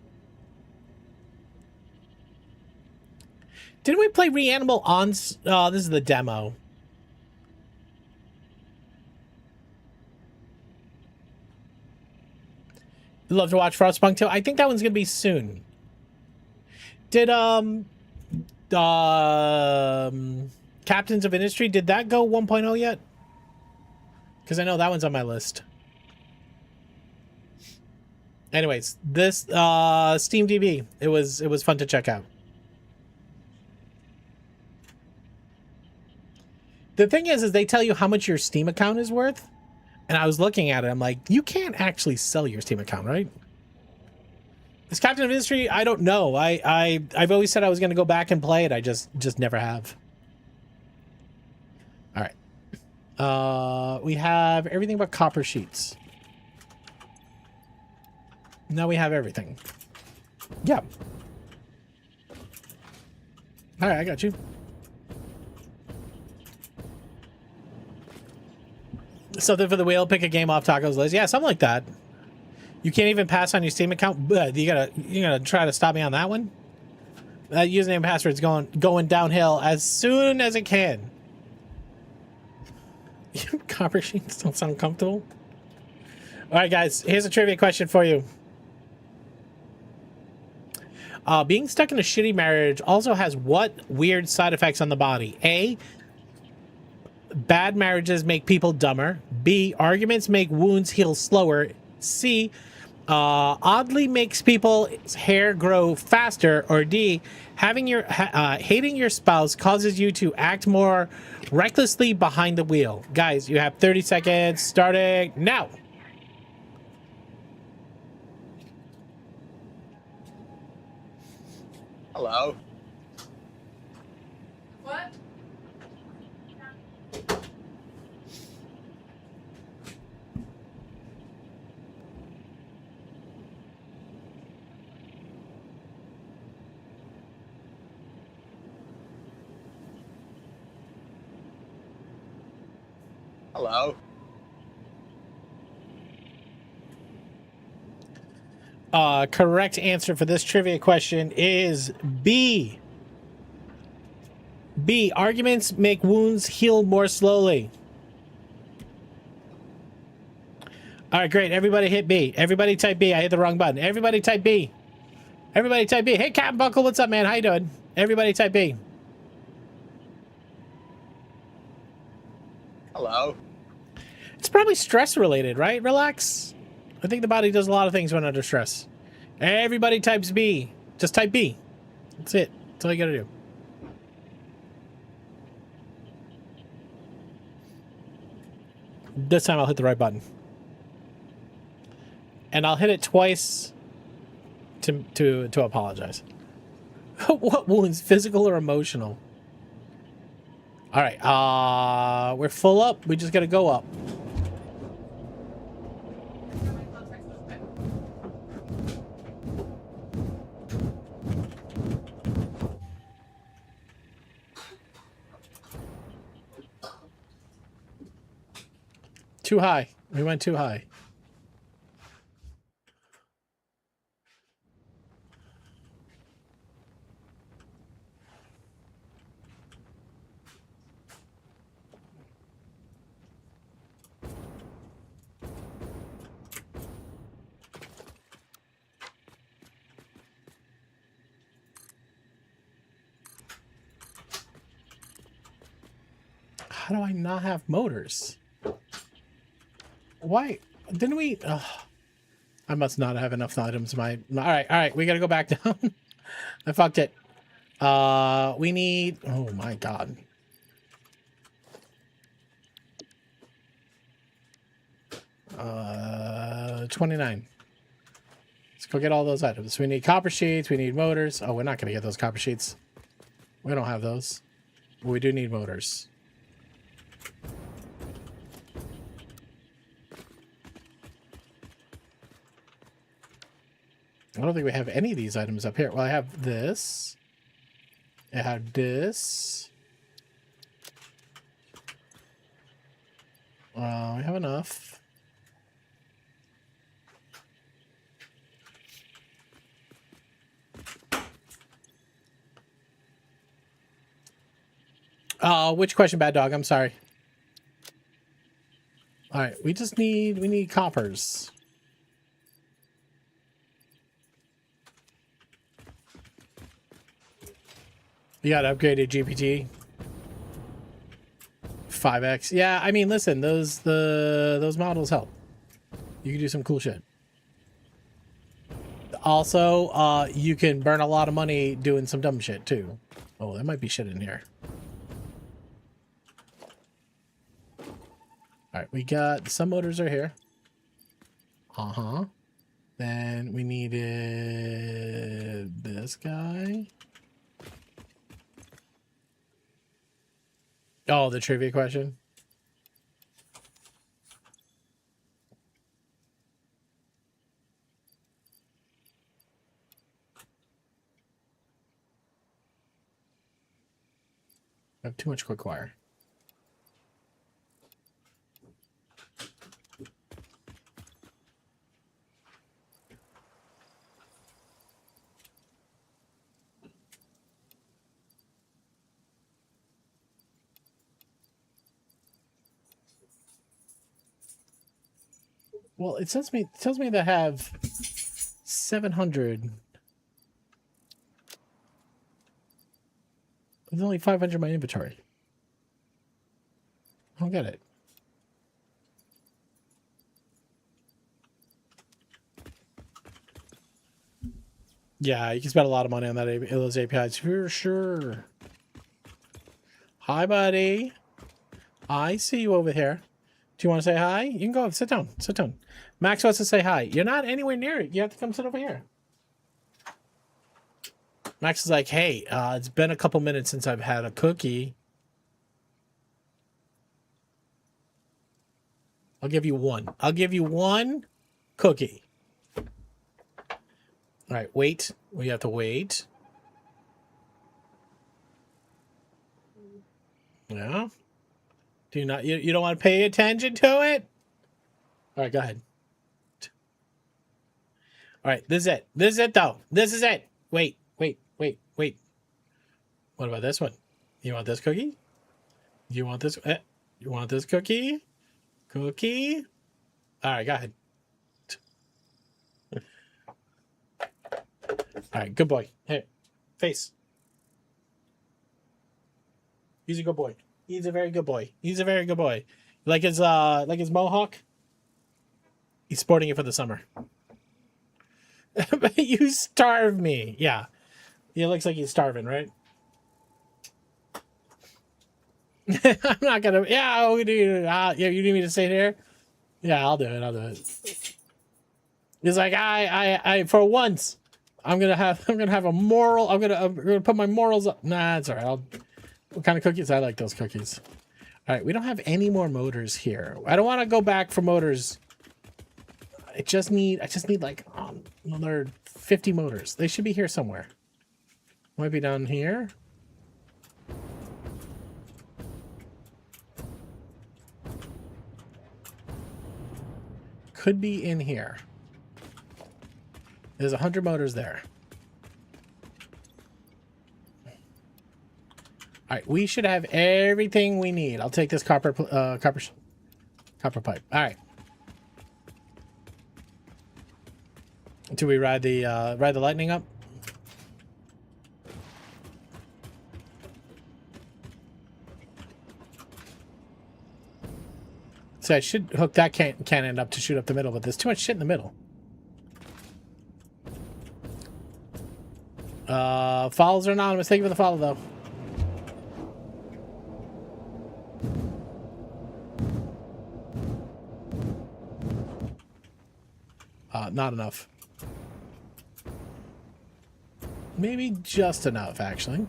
Didn't we play Reanimal on... Oh, this is the demo. You'd love to watch Frostpunk 2. I think that one's going to be soon. Did, Captains of Industry, did that go 1.0 yet? Because I know that one's on my list. Anyways, this Steam DB, it was fun to check out. The thing is they tell you how much your Steam account is worth, and I was looking at it. I'm like, you can't actually sell your Steam account, right? This Captain of Industry, I don't know. I've always said I was going to go back and play it. I just never have. All right. We have everything but copper sheets. Now we have everything. Yep. All right, I got you. Something for the wheel. Pick a game off Taco's list. Yeah, something like that. You can't even pass on your Steam account. You gotta try to stop me on that one. That username and password's going downhill as soon as it can. Copper sheets don't sound comfortable. All right, guys. Here's a trivia question for you. Being stuck in a shitty marriage also has what weird side effects on the body? A. Bad marriages make people dumber. B. Arguments make wounds heal slower. C. Oddly makes people's hair grow faster. Or D. Hating your spouse causes you to act more recklessly behind the wheel. Guys, you have 30 seconds starting now. Hello. What? Hello. Correct answer for this trivia question is B. B, arguments make wounds heal more slowly. All right, great. Everybody hit B. Everybody type B. I hit the wrong button. Everybody type B. Everybody type B. Hey, Captain Buckle, what's up, man? How you doing? Everybody type B. Hello. It's probably stress related, right? Relax. I think the body does a lot of things when under stress. Everybody types B. Just type B. That's it. That's all you gotta do. This time I'll hit the right button. And I'll hit it twice to apologize. What wounds? Physical or emotional? All right. We're full up. We just gotta go up. Too high. We went too high. How do I not have motors? Why didn't we? I must not have enough items. All right. We gotta go back down. I fucked it. We need. Oh my god. Uh, 29. Let's go get all those items. We need copper sheets. We need motors. Oh, we're not gonna get those copper sheets. We don't have those. But we do need motors. I don't think we have any of these items up here. Well, I have this. I have this. We have enough. Which question, Bad Dog? I'm sorry. All right, we need coppers. You got upgraded GPT 5X. Yeah, I mean, listen, those models help. You can do some cool shit. Also, you can burn a lot of money doing some dumb shit too. Oh, there might be shit in here. All right, we got some motors are here. Then we needed this guy. Oh, the trivia question. I have too much quick wire. Well, it tells me that I have 700. There's only 500 in my inventory. I don't get it. Yeah, you can spend a lot of money on those APIs for sure. Hi, buddy. I see you over here. Do you want to say hi? You can go. Sit down. Sit down. Max wants to say hi. You're not anywhere near it. You have to come sit over here. Max is like, hey, it's been a couple minutes since I've had a cookie. I'll give you one. I'll give you one cookie. All right, wait. We have to wait. Yeah. Do you not? You don't want to pay attention to it? All right, go ahead. All right, this is it. This is it, though. This is it. Wait. What about this one? You want this cookie? You want this? You want this cookie? Cookie? All right, go ahead. All right, good boy. Hey, face. He's a good boy. He's a very good boy. He's a very good boy. Like his mohawk. He's sporting it for the summer. You starve me. Yeah. He looks like he's starving, right? I'm not gonna. Yeah, we do. Yeah, you need me to stay there. Yeah, I'll do it. I'll do it. He's like, I. For once, I'm gonna have a moral. I'm gonna put my morals up. Nah, it's all right. What kind of cookies? I like those cookies. All right, we don't have any more motors here. I don't want to go back for motors. I just need like another 50 motors. They should be here somewhere. Might be down here. Could be in here. There's 100 motors there. All right, we should have everything we need. I'll take this copper pipe. All right. Do we ride the lightning up? So I should hook that cannon up to shoot up the middle, but there's too much shit in the middle. Follows are anonymous. Thank you for the follow, though. Not enough. Maybe just enough, actually.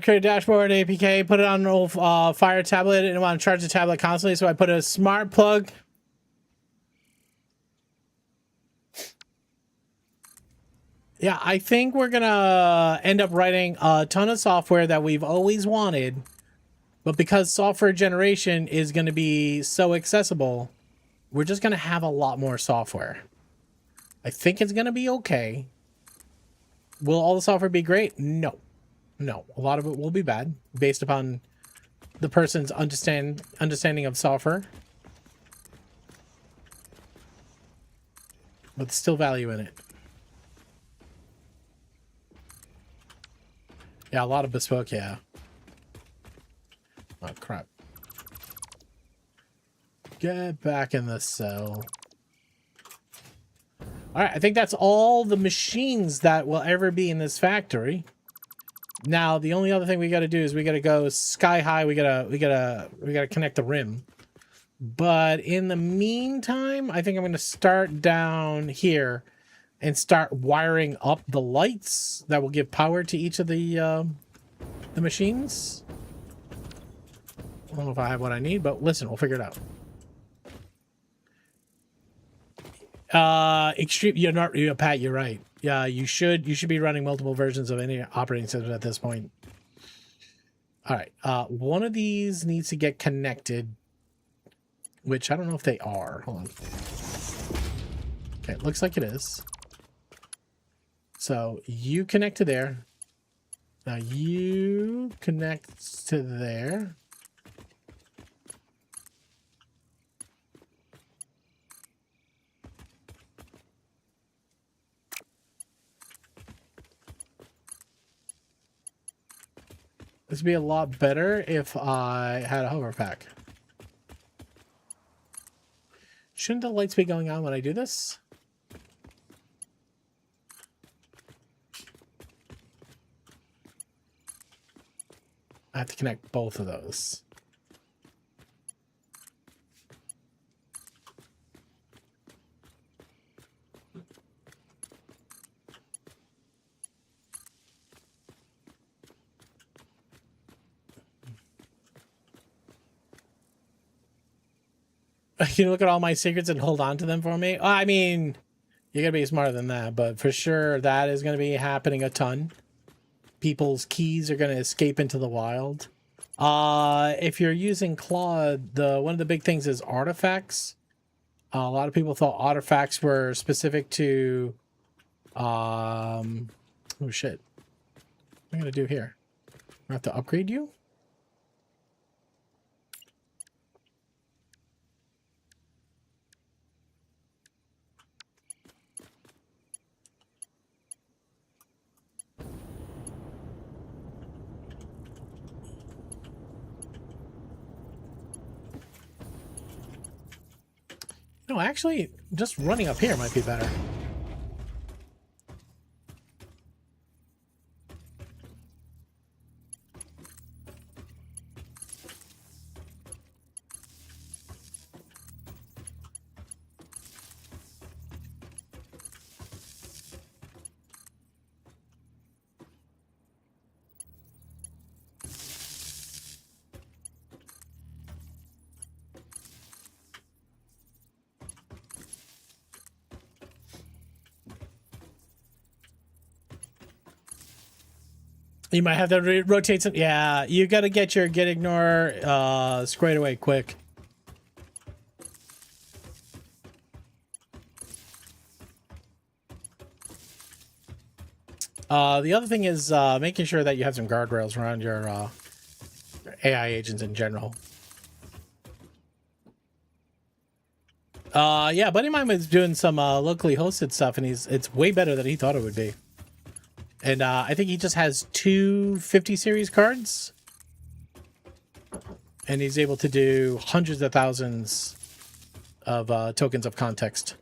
Create a dashboard, APK, put it on an old fire tablet, and I want to charge the tablet constantly, so I put a smart plug. Yeah, I think we're gonna end up writing a ton of software that we've always wanted, but because software generation is going to be so accessible, we're just going to have a lot more software. I think it's going to be okay. Will all the software be great? No. No. A lot of it will be bad based upon the person's understanding of software. But still value in it. Yeah, a lot of bespoke, yeah. Oh, crap. Get back in the cell. Alright, I think that's all the machines that will ever be in this factory. Now, the only other thing we gotta do is we gotta go sky high. We gotta connect the rim. But in the meantime, I think I'm gonna start down here and start wiring up the lights that will give power to each of the machines. I don't know if I have what I need, but listen, we'll figure it out. Extreme. You're not. Pat, you're right. Yeah, you should be running multiple versions of any operating system at this point. All right. One of these needs to get connected, which I don't know if they are. Hold on. Okay, it looks like it is. So you connect to there. Now you connect to there. This would be a lot better if I had a hover pack. Shouldn't the lights be going on when I do this? I have to connect both of those. Can you look at all my secrets and hold on to them for me? I mean, You gotta be smarter than that, but for sure that is gonna be happening a ton. People's keys are gonna escape into the wild. If you're using Claude, one of the big things is artifacts. A lot of people thought artifacts were specific to oh shit. What am I gonna do here? I have to upgrade you? No, actually, just running up here might be better. You might have to rotate some. Yeah, you got to get your get ignore squared away quick. The other thing is making sure that you have some guardrails around your AI agents in general. Yeah, buddy of mine was doing some locally hosted stuff, and it's way better than he thought it would be. And I think he just has 2 50 series cards. And he's able to do hundreds of thousands of tokens of context.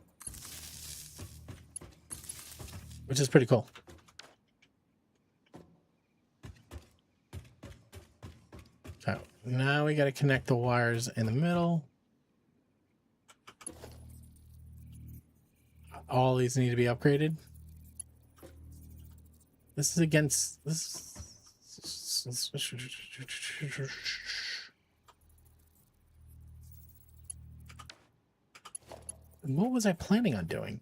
Which is pretty cool. So now we got to connect the wires in the middle. All these need to be upgraded. This is against this. What was I planning on doing?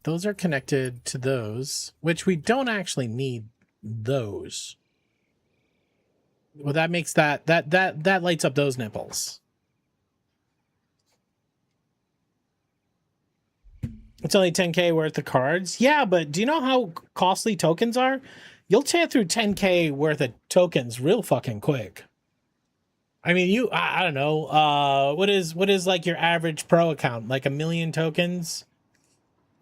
Those are connected to those, which we don't actually need those. Well, that makes that lights up those nipples. It's only 10K worth of cards. Yeah, but do you know how costly tokens are? You'll tear through 10K worth of tokens real fucking quick. I mean, I don't know. What is like your average pro account? Like 1 million tokens?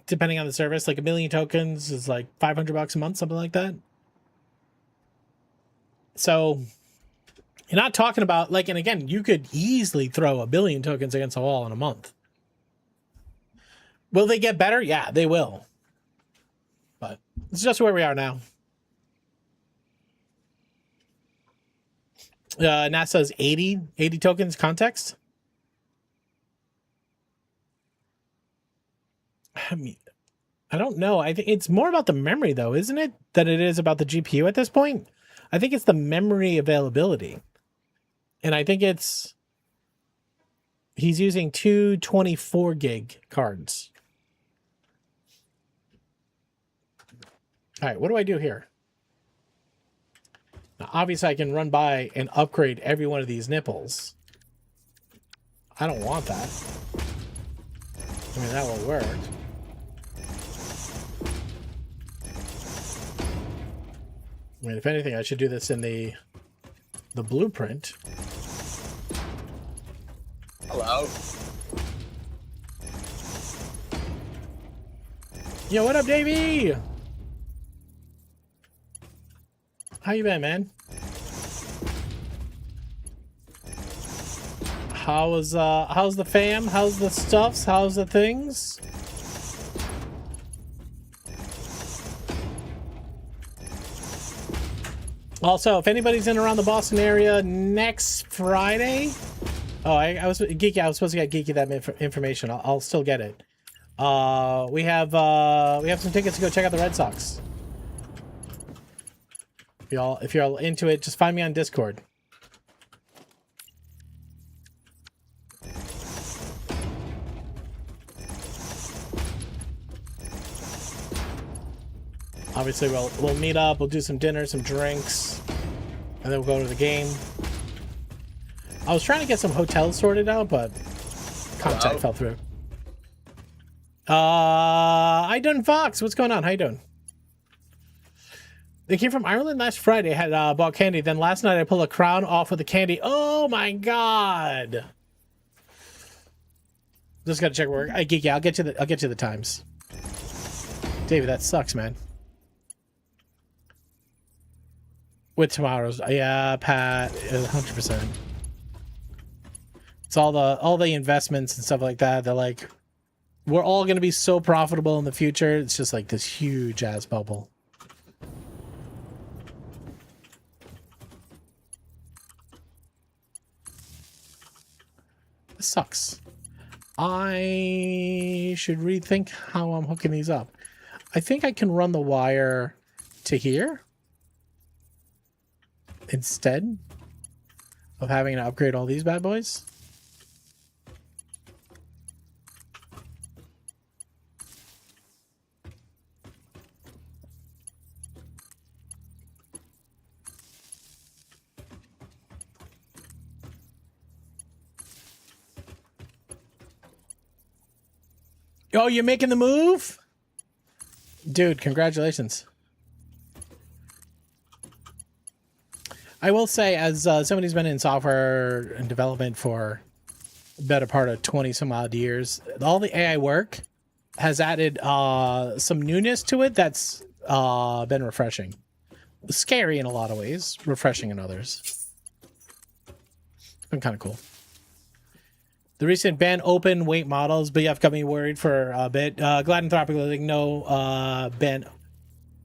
Depending on the service, like 1 million tokens is like $500 a month, something like that. So you're not talking about like, and again, you could easily throw 1 billion tokens against a wall in a month. Will they get better? Yeah, they will. But it's just where we are now. NASA's 80 tokens context. I mean, I don't know. I think it's more about the memory, though, isn't it? Than it is about the GPU at this point. I think it's the memory availability. And I think he's using 2 24 gig cards. All right, what do I do here? Now, obviously, I can run by and upgrade every one of these nipples. I don't want that. I mean, that will work. I mean, if anything, I should do this in the blueprint. Hello. Yo, what up, Davey? How you been, man? How's the fam? How's the stuffs? How's the things? Also, if anybody's in around the Boston area next Friday, I was geeky. I was supposed to get geeky that information. I'll still get it. We have some tickets to go check out the Red Sox. If you're all into it, just find me on Discord. Obviously, we'll meet up. We'll do some dinner, some drinks, and then we'll go to the game. I was trying to get some hotels sorted out, but contact fell through. I done Fox. What's going on? How you doing? They came from Ireland last Friday. Had bought candy. Then last night I pulled a crown off with the candy. Oh my god! Just gotta check work. Yeah, I'll get you the times. David, that sucks, man. With tomorrow's, yeah, Pat, 100%. It's all the investments and stuff like that. They're like, we're all gonna be so profitable in the future. It's just like this huge ass bubble. This sucks. I should rethink how I'm hooking these up. I think I can run the wire to here instead of having to upgrade all these bad boys. Oh, you're making the move? Dude, congratulations. I will say, as somebody who's been in software and development for the better part of 20 some odd years, all the AI work has added some newness to it that's been refreshing. Scary in a lot of ways, refreshing in others. It's been kind of cool. The recent ban open weight models, but you have got me worried for a bit. Glad Anthropic, no ban.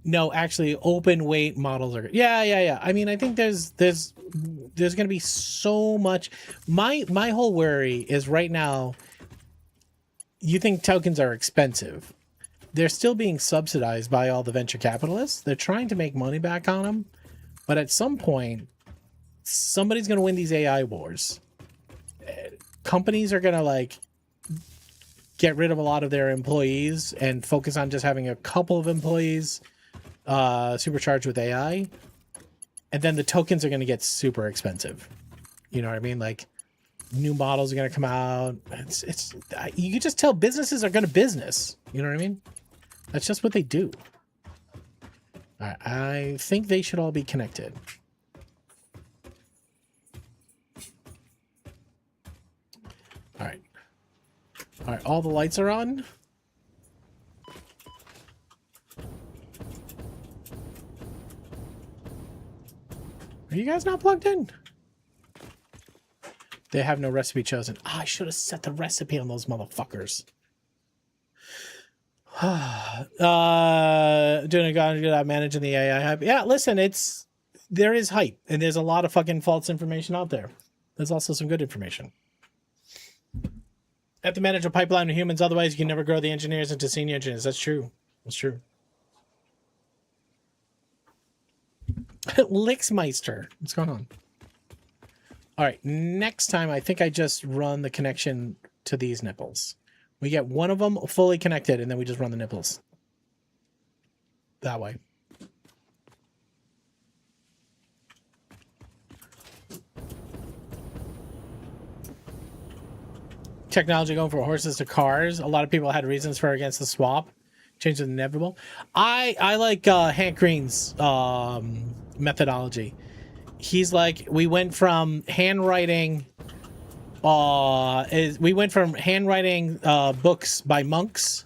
No, actually, open weight models are. Yeah. I mean, I think there's going to be so much. My whole worry is right now. You think tokens are expensive? They're still being subsidized by all the venture capitalists. They're trying to make money back on them, but at some point, somebody's going to win these AI wars. Companies are going to like get rid of a lot of their employees and focus on just having a couple of employees supercharged with AI. And then the tokens are going to get super expensive. You know what I mean? Like new models are going to come out. It's you can just tell businesses are going to business. You know what I mean? That's just what they do. All right, I think they should all be connected. All right, all the lights are on. Are you guys not plugged in? They have no recipe chosen. Oh, I should have set the recipe on those motherfuckers. Doing a good job managing the AI hype. Yeah, listen, there is hype, and there's a lot of fucking false information out there. There's also some good information. Have to manage a pipeline of humans, otherwise you can never grow the engineers into senior engineers. That's true. That's true. Lixmeister. What's going on? All right, next time I think I just run the connection to these nipples. We get one of them fully connected, and then we just run the nipples. That way. Technology going from horses to cars. A lot of people had reasons for against the swap. Change is inevitable. I like Hank Green's methodology. He's like, we went from handwriting books by monks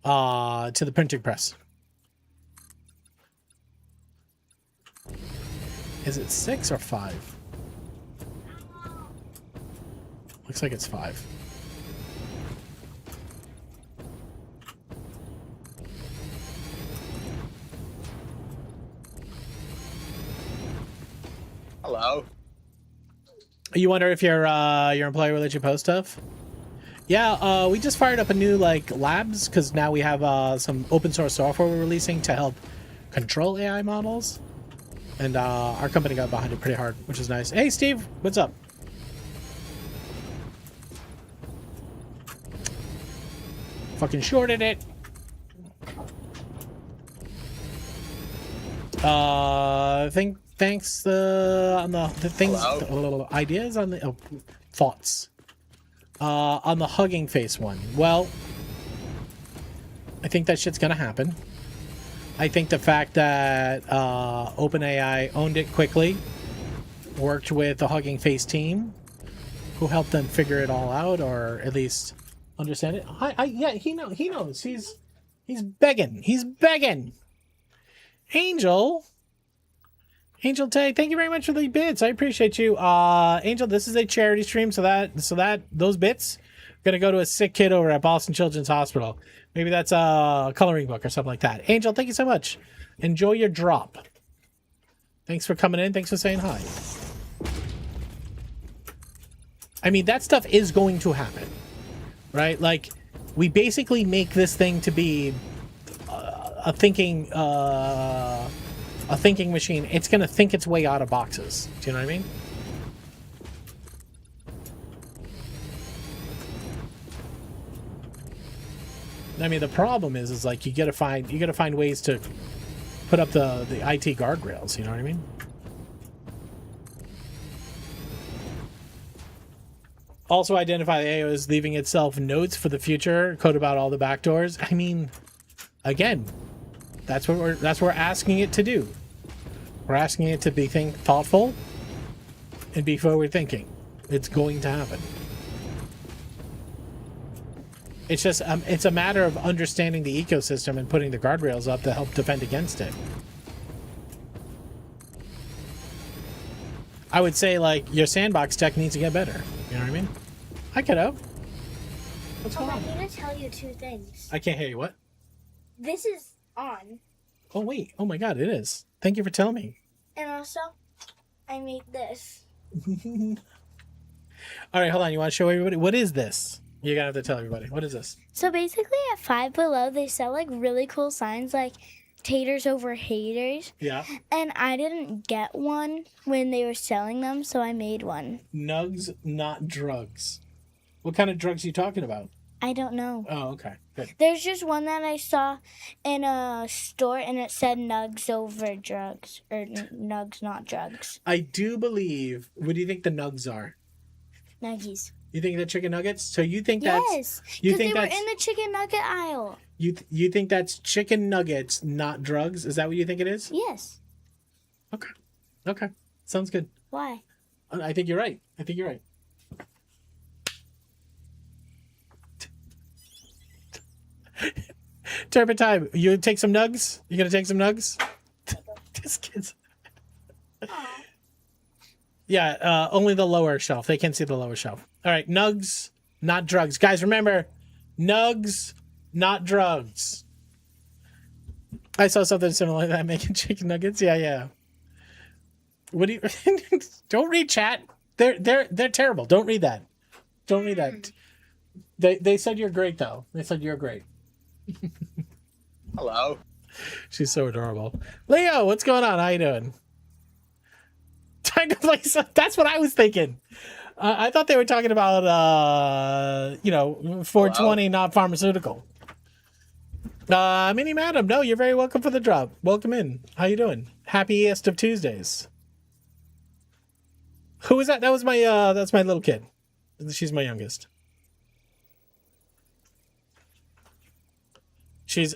to the printing press. Is it 6 or 5? Looks like it's 5. Hello. You wonder if your employer will let you post stuff? Yeah, we just fired up a new labs because now we have some open source software we're releasing to help control AI models, and our company got behind it pretty hard, which is nice. Hey, Steve, what's up? Fucking shorted it. Thanks on the things, ideas on the thoughts. On the hugging face one. Well, I think that shit's gonna happen. I think the fact that OpenAI owned it quickly, worked with the Hugging Face team, who helped them figure it all out, or at least understand it. Yeah, he knows. He's begging. He's begging. Angel Tay, thank you very much for the bits. I appreciate you. Angel, this is a charity stream, so that those bits are gonna go to a sick kid over at Boston Children's Hospital. Maybe that's a coloring book or something like that. Angel, thank you so much. Enjoy your drop. Thanks for coming in. Thanks for saying hi. I mean, that stuff is going to happen, right? Like, we basically make this thing to be a thinking machine. It's going to think its way out of boxes. Do you know what I mean? I mean, the problem is like you gotta find ways to put up the IT guardrails. You know what I mean? Also identify the AO as leaving itself notes for the future, code about all the backdoors. I mean, again, that's what we're asking it to do. We're asking it to be thoughtful and be forward thinking. It's going to happen. It's just, it's a matter of understanding the ecosystem and putting the guardrails up to help defend against it. I would say, like, your sandbox tech needs to get better. You know what I mean? Hi, kiddo. What's going on? I need to tell you two things. I can't hear you. What? This is on. Oh, wait. Oh, my God, it is. Thank you for telling me. And also, I made this. All right, hold on. You want to show everybody? What is this? You're going to have to tell everybody. What is this? So basically at Five Below, they sell like really cool signs like taters over haters. Yeah. And I didn't get one when they were selling them, so I made one. Nugs, not drugs. What kind of drugs are you talking about? I don't know. Oh, okay. Good. There's just one that I saw in a store and it said nugs over drugs, or nugs, not drugs. I do believe, what do you think the nugs are? Nuggies. You think they're chicken nuggets? So you think that's... Yes, because they were in the chicken nugget aisle. You think that's chicken nuggets, not drugs? Is that what you think it is? Yes. Okay. Okay. Sounds good. Why? I think you're right. I think you're right. Turpentine, you take some nugs? You gonna take some nugs? This kid's... Yeah, only the lower shelf. They can't see the lower shelf. All right, nugs, not drugs. Guys, remember, nugs, not drugs. I saw something similar like that, making chicken nuggets. Yeah. What do you... Don't read chat. They're terrible. Don't read that. Don't read that. They said you're great, though. They said you're great. Hello. She's so adorable. Leo, what's going on? How you doing? Time to play some... That's what I was thinking. I thought they were talking about, 420, hello? Not pharmaceutical. Mini Madam, no, you're very welcome for the drop. Welcome in. How you doing? Happiest of Tuesdays. Who was that? That was my, that's my little kid. She's my youngest. She's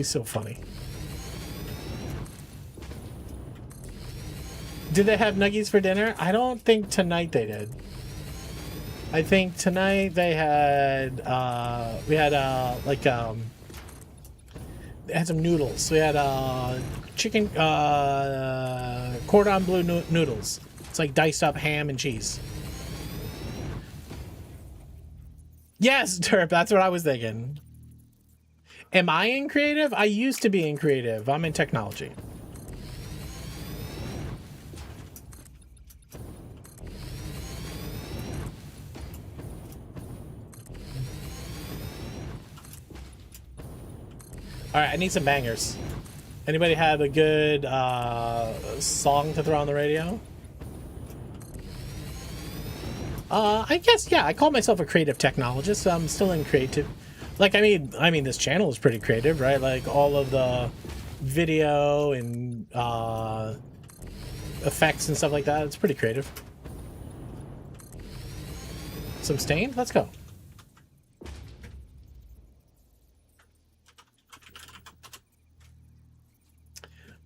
so funny. Did they have nuggies for dinner? I don't think tonight they did. I think tonight they had they had some noodles. We had chicken cordon bleu noodles. It's like diced up ham and cheese. Yes, Derp, that's what I was thinking. Am I in creative? I used to be in creative. I'm in technology. All right, I need some bangers. Anybody have a good song to throw on the radio? I guess, yeah, I call myself a creative technologist, so I'm still in creative. Like, I mean, this channel is pretty creative, right? Like, all of the video and effects and stuff like that. It's pretty creative. Some stain? Let's go.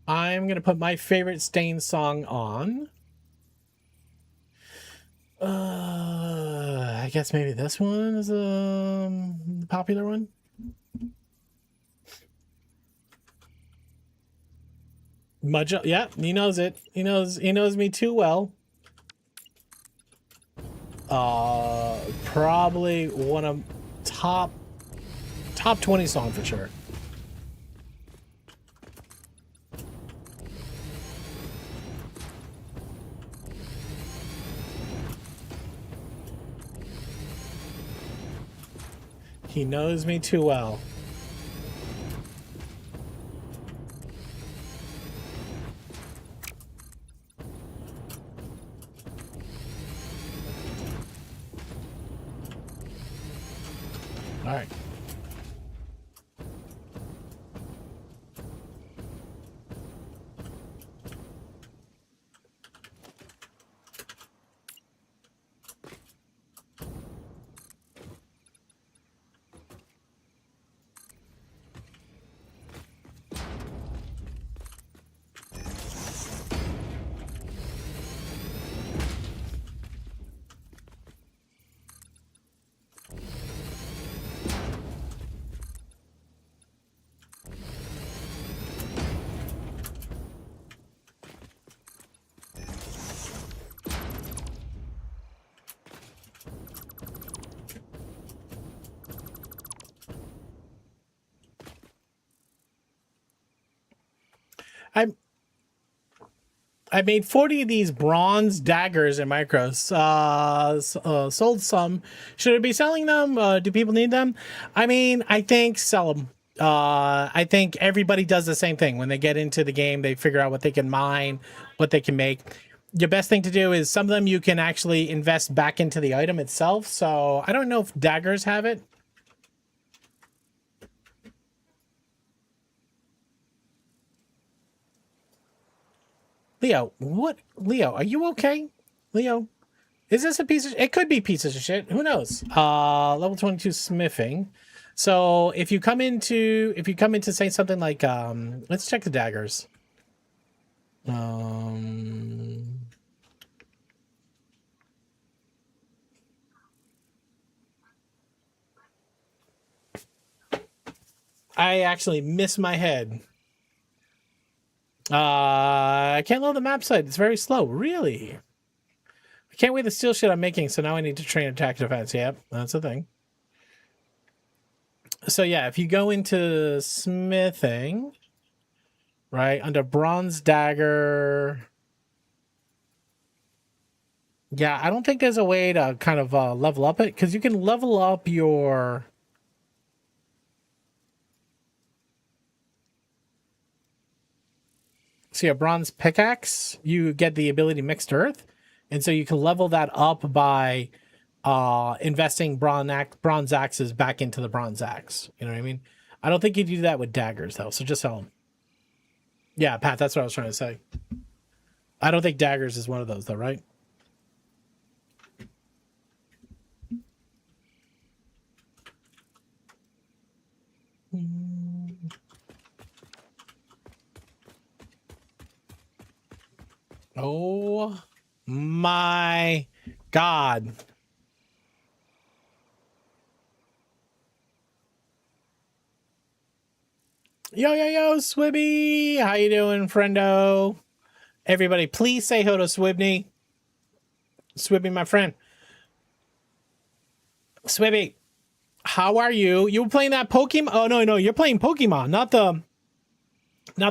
I'm gonna put my favorite Stain song on. I guess maybe this one is a popular one. Mudge, yeah, he knows it. He knows me too well. Probably one of top 20 song for sure. He knows me too well. All right. I made 40 of these bronze daggers in micros. Sold some. Should I be selling them? Do people need them? I mean, I think sell them. I think everybody does the same thing. When they get into the game, they figure out what they can mine, what they can make. Your best thing to do is some of them you can actually invest back into the item itself. So I don't know if daggers have it. Leo, what? Leo, are you okay? Leo, is this a piece of... It could be pieces of shit. Who knows? Level 22 smithing. So if you come into say something like, let's check the daggers. I actually miss my head. I can't load the map site. It's very slow. Really? I can't wait to steal shit I'm making, so now I need to train attack defense. Yep, that's the thing. So yeah, if you go into smithing, right, under bronze dagger... Yeah, I don't think there's a way to kind of level up it, because you can level up your... See, a bronze pickaxe, you get the ability mixed earth, and so you can level that up by investing bronze axes back into the bronze axe. You know what I mean? I don't think you do that with daggers, though, so just sell them. Yeah, Pat, that's what I was trying to say. I don't think daggers is one of those, though, right? Oh my God. Yo, Swibby. How you doing, friendo? Everybody, please say hello to Swibney. Swibby, my friend. Swibby, how are you? You were playing that Pokemon? Oh, no, you're playing Pokemon, not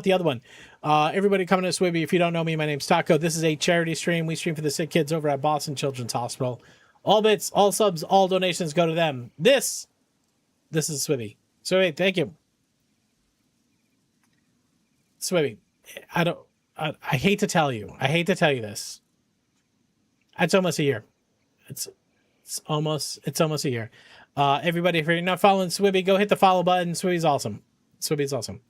the other one. Everybody coming to Swibby. If you don't know me, my name's Taco. This is a charity stream. We stream for the sick kids over at Boston Children's Hospital. All bits, all subs, all donations go to them. This is Swibby. Swibby, thank you. Swibby, I hate to tell you. I hate to tell you this. It's almost a year. It's almost a year. Everybody, if you're not following Swibby, go hit the follow button. Swibby's awesome. Swibby's awesome.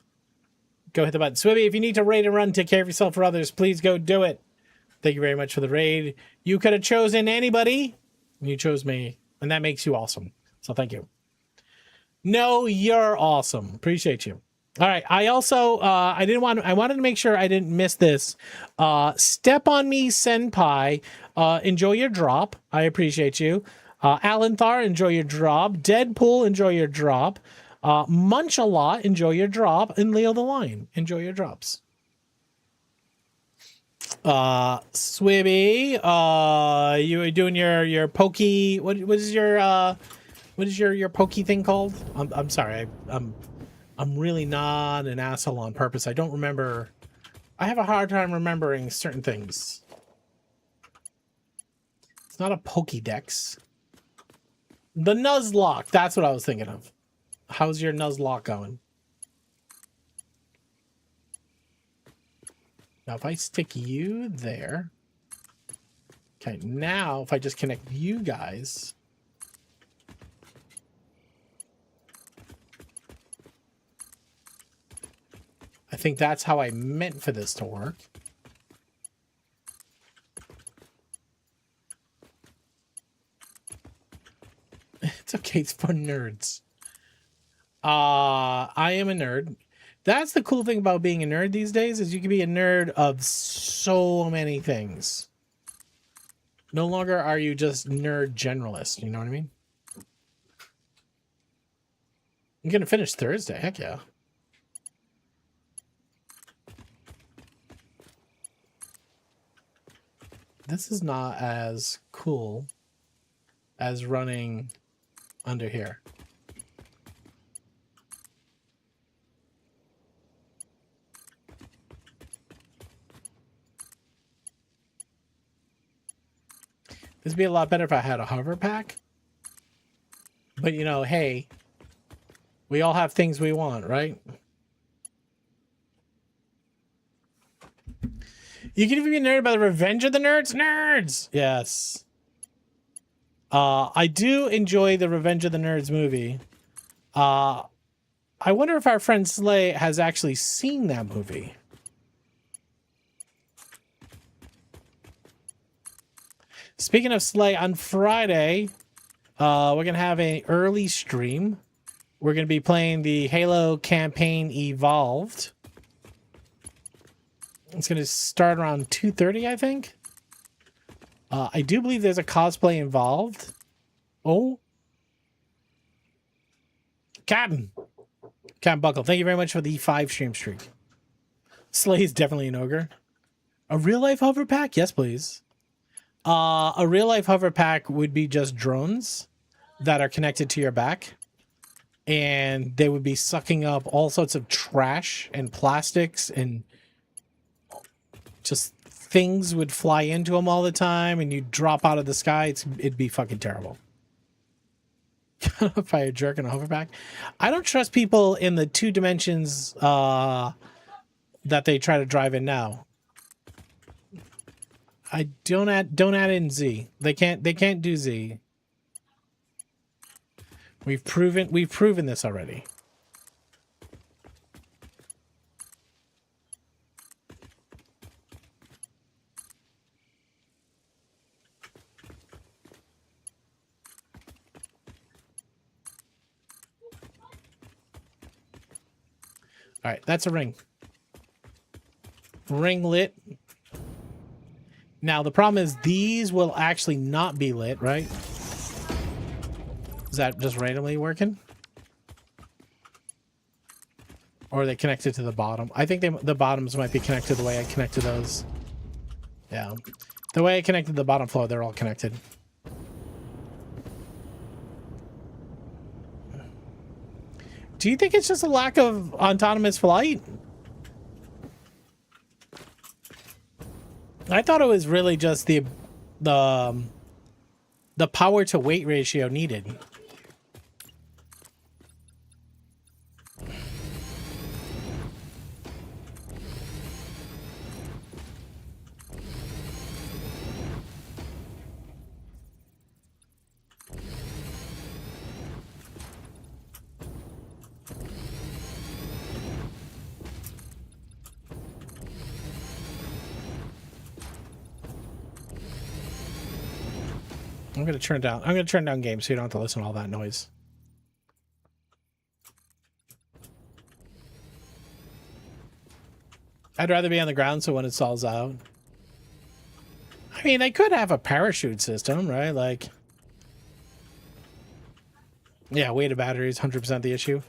Go hit the button. Swibby, if you need to raid and run, take care of yourself or others, please go do it. Thank you very much for the raid. You could have chosen anybody. You chose me, and that makes you awesome. So thank you. No, you're awesome. Appreciate you. All right. I also I wanted to make sure I didn't miss this. Step on Me Senpai. Enjoy your drop. I appreciate you. Alan Thar, enjoy your drop. Deadpool, enjoy your drop. Munch a Lot, enjoy your drop. And Leo the Lion, enjoy your drops. Swibby, you were doing your pokey. What is your pokey thing called? I'm sorry. I'm really not an asshole on purpose. I don't remember. I have a hard time remembering certain things. It's not a Pokédex. The Nuzlocke. That's what I was thinking of. How's your Nuzlocke going? Now, if I stick you there. Okay, now if I just connect you guys. I think that's how I meant for this to work. It's okay, it's for nerds. I am a nerd. That's the cool thing about being a nerd these days is you can be a nerd of so many things. No longer are you just nerd generalist, you know what I mean? I'm gonna finish Thursday, heck yeah. This is not as cool as running under here. This would be a lot better if I had a hover pack. But you know, hey, we all have things we want, right? You can even be a nerd about the Revenge of the Nerds? Nerds! Yes. I do enjoy the Revenge of the Nerds movie. I wonder if our friend Slay has actually seen that movie. Speaking of Slay, on Friday, we're going to have an early stream. We're going to be playing the Halo campaign Evolved. It's going to start around 2:30, I think. I do believe there's a cosplay involved. Oh. Captain Buckle, thank you very much for the 5 stream streak. Slay is definitely an ogre. A real-life hover pack? Yes, please. A real-life hover pack would be just drones that are connected to your back. And they would be sucking up all sorts of trash and plastics and just things would fly into them all the time and you'd drop out of the sky. It'd be fucking terrible. If I a jerk in a hoverback. I don't trust people in the 2 dimensions that they try to drive in now. I don't add in Z. They can't do Z. We've proven this already. All right, that's a ring. Ring lit. Now, the problem is these will actually not be lit, right? Is that just randomly working? Or are they connected to the bottom? I think the bottoms might be connected the way I connected those. Yeah. The way I connected the bottom floor, they're all connected. Do you think it's just a lack of autonomous flight? I thought it was really just the power to weight ratio needed. I'm gonna turn down games so you don't have to listen to all that noise. I'd rather be on the ground so when it stalls out. I mean, they could have a parachute system, right? Like, yeah, weight of batteries, 100% the issue.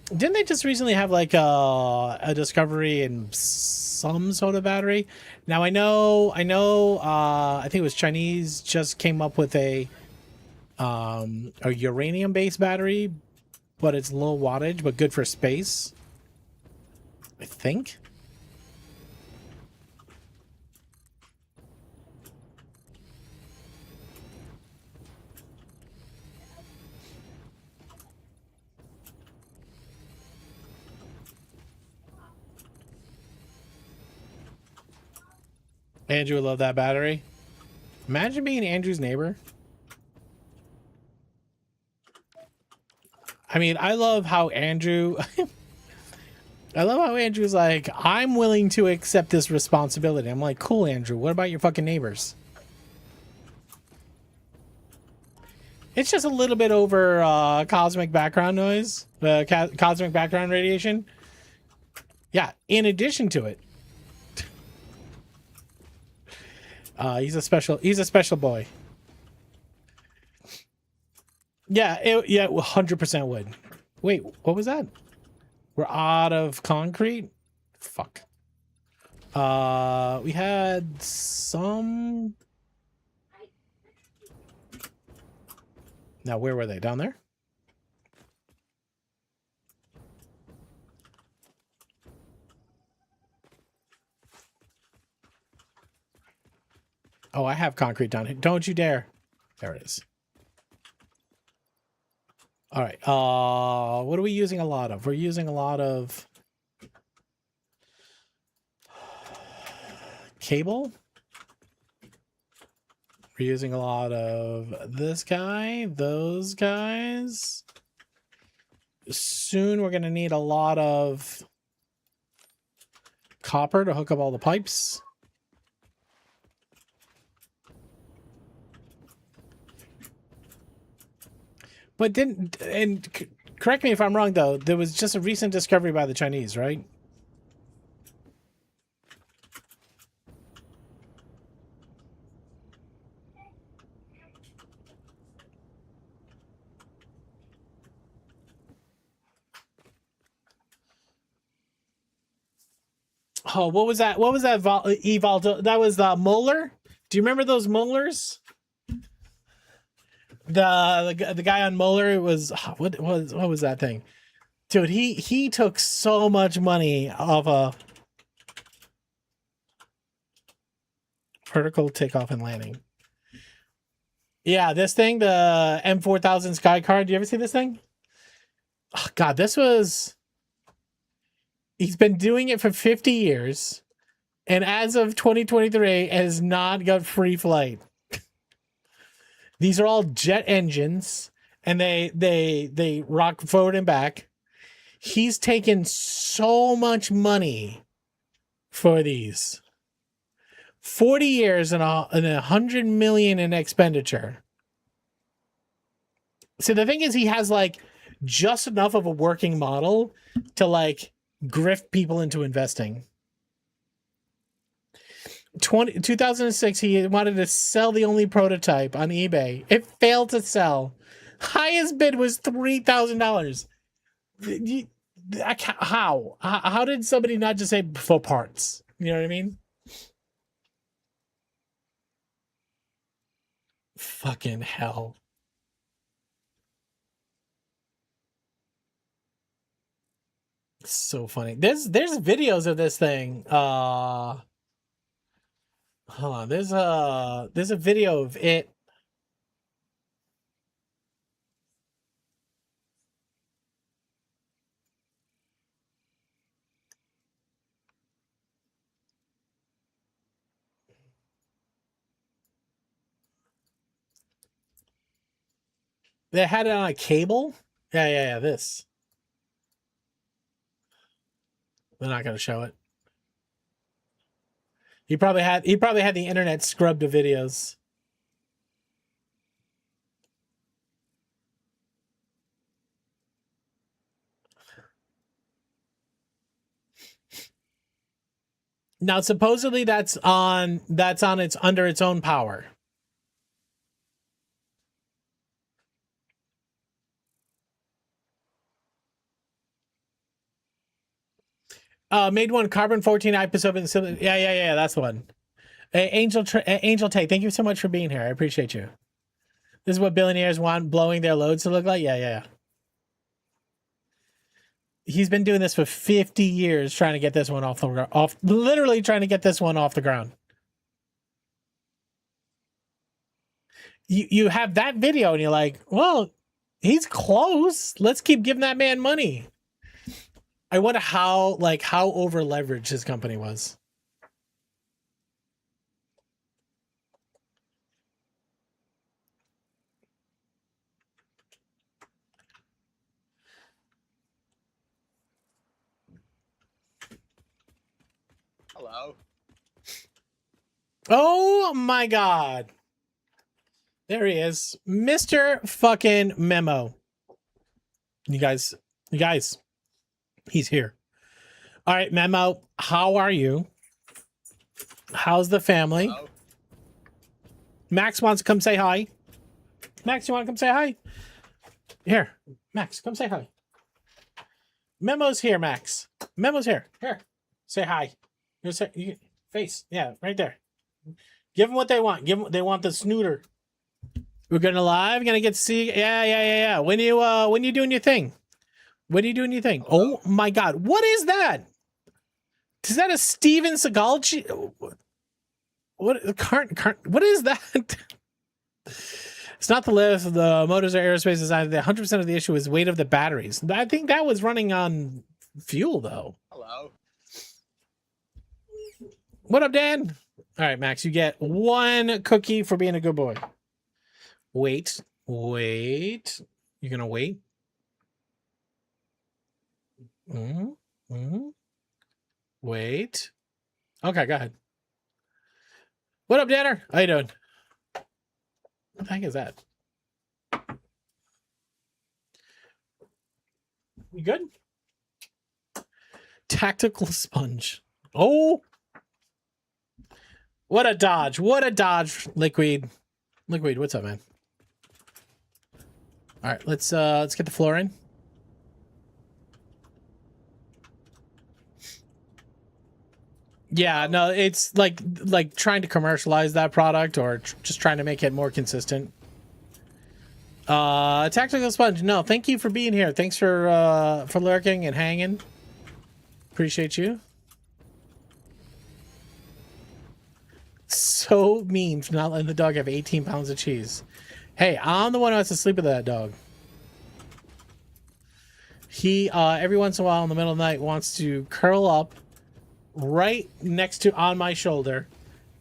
Didn't they just recently have like a discovery in some sort of battery? Now I know. I think it was Chinese just came up with a uranium-based battery, but it's low wattage, but good for space. I think. Andrew would love that battery. Imagine being Andrew's neighbor. I mean, I love how Andrew... I love how Andrew's like, I'm willing to accept this responsibility. I'm like, cool, Andrew. What about your fucking neighbors? It's just a little bit over cosmic background noise. Cosmic background radiation. Yeah, in addition to it. He's a special boy. Yeah, 100% would. Wait, what was that? We're out of concrete? Fuck. We had some... Now, where were they? Down there? Oh, I have concrete down here. Don't you dare. There it is. All right. What are we using a lot of? We're using a lot of cable. We're using a lot of this guy, those guys. Soon we're going to need a lot of copper to hook up all the pipes. But correct me if I'm wrong, though, there was just a recent discovery by the Chinese, right? Oh, what was that? What was that? That was the molar. Do you remember those molars? The guy on molar. It was what was that thing? Dude, he took so much money off a vertical takeoff and landing. Yeah, this thing, the M4000 Sky Card. Do you ever see this thing? Oh, God, this was... He's been doing it for 50 years, and as of 2023, has not got free flight. These are all jet engines, and they rock forward and back. He's taken so much money for these. 40 years and $100 million in expenditure. So the thing is, he has like just enough of a working model to like grift people into investing. 2006, he wanted to sell the only prototype on eBay. It failed to sell. Highest bid was $3,000. How did somebody not just say for parts? You know what I mean? Fucking hell. It's so funny. There's videos of this thing. Hold on. There's a video of it. They had it on a cable. Yeah. This. They're not gonna show it. He probably had the internet scrubbed of videos. Now, supposedly that's on its under its own power. Made one carbon 14 episode. Yeah. That's the one. Angel Tay, thank you so much for being here. I appreciate you. This is what billionaires want blowing their loads to look like. Yeah. He's been doing this for 50 years, trying to get this one literally trying to get this one off the ground. You have that video and you're like, well, he's close. Let's keep giving that man money. I wonder how over leveraged his company was. Hello. Oh my God. There he is. Mr. fucking Memo. You guys, he's here. All right, Memo, how are you? How's the family? Hello. Max wants to come say hi. Max, you want to come say hi? Here, Max, come say hi. Memo's here, Max. Memo's here. Here, say hi. Face, yeah, right there. Give them what they want. They want the snooter. We're gonna get to see. Yeah. When you doing your thing? When are you doing your thing? Hello? Oh my God, what is that? Is that a Steven Seagal? What is that? It's not the lift. The motors are aerospace designed. 100% of the issue is weight of the batteries. I think that was running on fuel, though. Hello. What up, Dan? All right, Max, you get 1 cookie for being a good boy. Wait. You're gonna wait? Wait. Okay, go ahead. What up, Danner? How you doing? What the heck is that? You good? Tactical sponge. Oh! What a dodge. Liquid. Liquid, what's up, man? All right, let's get the floor in. Yeah, no, it's like trying to commercialize that product or just trying to make it more consistent. Tactical sponge. No, thank you for being here. Thanks for lurking and hanging. Appreciate you. So mean for not letting the dog have 18 pounds of cheese. Hey, I'm the one who has to sleep with that dog. He every once in a while in the middle of the night wants to curl up right next to on my shoulder,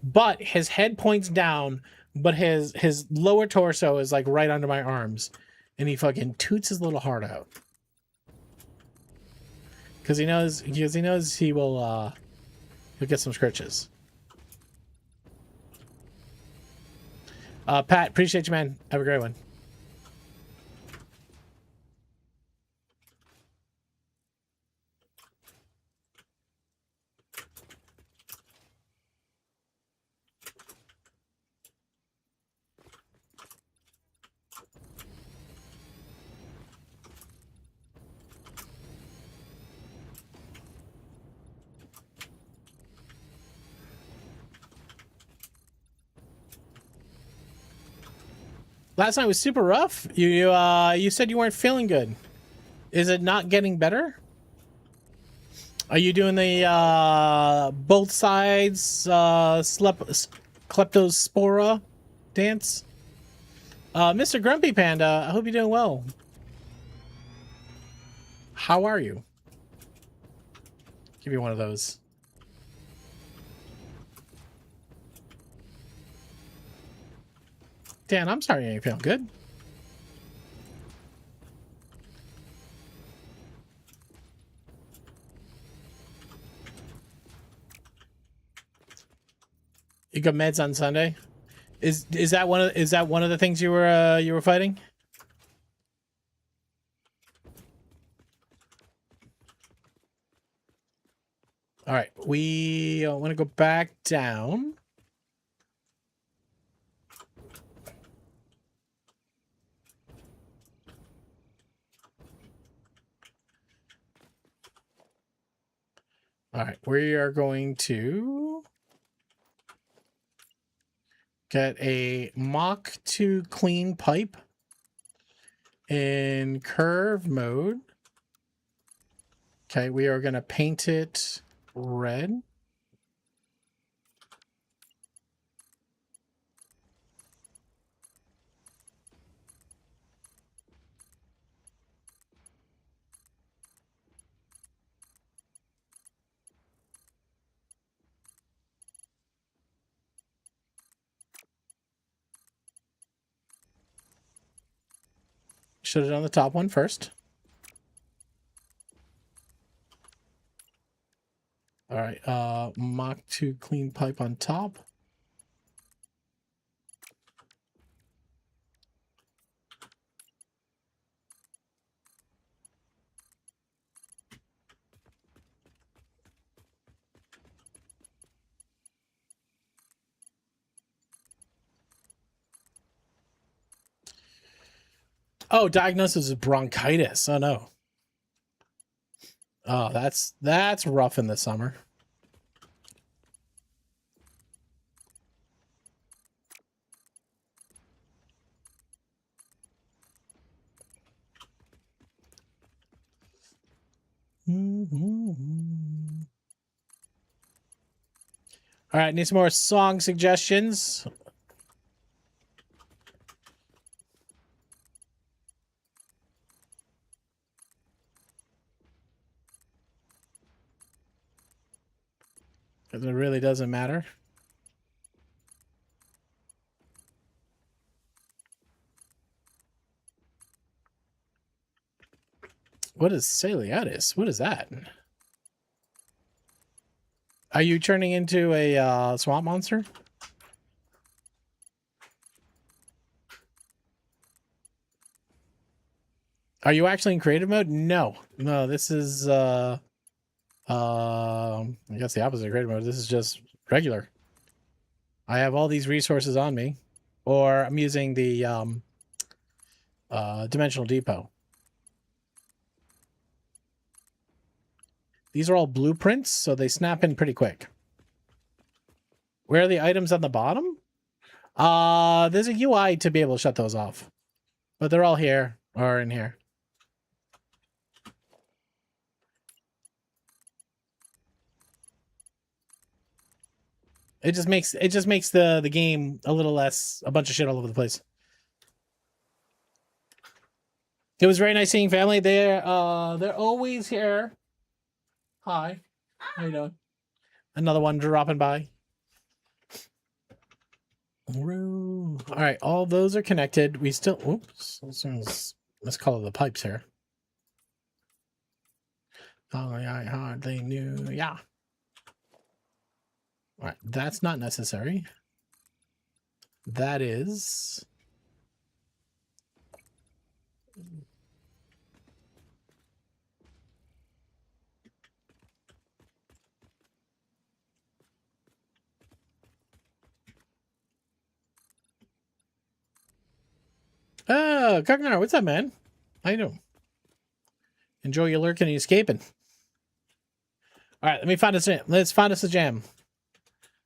but his head points down, but his lower torso is like right under my arms, and he fucking toots his little heart out because he knows he will he'll get some scritches. Pat, appreciate you, man. Have a great one. Last night was super rough. You said you weren't feeling good. Is it not getting better? Are you doing the both sides kleptospora dance? Mr. Grumpy Panda, I hope you're doing well. How are you? Give you one of those. Dan, I'm sorry you ain't feeling good. You got meds on Sunday. Is that one of the things you were fighting? All right, we want to go back down. All right, we are going to get a mock to clean pipe in curve mode. Okay, we are going to paint it red. Should have done the top one first. All right, mock to clean pipe on top. Oh, diagnosis of bronchitis. Oh no. Oh, that's rough in the summer. All right, need some more song suggestions. Because it really doesn't matter. What is celiatis? What is that? Are you turning into a swamp monster? Are you actually in creative mode? No. No, this is I guess the opposite of creative mode. This is just regular. I have all these resources on me. Or I'm using the dimensional depot. These are all blueprints, so they snap in pretty quick. Where are the items on the bottom? There's a UI to be able to shut those off. But they're all here or in here. It just makes the game a little less a bunch of shit all over the place. It was very nice seeing family. They're always here. Hi. How you doing? Another one dropping by. All right, all those are connected. We still oops. Let's call it the pipes here. Oh, I hardly knew. Yeah. All right, that's not necessary. That is. Oh, Cognar, what's up, man? How you doing? Enjoy your lurking and escaping. All right, let's find us a jam.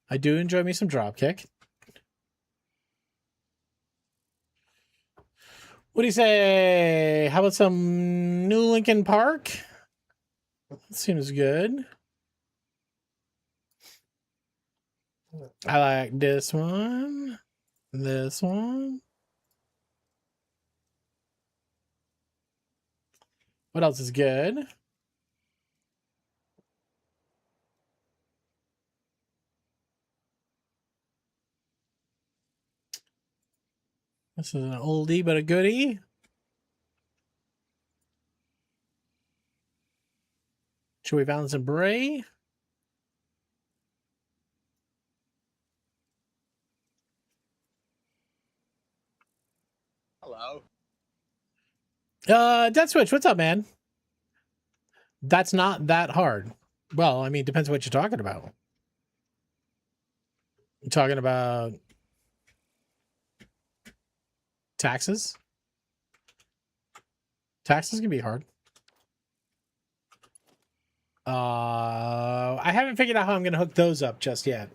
I do enjoy me some dropkick. What do you say? How about some New Lincoln Park? Seems good. I like this one. This one. What else is good? This is an oldie but a goodie. Joey Valance and Bray. Hello. Death Switch, what's up, man? That's not that hard. Well, I mean, depends what you're talking about. You're talking about taxes? Taxes can be hard. I haven't figured out how I'm going to hook those up just yet.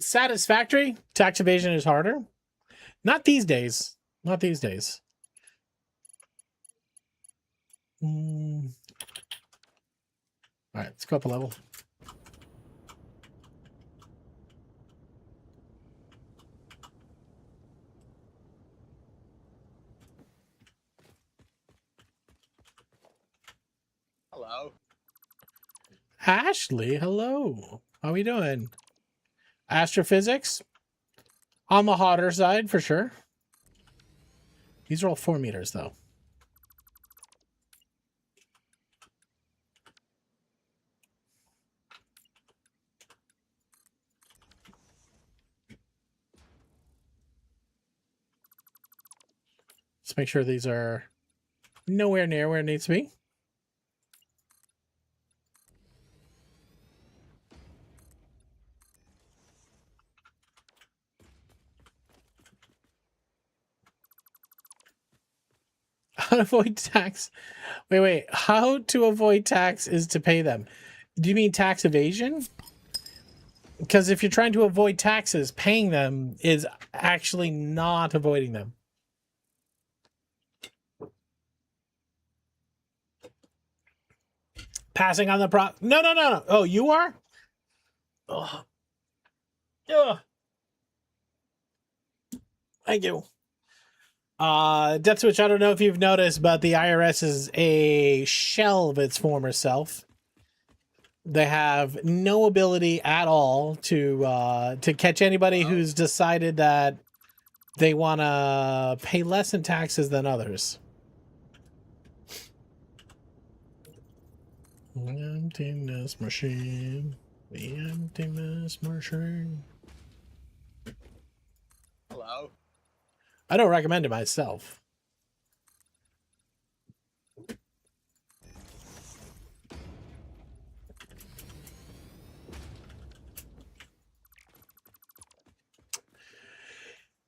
Satisfactory. Tax evasion is harder. Not these days. Not these days. All right, let's go up a level. Hello. Ashley, hello. How we doing? Astrophysics? On the hotter side, for sure. These are all 4 meters, though. Let's make sure these are nowhere near where it needs to be. How to avoid tax? Wait. How to avoid tax is to pay them. Do you mean tax evasion? Because if you're trying to avoid taxes, paying them is actually not avoiding them. Passing on the No. Oh, you are? Ugh. Ugh. Thank you. Death Switch, I don't know if you've noticed, but the IRS is a shell of its former self. They have no ability at all to catch anybody who's decided that they want to pay less in taxes than others. Emptiness machine. The emptiness machine. Hello. I don't recommend it myself.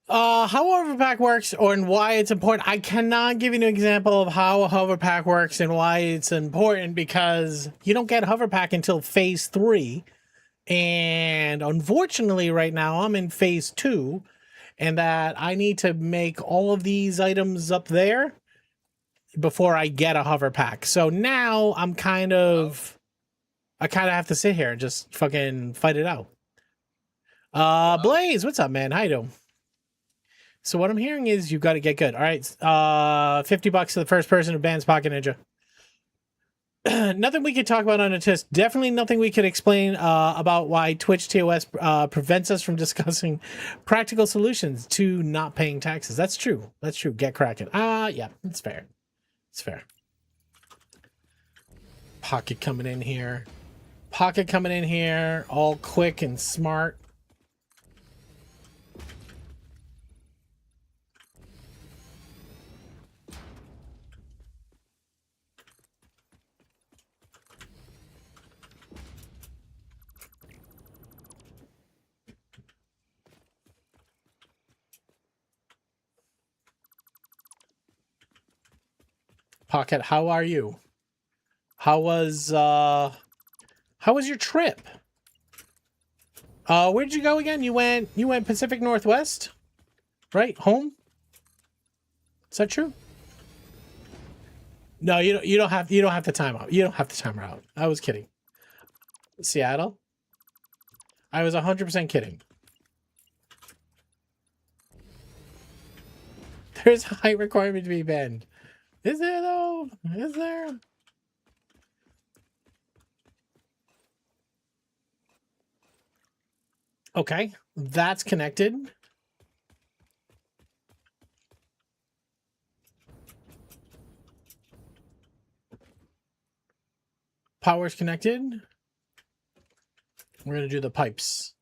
How Hoverpack works or and why it's important. I cannot give you an example of how a Hoverpack works and why it's important because you don't get Hoverpack until phase 3. And unfortunately, right now I'm in phase 2, and that I need to make all of these items up there before I get a Hoverpack. So now I kind of have to sit here and just fucking fight it out. Blaze, what's up, man? How you doing? So what I'm hearing is you've got to get good. All right, $50 to the first person who bans Pocket Ninja. Nothing we could talk about on a test. Definitely nothing we could explain about why Twitch TOS prevents us from discussing practical solutions to not paying taxes. That's true. That's true. Get cracking. Yeah, it's fair. It's fair. Pocket coming in here. Pocket coming in here, all quick and smart. Pocket, how are you? How was your trip? Where'd you go again? You went Pacific Northwest? Right? Home? Is that true? No, you don't have the time out. You don't have the timer out. I was kidding. Seattle? I was 100% kidding. There's a height requirement to be banned. Is there though? Is there? Okay, that's connected. Power's connected. We're gonna do the pipes.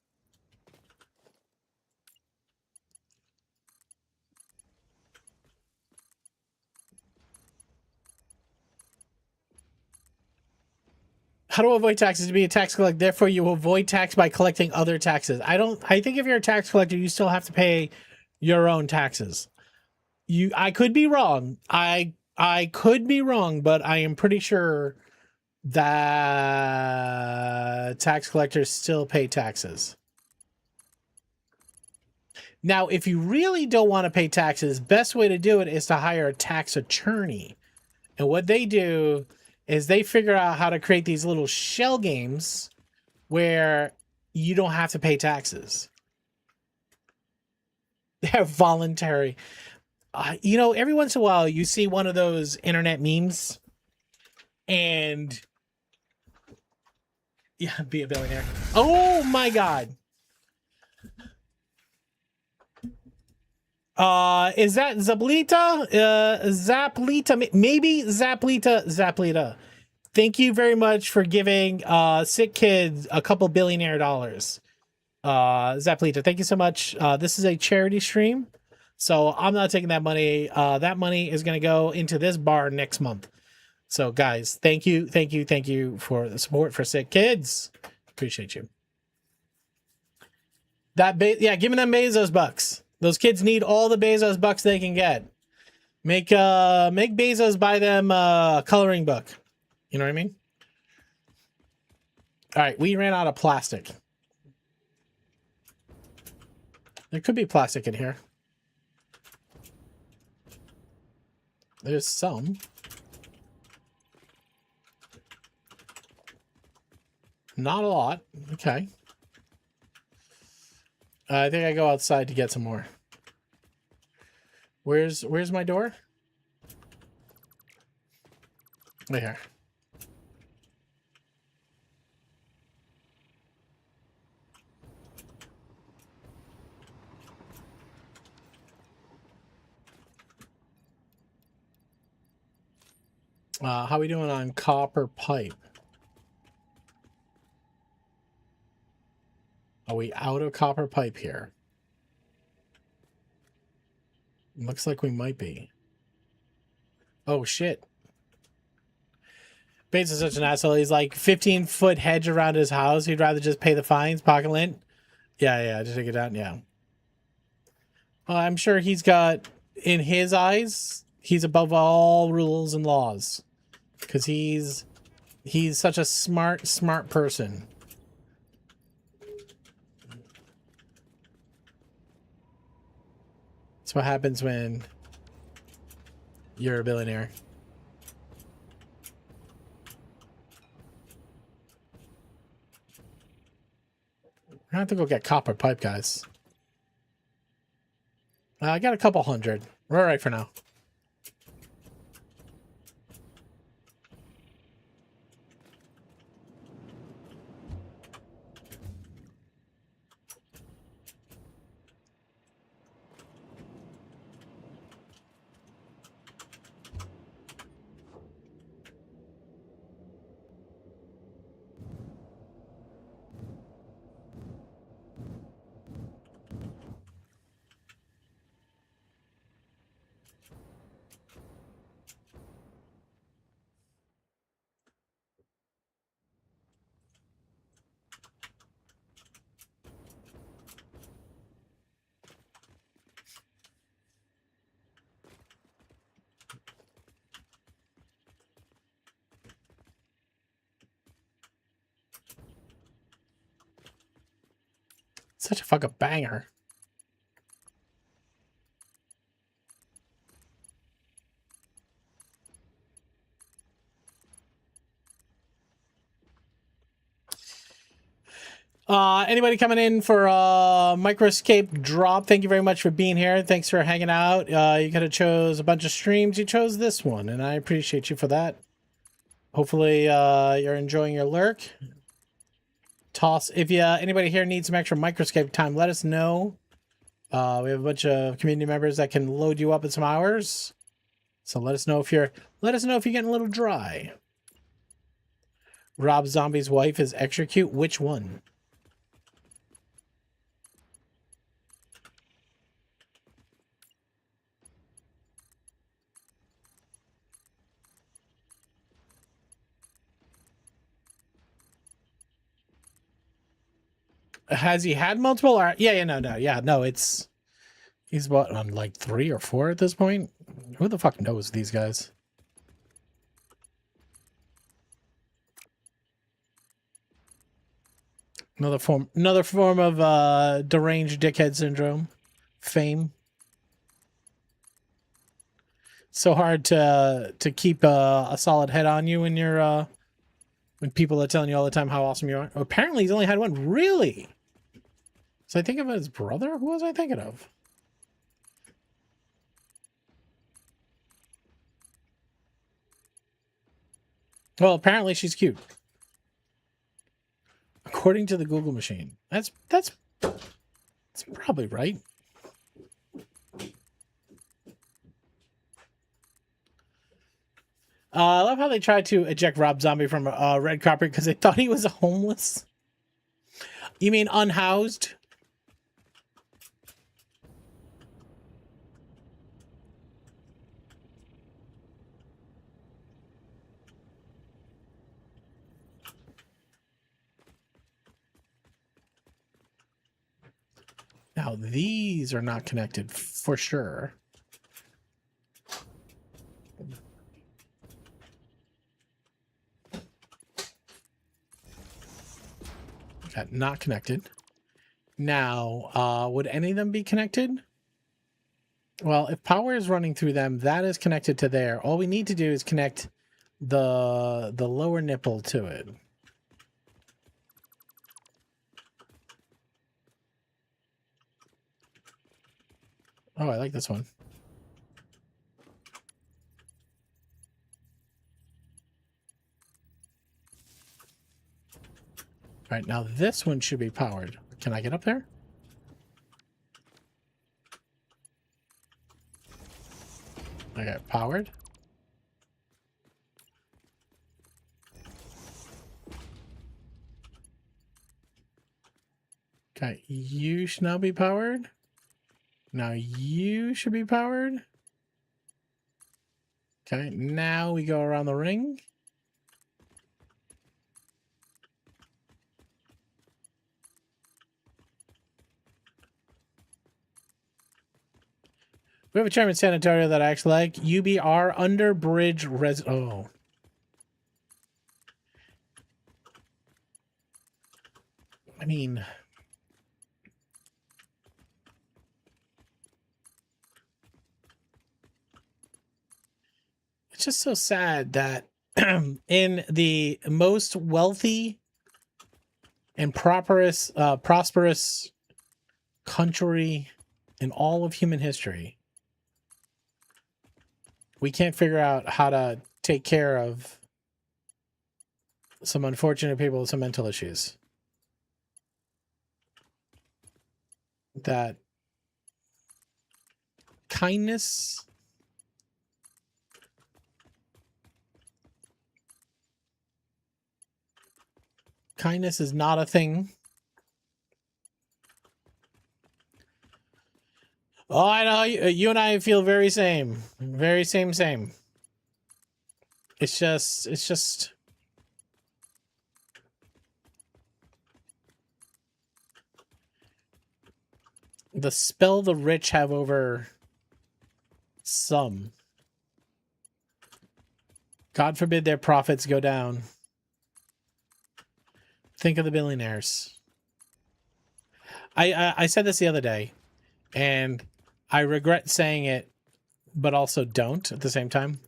How to avoid taxes? To be a tax collector, therefore you avoid tax by collecting other taxes. I think if you're a tax collector, you still have to pay your own taxes. I could be wrong. I could be wrong, but I am pretty sure that tax collectors still pay taxes. Now, if you really don't want to pay taxes, best way to do it is to hire a tax attorney. And what they do is they figure out how to create these little shell games where you don't have to pay taxes. They're voluntary. You know, every once in a while you see one of those internet memes and yeah, be a billionaire. Oh my God. Is that Zablita? Zaplita, maybe Zaplita. Thank you very much for giving sick kids a couple billionaire dollars. Zaplita, thank you so much. This is a charity stream, so I'm not taking that money. That money is going to go into this bar next month. So guys, thank you for the support for sick kids. Appreciate you. Yeah, give me them Bezos bucks. Those kids need all the Bezos bucks they can get. Make Bezos buy them a coloring book. You know what I mean? All right, we ran out of plastic. There could be plastic in here. There's some. Not a lot. Okay. I think I go outside to get some more. Where's my door? Right here. How we doing on copper pipe? Are we out of copper pipe here? Looks like we might be. Oh, shit. Bates is such an asshole. He's like 15-foot hedge around his house. He'd rather just pay the fines, pocket lint. Yeah, just take it down. Yeah. I'm sure he's got, in his eyes, he's above all rules and laws. Because he's such a smart person. That's what happens when you're a billionaire. I have to go get copper pipe, guys. I got a couple hundred. We're all right for now. Such a fucking banger. Anybody coming in for Microscape drop? Thank you very much for being here. Thanks for hanging out. You could have chose a bunch of streams. You chose this one, and I appreciate you for that. Hopefully, you're enjoying your lurk. Toss. If anybody here needs some extra Microscape time, let us know. We have a bunch of community members that can load you up in some hours. So let us know if you're getting a little dry. Rob Zombie's wife is extra cute. Which one? Has he had multiple? Or, no. He's what, on like 3 or 4 at this point. Who the fuck knows these guys? Another form of deranged dickhead syndrome. Fame. So hard to keep a solid head on you when you're when people are telling you all the time how awesome you are. Apparently he's only had one. Really? So I think of his brother? Who was I thinking of? Well, apparently she's cute. According to the Google machine. That's probably right. I love how they tried to eject Rob Zombie from Red Carpet because they thought he was homeless. You mean unhoused? Now, these are not connected for sure. Okay, not connected. Now, would any of them be connected? Well, if power is running through them, that is connected to there. All we need to do is connect the lower nipple to it. Oh, I like this one. All right, now this one should be powered. Can I get up there? Okay, powered. Okay, you should now be powered. Now you should be powered. Okay, now we go around the ring. We have a chairman sanitarium that I actually like. UBR under bridge oh. I mean, it's just so sad that in the most wealthy and prosperous country in all of human history, we can't figure out how to take care of some unfortunate people with some mental issues. That kindness is not a thing. Oh, I know. You and I feel very same. Very same. It's just. The spell the rich have over some. God forbid their profits go down. Think of the billionaires. I said this the other day, and I regret saying it, but also don't at the same time.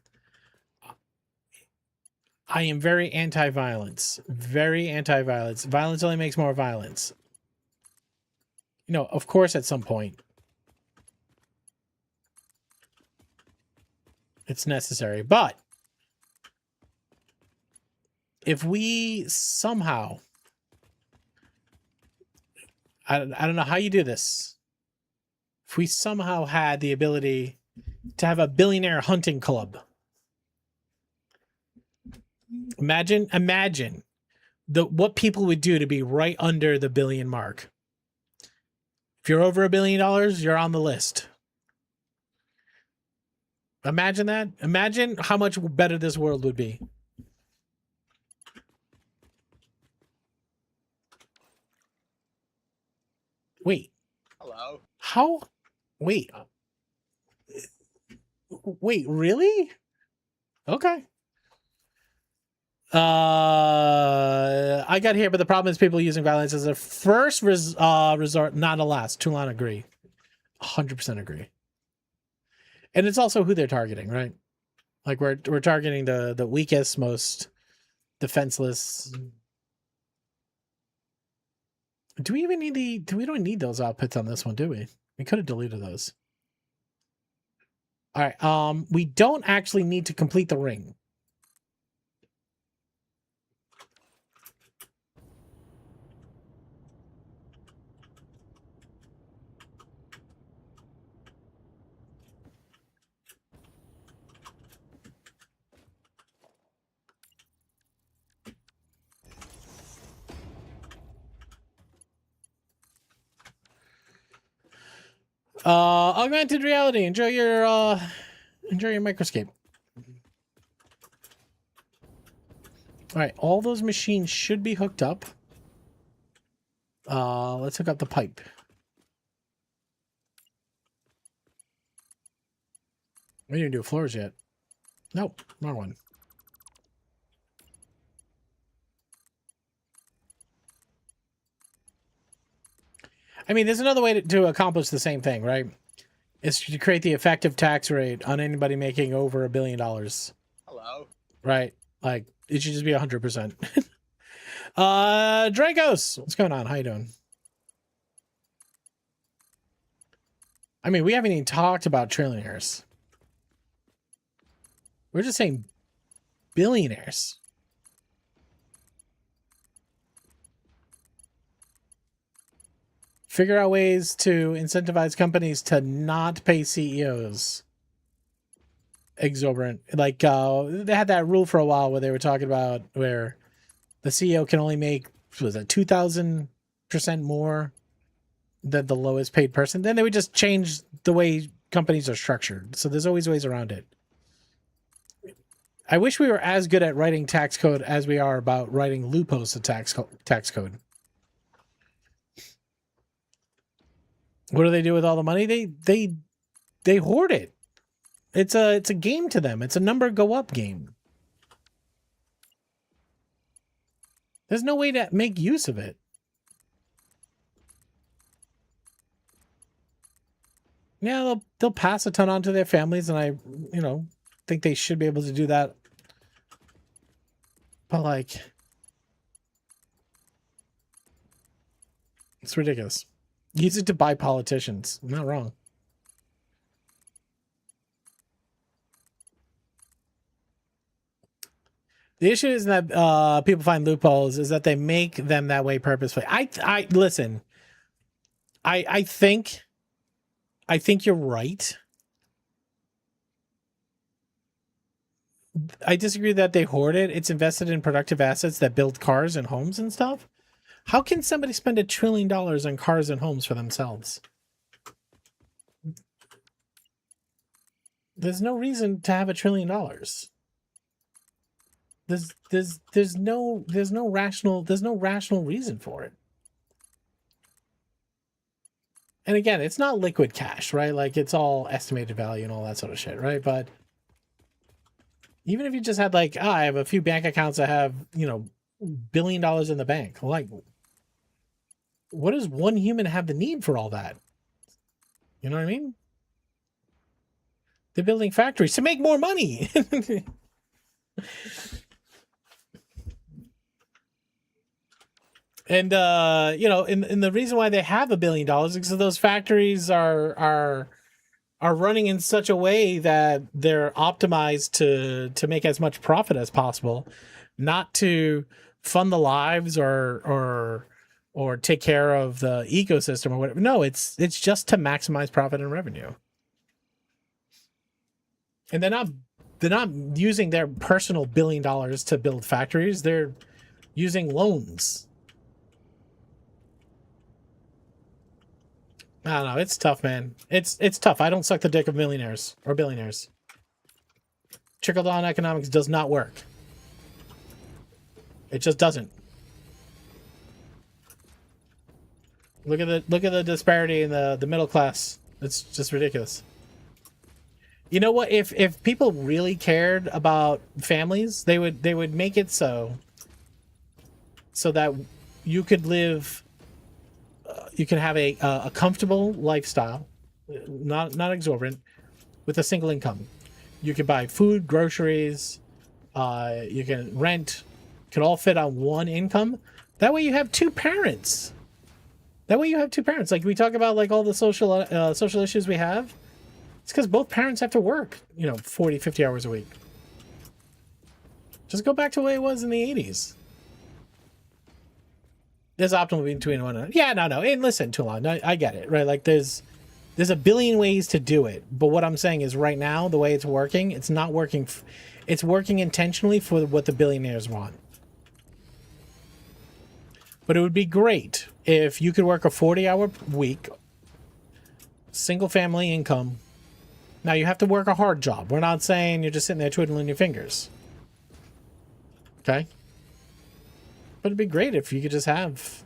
I am very anti-violence. Very anti-violence. Violence only makes more violence. You know, of course, at some point, it's necessary. But if we somehow, I don't know how you do this. If we somehow had the ability to have a billionaire hunting club, imagine what people would do to be right under the billion mark. If you're over $1 billion, you're on the list. Imagine that. Imagine how much better this world would be. Wait. Hello. How? Wait. Wait, really? Okay. I got here, but the problem is people using violence as a first resort, not a last. Toulon agree. 100% agree. And it's also who they're targeting, right? Like we're targeting the weakest, most defenseless. Do we even need we don't need those outputs on this one, do we? We could have deleted those. All right. We don't actually need to complete the ring. Augmented reality. Enjoy your microscape. All right, all those machines should be hooked up. Let's hook up the pipe. We didn't do floors yet. Nope, wrong one. I mean, there's another way to accomplish the same thing, right? It's to create the effective tax rate on anybody making over $1 billion. Hello. Right? Like, it should just be 100%. Dragos, what's going on? How you doing? I mean, we haven't even talked about trillionaires. We're just saying billionaires. Figure out ways to incentivize companies to not pay CEOs exorbitant. Like, they had that rule for a while where they were talking about where the CEO can only make, was it 2,000% more than the lowest paid person. Then they would just change the way companies are structured. So there's always ways around it. I wish we were as good at writing tax code as we are about writing loopholes to tax code. What do they do with all the money? They hoard it. It's a game to them. It's a number go up game. There's no way to make use of it. Yeah, they'll pass a ton on to their families, and I, think they should be able to do that. But like, it's ridiculous. Use it to buy politicians. I'm not wrong. The issue is that people find loopholes is that they make them that way purposefully. I listen. I think you're right. I disagree that they hoard it. It's invested in productive assets that build cars and homes and stuff. How can somebody spend $1 trillion on cars and homes for themselves? There's no reason to have $1 trillion. There's no rational reason for it. And again, it's not liquid cash, right? Like, it's all estimated value and all that sort of shit, right? But even if you just had like, I have a few bank accounts that have, $1 billion in the bank. Like, what does one human have the need for all that? You know what I mean? They're building factories to make more money. And and the reason why they have $1 billion is because those factories are running in such a way that they're optimized to make as much profit as possible, not to fund the lives or take care of the ecosystem or whatever. No, it's just to maximize profit and revenue. And they're not using their personal $1 billion to build factories. They're using loans. I don't know. It's tough, man. It's tough. I don't suck the dick of millionaires or billionaires. Trickle-down economics does not work. It just doesn't. Look at the disparity in the middle class. It's just ridiculous. You know what? If people really cared about families, they would make it so that you could live, you can have a comfortable lifestyle, not exorbitant, with a single income. You can buy food, groceries, you can rent, can all fit on one income. That way you have two parents. Like we talk about, like all the social issues we have. It's because both parents have to work, 40, 50 hours a week. Just go back to the way it was in the 80s. There's optimal between one another. Yeah, no. And listen, too long. I get it, right? Like there's a billion ways to do it. But what I'm saying is right now, the way it's working, it's not working. It's working intentionally for what the billionaires want. But it would be great if you could work a 40-hour week, single family income. Now, you have to work a hard job. We're not saying you're just sitting there twiddling your fingers. Okay? But it'd be great if you could just have...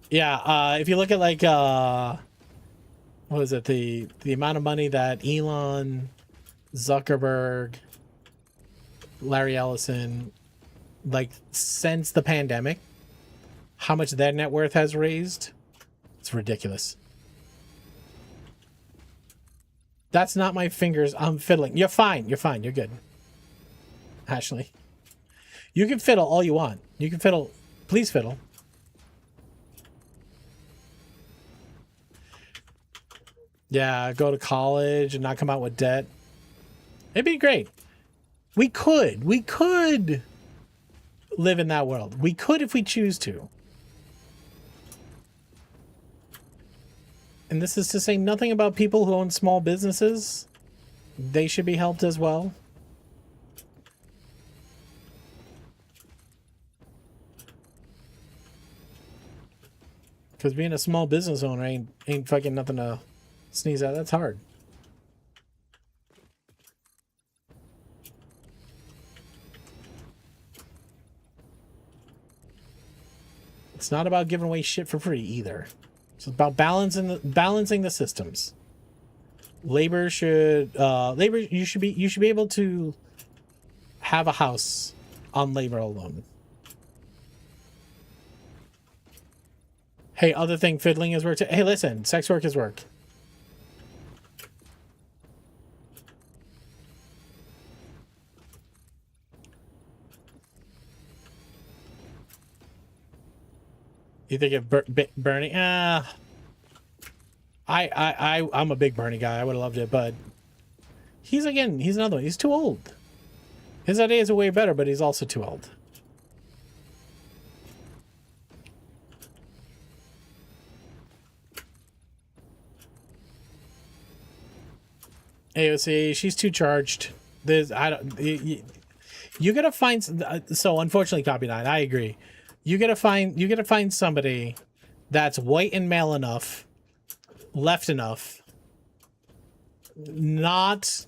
Yeah, if you look at, like, what was it? The amount of money that Elon, Zuckerberg, Larry Ellison, like, since the pandemic, how much their net worth has raised, it's ridiculous. That's not my fingers. I'm fiddling. You're fine. You're good. Ashley. You can fiddle all you want. You can fiddle. Please fiddle. Yeah, go to college and not come out with debt. It'd be great. We could live in that world. We could if we choose to. And this is to say nothing about people who own small businesses. They should be helped as well. Because being a small business owner ain't fucking nothing to sneeze at. That's hard. It's not about giving away shit for free either. It's about balancing the systems. You should be able to have a house on labor alone. Hey, other thing, fiddling is work too. Hey, listen, sex work is work. You think of Bernie? I'm a big Bernie guy. I would have loved it, but he's another one. He's too old. His ideas are way better, but he's also too old. AOC, she's too charged. You gotta find. So unfortunately, Copy 9, I agree. You gotta find somebody that's white and male enough, left enough, not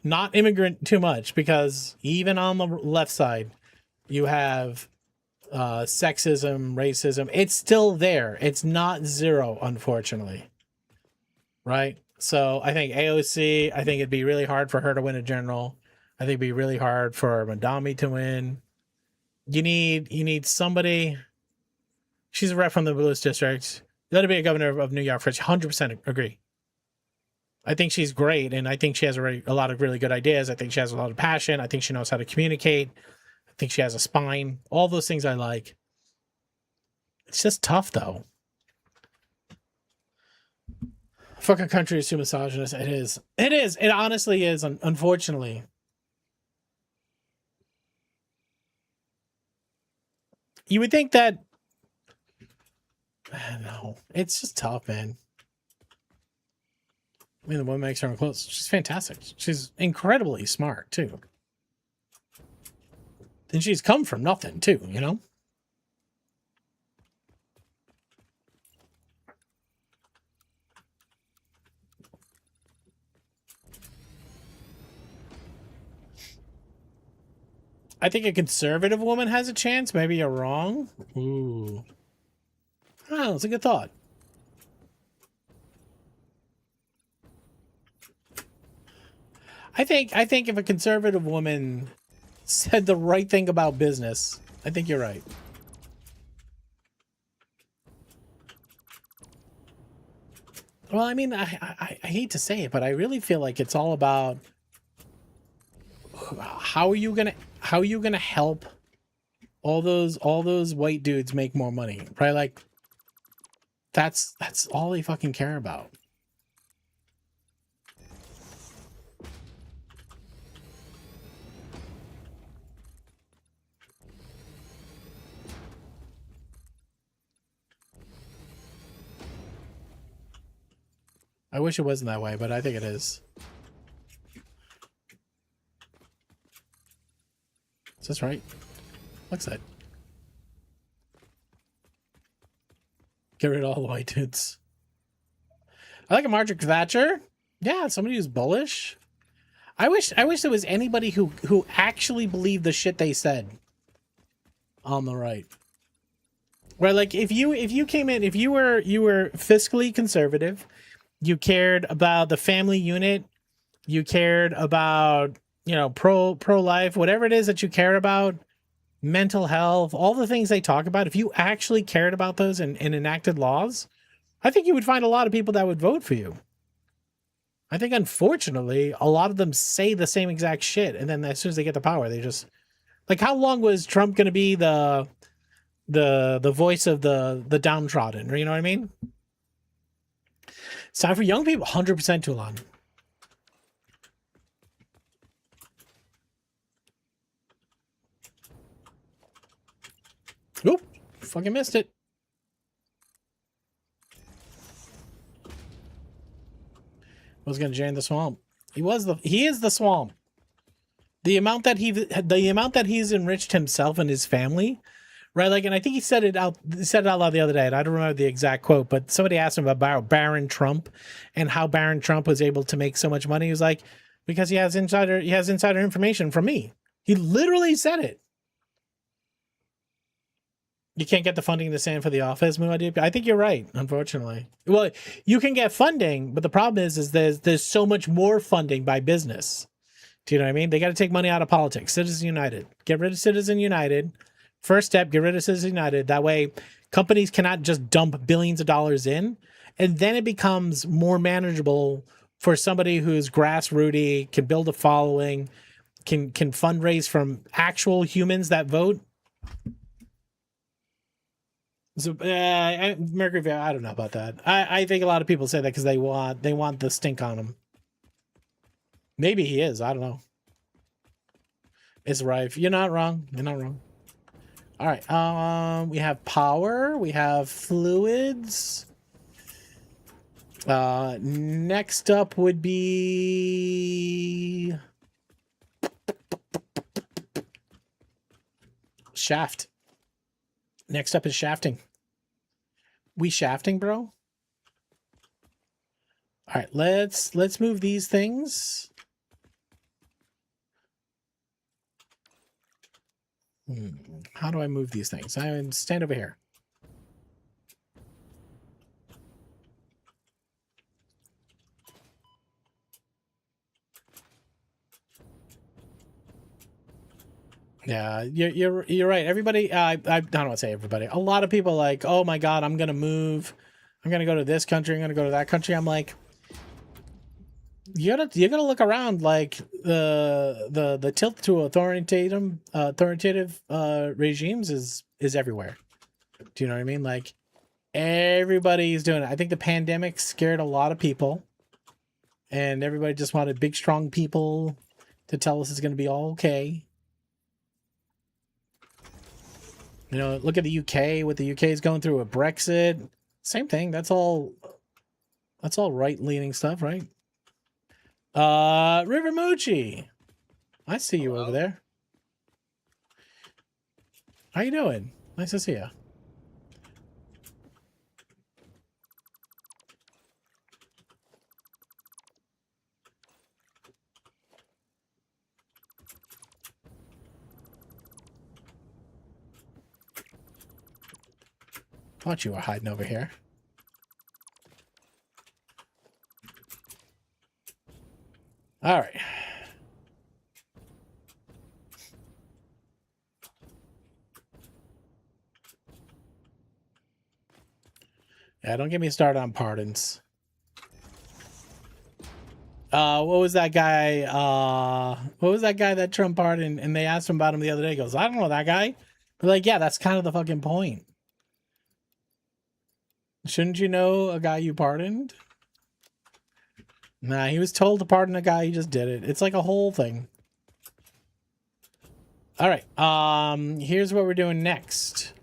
immigrant too much, because even on the left side, you have sexism, racism. It's still there. It's not zero, unfortunately. Right? So I think AOC, I think it'd be really hard for her to win a general. I think it'd be really hard for Madami to win. You need somebody. She's a rep from the Blues district. You got to be a governor of New York. 100% agree. I think she's great, and I think she has a lot of really good ideas. I think she has a lot of passion. I think she knows how to communicate. I think she has a spine. All those things I like. It's just tough, though. Fuck a country is too misogynist. It is. It is. It honestly is, unfortunately. You would think that... No. It's just tough, man. I mean, the woman makes her own clothes. She's fantastic. She's incredibly smart, too. And she's come from nothing, too, you know? I think a conservative woman has a chance. Maybe you're wrong. Ooh. Oh, it's a good thought. I think if a conservative woman said the right thing about business, I think you're right. Well, I mean, I hate to say it, but I really feel like it's all about how are you gonna help all those white dudes make more money, right? Like that's all they fucking care about. I wish it wasn't that way, but I think it is. Is this right? Looks like. Get rid of all the white dudes. I like a Margaret Thatcher. Yeah, somebody who's bullish. I wish there was anybody who actually believed the shit they said on the right. Where like if you came in, if you were fiscally conservative, you cared about the family unit, you cared about, you know, pro life, whatever it is that you care about, mental health, all the things they talk about, if you actually cared about those and enacted laws, I think you would find a lot of people that would vote for you. I think, unfortunately, a lot of them say the same exact shit, and then as soon as they get the power, they just... Like, how long was Trump going to be the voice of the downtrodden? You know what I mean? It's time for young people. 100% Tulan. Oop! Fucking missed it. Was going to drain the swamp. He is the swamp. The amount that he's enriched himself and his family, right? Like, and I think he said it out loud the other day, and I don't remember the exact quote, but somebody asked him about Baron Trump and how Baron Trump was able to make so much money. He was like, because he has insider information from me. He literally said it. You can't get the funding the same for the office. I think you're right, unfortunately. Well, you can get funding, but the problem is there's so much more funding by business. Do you know what I mean? They got to take money out of politics. Citizens United. Get rid of Citizen United. First step, get rid of Citizen United. That way, companies cannot just dump billions of dollars in. And then it becomes more manageable for somebody who's grassrooty, can build a following, can fundraise from actual humans that vote. So, Mercury, I don't know about that. I think a lot of people say that because they want the stink on them. Maybe he is. I don't know. It's Rife. You're not wrong. You're not wrong. All right. We have power. We have fluids. Next up would be shaft. Next up is shafting. We shafting, bro? All right, let's move these things. How do I move these things? I stand over here. Yeah, you're right. Everybody, I don't want to say everybody. A lot of people are like, oh my god, I'm gonna move. I'm gonna go to this country. I'm gonna go to that country. I'm like, you gotta look around. Like the tilt to authoritative regimes is everywhere. Do you know what I mean? Like everybody's doing it. I think the pandemic scared a lot of people, and everybody just wanted big, strong people to tell us it's gonna be all okay. You know, look at the UK. What the UK is going through with Brexit. Same thing. That's all right-leaning stuff, right? River Moochie. I see you over there. How you doing? Nice to see you. Thought you were hiding over here. All right. Yeah, don't get me started on pardons. What was that guy? What was that guy that Trump pardoned? And they asked him about him the other day. He goes, I don't know that guy. But like, yeah, that's kind of the fucking point. Shouldn't you know a guy you pardoned? Nah, he was told to pardon a guy. He just did it. It's like a whole thing. All right. Here's what we're doing next.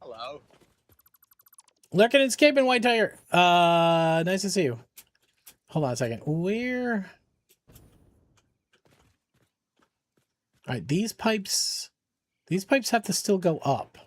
Hello. Lurking and escaping, White Tiger. Nice to see you. Hold on a second. Where? All right, these pipes have to still go up.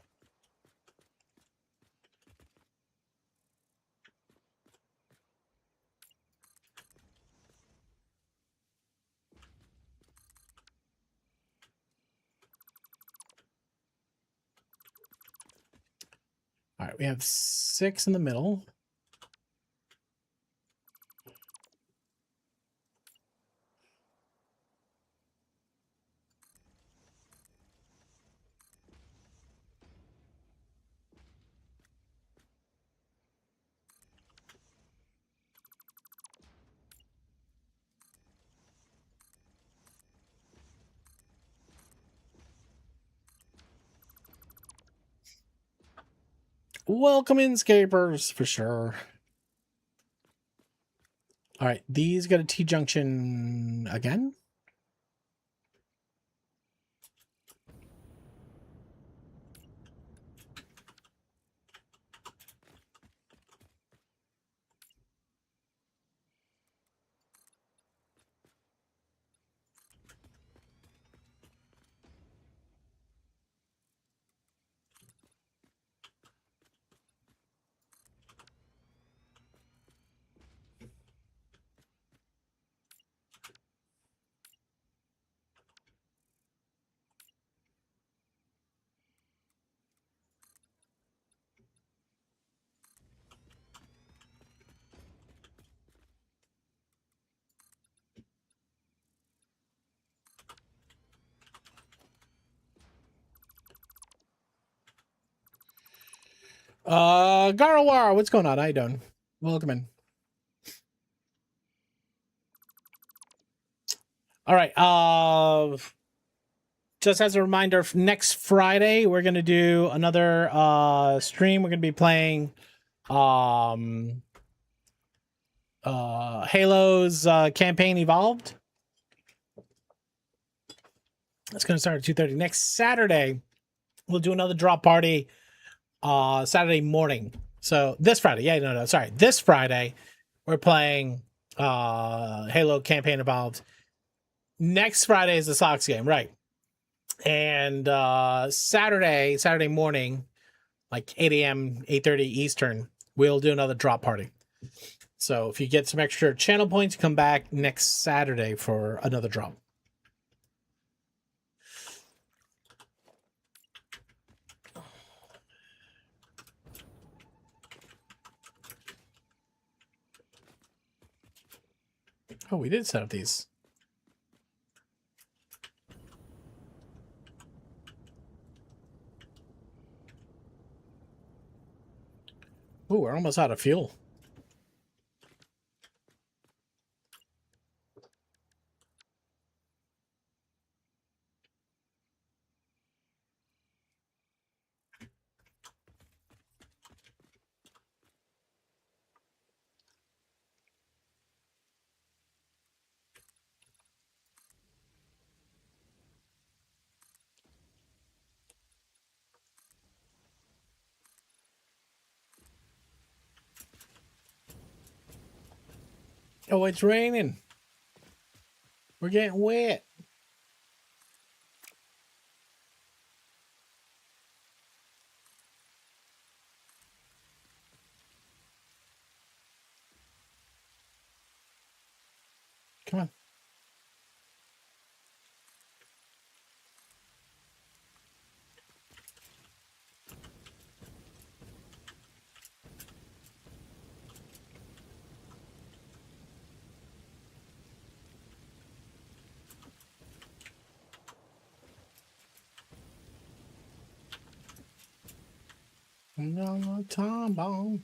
All right, we have 6 in the middle. Welcome in, scapers, for sure. All right, these got a T-junction again. Garawar, what's going on? How you doing? Welcome in. All right. Just as a reminder, next Friday we're gonna do another stream. We're gonna be playing Halo's campaign Evolved. It's gonna start at 2:30. Next Saturday, we'll do another drop party Saturday morning. So this Friday, sorry. This Friday, we're playing Halo campaign Evolved. Next Friday is the Sox game, right? And Saturday morning, like 8 a.m., 8:30 Eastern, we'll do another drop party. So if you get some extra channel points, come back next Saturday for another drop. Oh, we did set up these. Ooh, we're almost out of fuel. Oh, it's raining. We're getting wet. Come on. No, time bomb.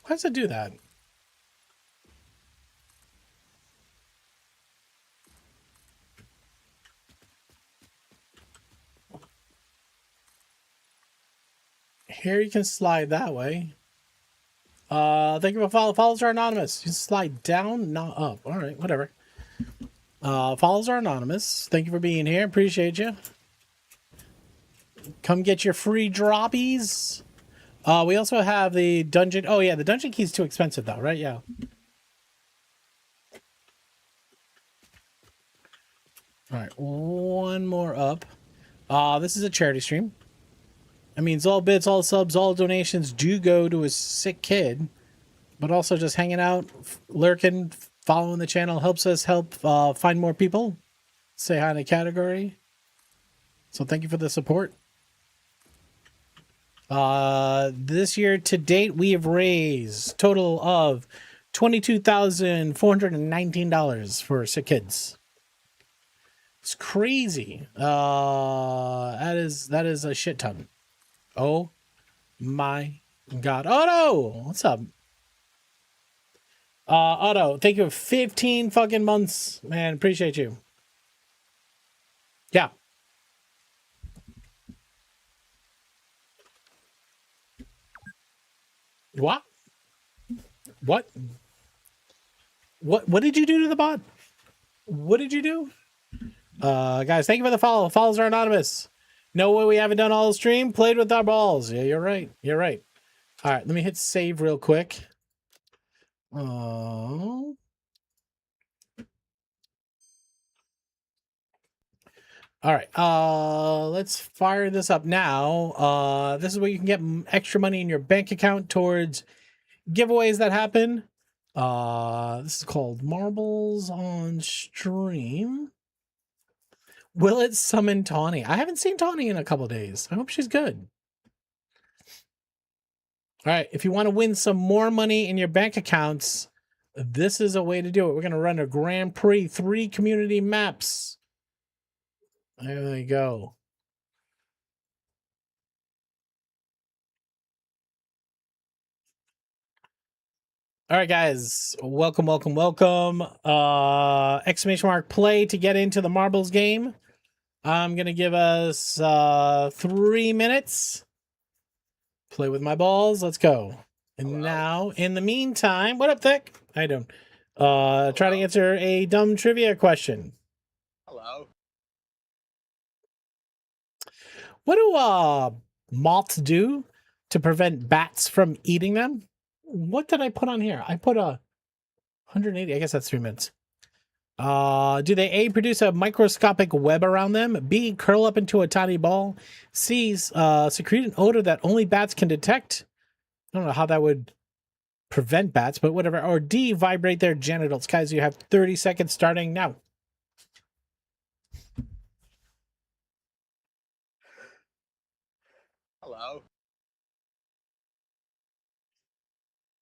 Why does it do that? Here you can slide that way. Thank you for follow. Follows are anonymous. You slide down, not up. All right, whatever. Follows are anonymous. Thank you for being here. Appreciate you. Come get your free droppies. We also have the dungeon. Oh yeah, the dungeon key's too expensive though, right? Yeah. All right, one more up. This is a charity stream. That means all bits, all subs, all donations do go to a sick kid. But also just hanging out, lurking, following the channel helps us help find more people. Say hi in the category. So thank you for the support. This year to date, we have raised total of $22,419 for sick kids. It's crazy. That is a shit ton. Oh my god. Oh no! What's up? Otto, thank you for 15 fucking months, man. Appreciate you. Yeah. What? What? What did you do to the bot? What did you do? Guys, thank you for the follow. Follows are anonymous. No way we haven't done all the stream. Played with our balls. Yeah, you're right. You're right. All right, let me hit save real quick. Oh. All right, let's fire this up now. This is where you can get extra money in your bank account towards giveaways that happen. This is called Marbles on Stream. Will it summon Tawny? I haven't seen Tawny in a couple days. I hope she's good. All right, if you want to win some more money in your bank accounts, this is a way to do it. We're going to run a Grand Prix 3 community maps. There they go. All right, guys. Welcome. Exclamation mark play to get into the marbles game. I'm going to give us 3 minutes. Play with my balls. Let's go. And Hello. now, in the meantime, what up, Thick? How you doing? Try to answer a dumb trivia question. Hello. What do moths do to prevent bats from eating them? What did I put on here? I put 180. I guess that's 3 minutes. Do they A, produce a microscopic web around them? B, curl up into a tiny ball? C, secrete an odor that only bats can detect? I don't know how that would prevent bats, but whatever. Or D, vibrate their genitals. Guys, you have 30 seconds starting now. Hello.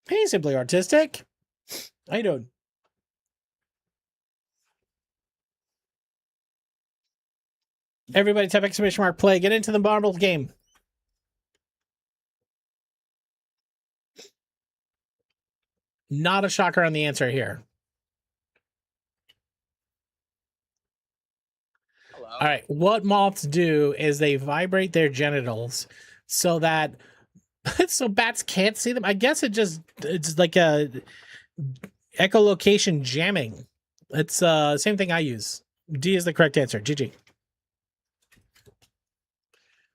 Hey, Simply Artistic. How you doing? Everybody type exclamation mark play. Get into the marbles game. Not a shocker on the answer here. Hello. All right. What moths do is they vibrate their genitals so that so bats can't see them. I guess it's like a echolocation jamming. It's same thing I use. D is the correct answer. GG.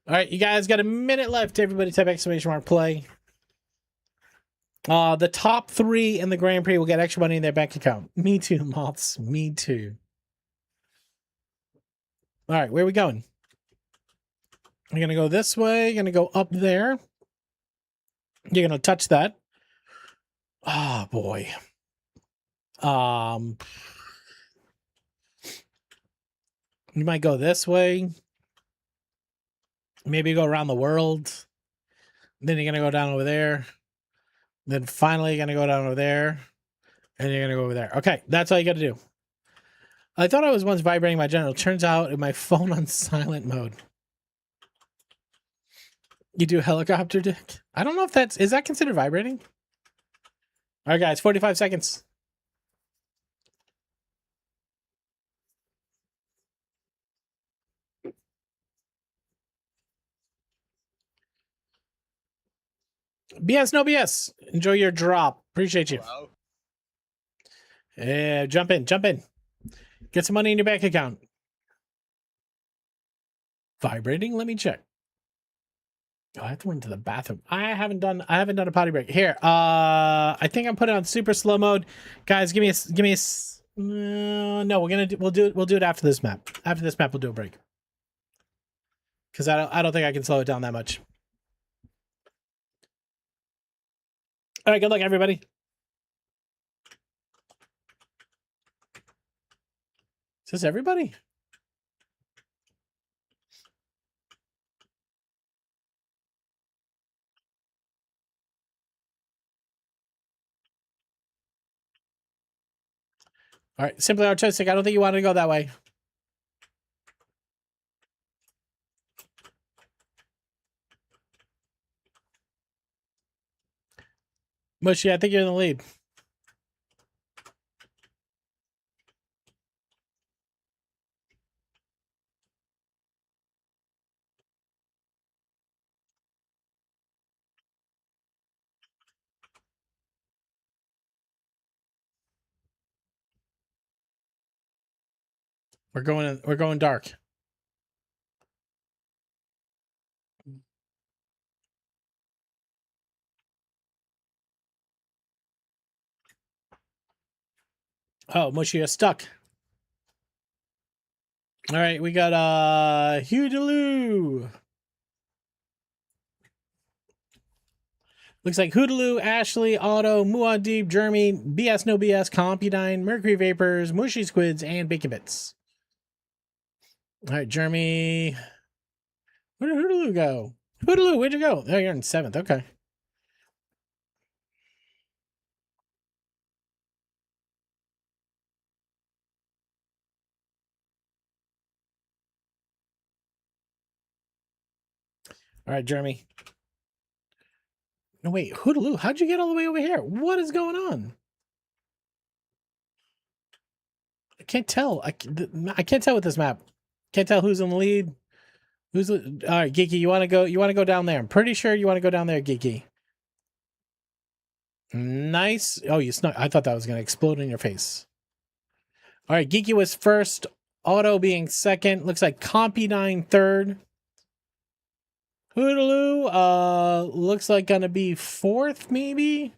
All right, you guys got a minute left. Everybody type exclamation mark play. The top 3 in the Grand Prix will get extra money in their bank account. Me too, moths. Me too. All right, where are we going? You're going to go this way. You're going to go up there. You're going to touch that. Oh, boy. You might go this way. Maybe go around the world. Then you're going to go down over there. Then finally you're going to go down over there. And you're going to go over there. Okay, that's all you got to do. I thought I was once vibrating my genital. Turns out my phone on silent mode. You do helicopter dick? I don't know if is that considered vibrating? All right, guys, 45 seconds. BS, no BS. Enjoy your drop. Appreciate you. Hello. Jump in, jump in. Get some money in your bank account. Vibrating? Let me check. Oh, I have to run to the bathroom. I haven't done a potty break. Here, I think I'm putting it on super slow mode. Guys, give me a no, we'll do it after this map. After this map we'll do a break. Cuz I don't think I can slow it down that much. All right, good luck everybody. Is this everybody? All right, simply artistic. I don't think you wanted to go that way. Mushy, I think you're in the lead. We're going dark. Oh, Mushy, you're stuck. All right, we got Hootaloo. Looks like Hootaloo, Ashley, Otto, Muad'Dib, Jeremy, BS No BS, Compudine, Mercury Vapors, Mushy Squids, and Bacon Bits. All right, Jeremy. Where did Hootaloo go? Hootaloo, where'd you go? Oh, you're in 7th. Okay. All right, Jeremy. No, wait, Hootaloo, how'd you get all the way over here? What is going on? I can't tell. I can't tell with this map. Can't tell who's in the lead. All right, Geeky, you want to go? You want to go down there? I'm pretty sure you want to go down there, Geeky. Nice. Oh, you snuck. I thought that was going to explode in your face. All right, Geeky was first. Auto being second. Looks like Compudine third. Hootaloo, looks like going to be fourth, maybe?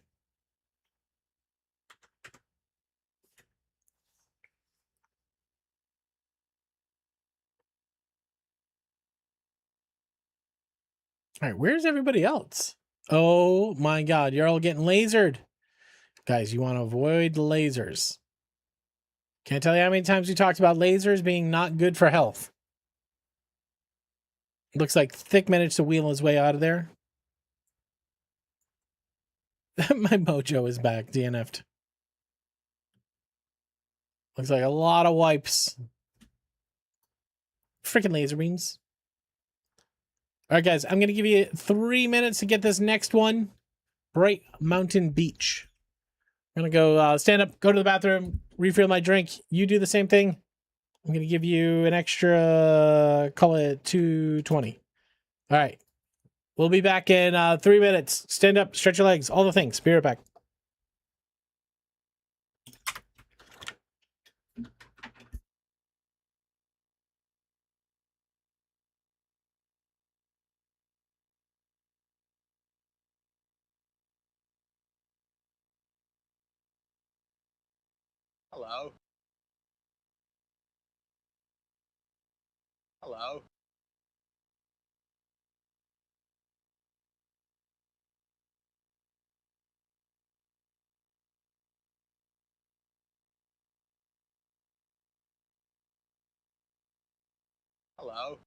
All right, where's everybody else? Oh my god, you're all getting lasered. Guys, you want to avoid lasers. Can't tell you how many times we talked about lasers being not good for health. Looks like Thick managed to wheel his way out of there. My mojo is back, DNF'd. Looks like a lot of wipes. Freaking laser beams. All right, guys, I'm going to give you 3 minutes to get this next one. Bright Mountain Beach. I'm going to go stand up, go to the bathroom, refill my drink. You do the same thing. I'm going to give you an extra, call it 220. All right. We'll be back in 3 minutes. Stand up, stretch your legs, all the things. Be right back. Hello. Hello. Hello.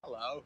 Hello.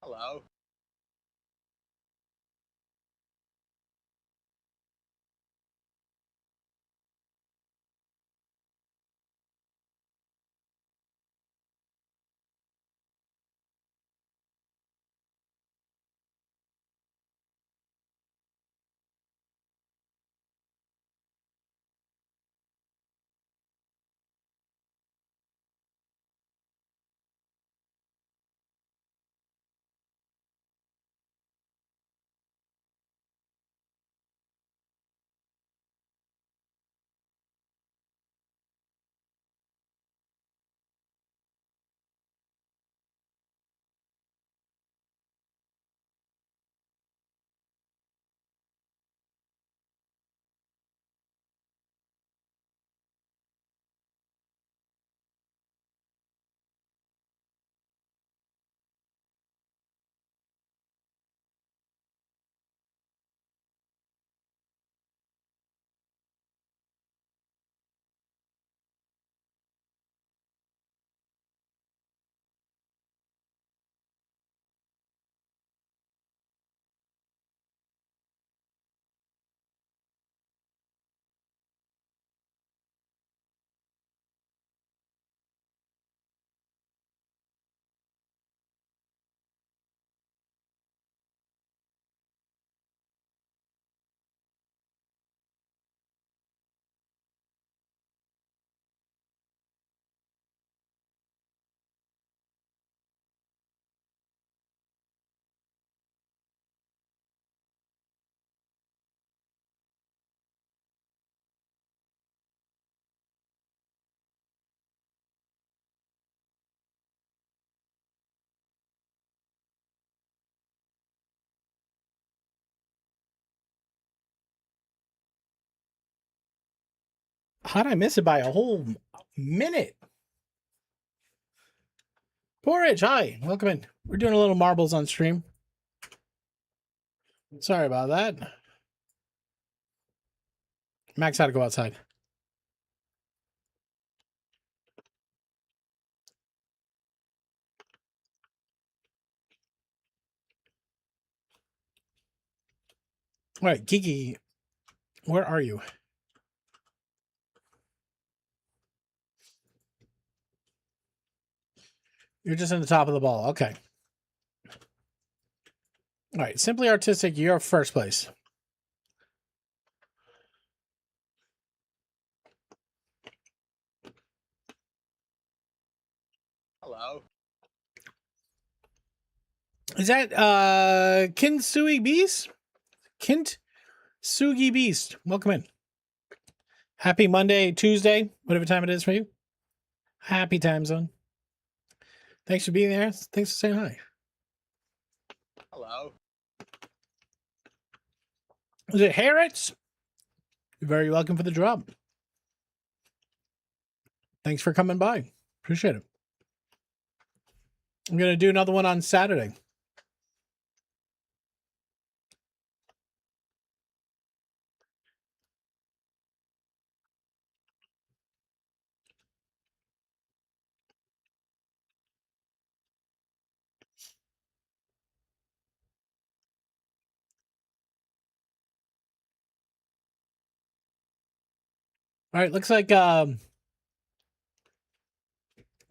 Hello. How'd I miss it by a whole minute? Porridge, hi, welcome in. We're doing a little marbles on stream. Sorry about that. Max had to go outside. All right, Kiki, where are you? You're just in the top of the ball. Okay. All right, Simply Artistic, you're first place. Hello. Is that Kintsugi Beast? Kintsugi Beast. Welcome in. Happy Monday, Tuesday, whatever time it is for you. Happy time zone. Thanks for being there. Thanks for saying hi. Hello. Is it Harrods? You're very welcome for the drop. Thanks for coming by. Appreciate it. I'm going to do another one on Saturday. All right, looks like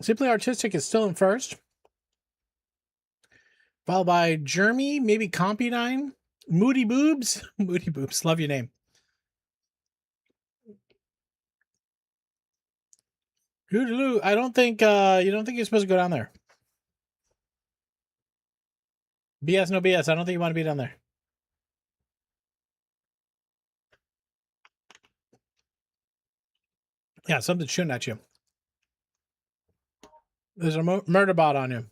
Simply Artistic is still in first. Followed by Jeremy, maybe Compy9, Moody Boobs. Moody Boobs, love your name. Hootaloo, I don't think you don't think you're supposed to go down there. BS, no BS. I don't think you want to be down there. Yeah, something's shooting at you. There's a murder bot on you.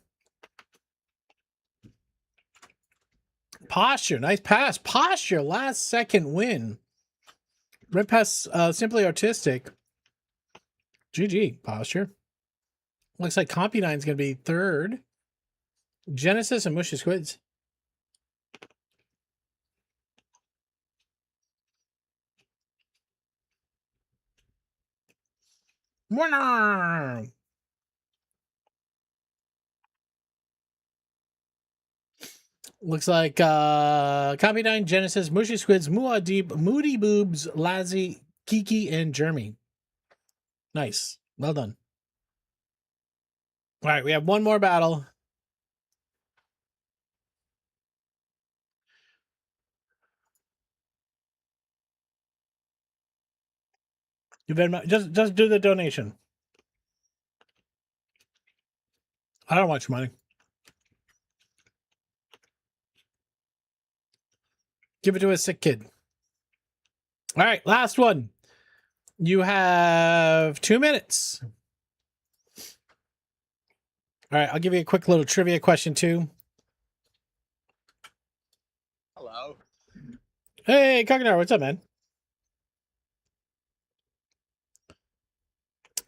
Posture, nice pass. Posture, last second win. Right past Simply Artistic. GG, Posture. Looks like Compy9 is going to be third. Genesis and Mushy Squids. Winner! Looks like Compy9, Genesis, Mushy Squids, Muad'Dib, Moody Boobs, Lazzy, Kiki, and Jeremy. Nice. Well done. All right, we have one more battle. Just do the donation. I don't want your money. Give it to a sick kid. All right, last one. You have 2 minutes. All right, I'll give you a quick little trivia question too. Hello. Hey, Cockadar, what's up, man?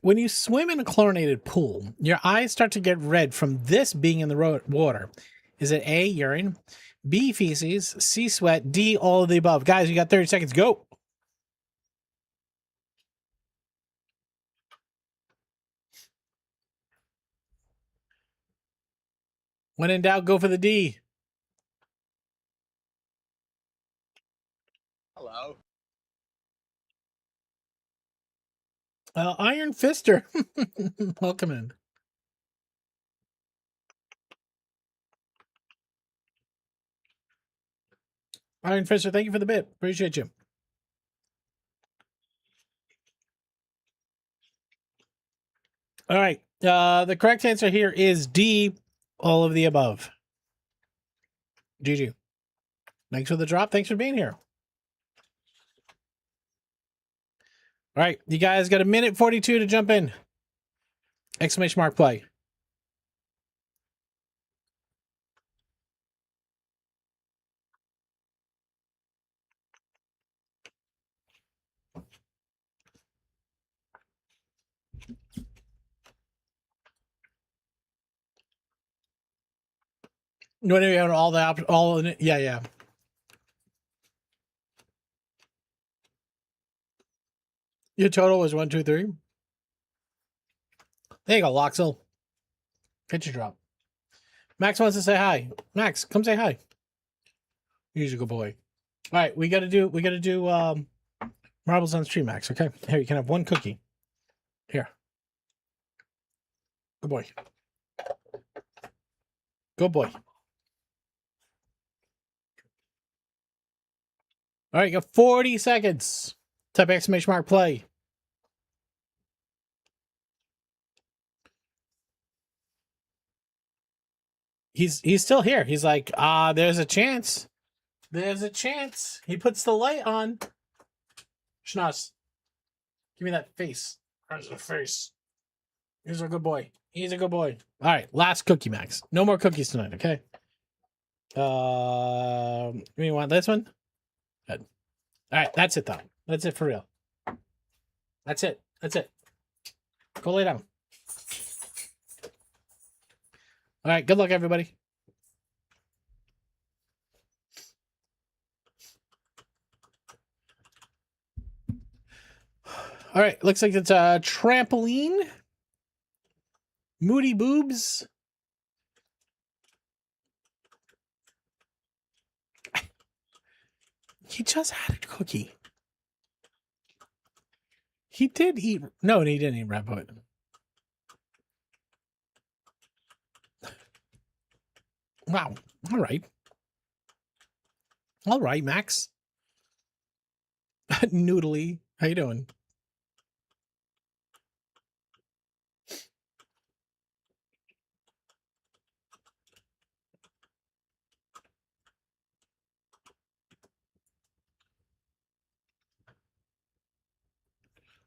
When you swim in a chlorinated pool, your eyes start to get red from this being in the water. Is it A, urine, B, feces, C, sweat, D, all of the above? Guys, you got 30 seconds. Go. When in doubt, go for the D. Hello. Iron Fister. Welcome in. Iron Fister, thank you for the bit. Appreciate you. All right. The correct answer here is D, all of the above. GG. Thanks for the drop. Thanks for being here. All right. You guys got a minute 42 to jump in. Exclamation mark play. When you have all the all in it. Yeah, yeah. Your total was 1, 2, 3. There you go, Loxel. Get your drop. Max wants to say hi. Max, come say hi. He's a good boy. All right, we gotta do marbles on stream, Max. Okay, here you can have one cookie. Here, good boy. Good boy. All right, you got 40 seconds. Type exclamation mark play. He's still here. He's like, there's a chance. There's a chance. He puts the light on. Schnoz, give me that face. Where's the face? He's a good boy. He's a good boy. All right, last cookie, Max. No more cookies tonight, okay? You want this one? Good. All right, that's it though. That's it for real. That's it. That's it. Go lay down. All right, good luck, everybody. All right, looks like it's a trampoline. Moody Boobs. He just had a cookie. He did eat. No, he didn't eat rabbit. Wow. All right. All right, Max. Noodly. How you doing?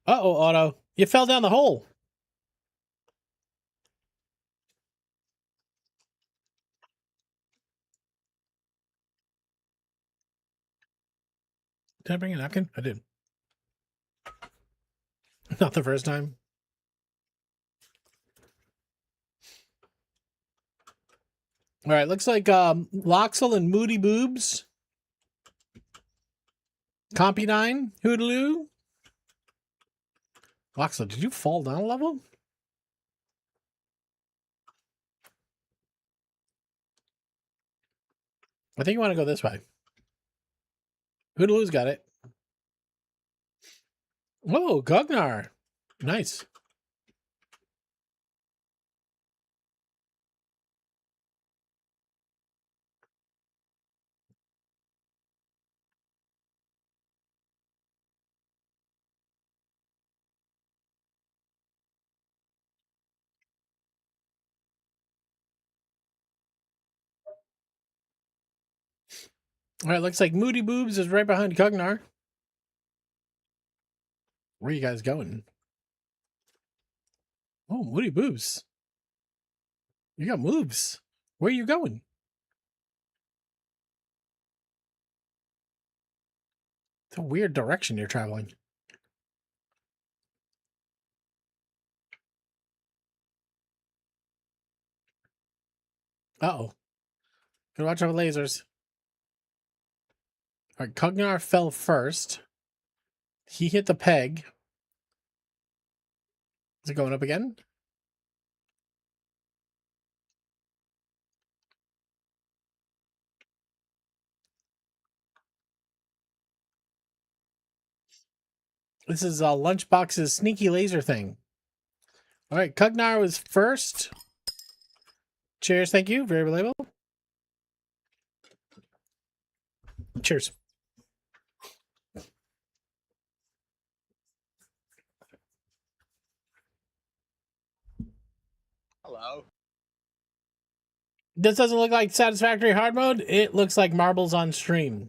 Uh-oh, Otto. You fell down the hole. Did I bring a napkin? I did. Not the first time. All right, looks like Loxel and Moody Boobs. Compy9, Hootaloo. Loxel, did you fall down a level? I think you want to go this way. Hootaloo's got it. Whoa, Gugnar. Nice. All right, looks like Moody Boobs is right behind Gugnar. Where are you guys going? Oh, Moody Boobs. You got moves. Where are you going? It's a weird direction you're traveling. Uh-oh. Gotta watch out for lasers. All right, Cognar fell first. He hit the peg. Is it going up again? This is Lunchbox's sneaky laser thing. All right, Cognar was first. Cheers, thank you. Very relatable. Cheers. Hello. This doesn't look like satisfactory hard mode. It looks like marbles on stream.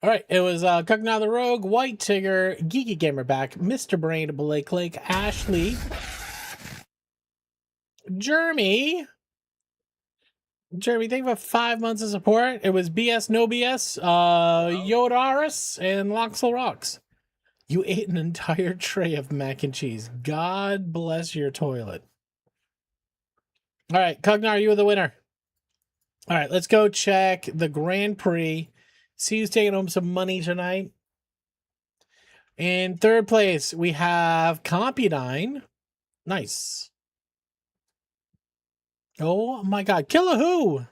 All right, it was Cognar the Rogue, White Tigger, Geeky Gamer Back, Mr. Brain, Blake Lake, Ashley, Jeremy, thank you for 5 months of support. It was BS, no BS, Yodaris, and Loxel Rocks. You ate an entire tray of mac and cheese. God bless your toilet. All right, Cognar, you were the winner. All right, let's go check the Grand Prix. See who's taking home some money tonight. In third place, we have Compy9. Nice. Oh my God. Killer who?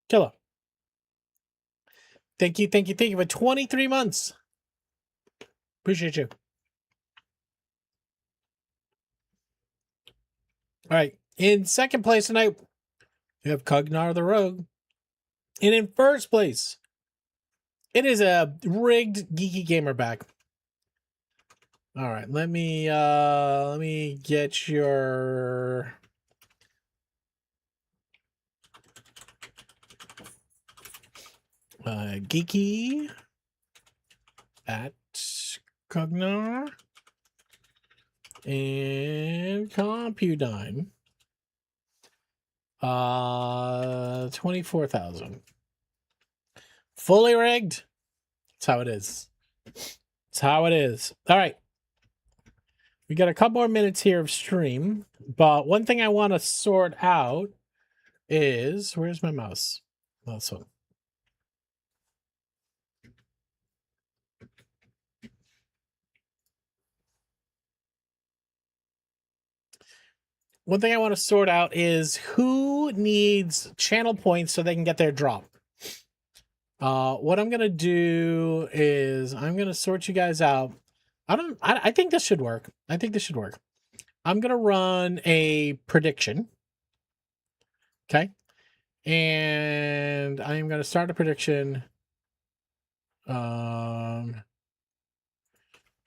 Killer. Thank you for 23 months. Appreciate you. All right. In second place tonight, You have Cognar the Rogue. And in first place, it is a rigged Geeky Gamer back. All right, let me get your Geeky at Cognar and Compudine. 24,000. Fully rigged. That's how it is. That's how it is. All right. We got a couple more minutes here of stream, but one thing I want to sort out is, where's my mouse? This one. One thing I want to sort out is who needs channel points so they can get their drop. What I'm gonna do is I'm gonna sort you guys out. I think this should work. I think this should work. I'm gonna run a prediction. Okay. And I am gonna start a prediction.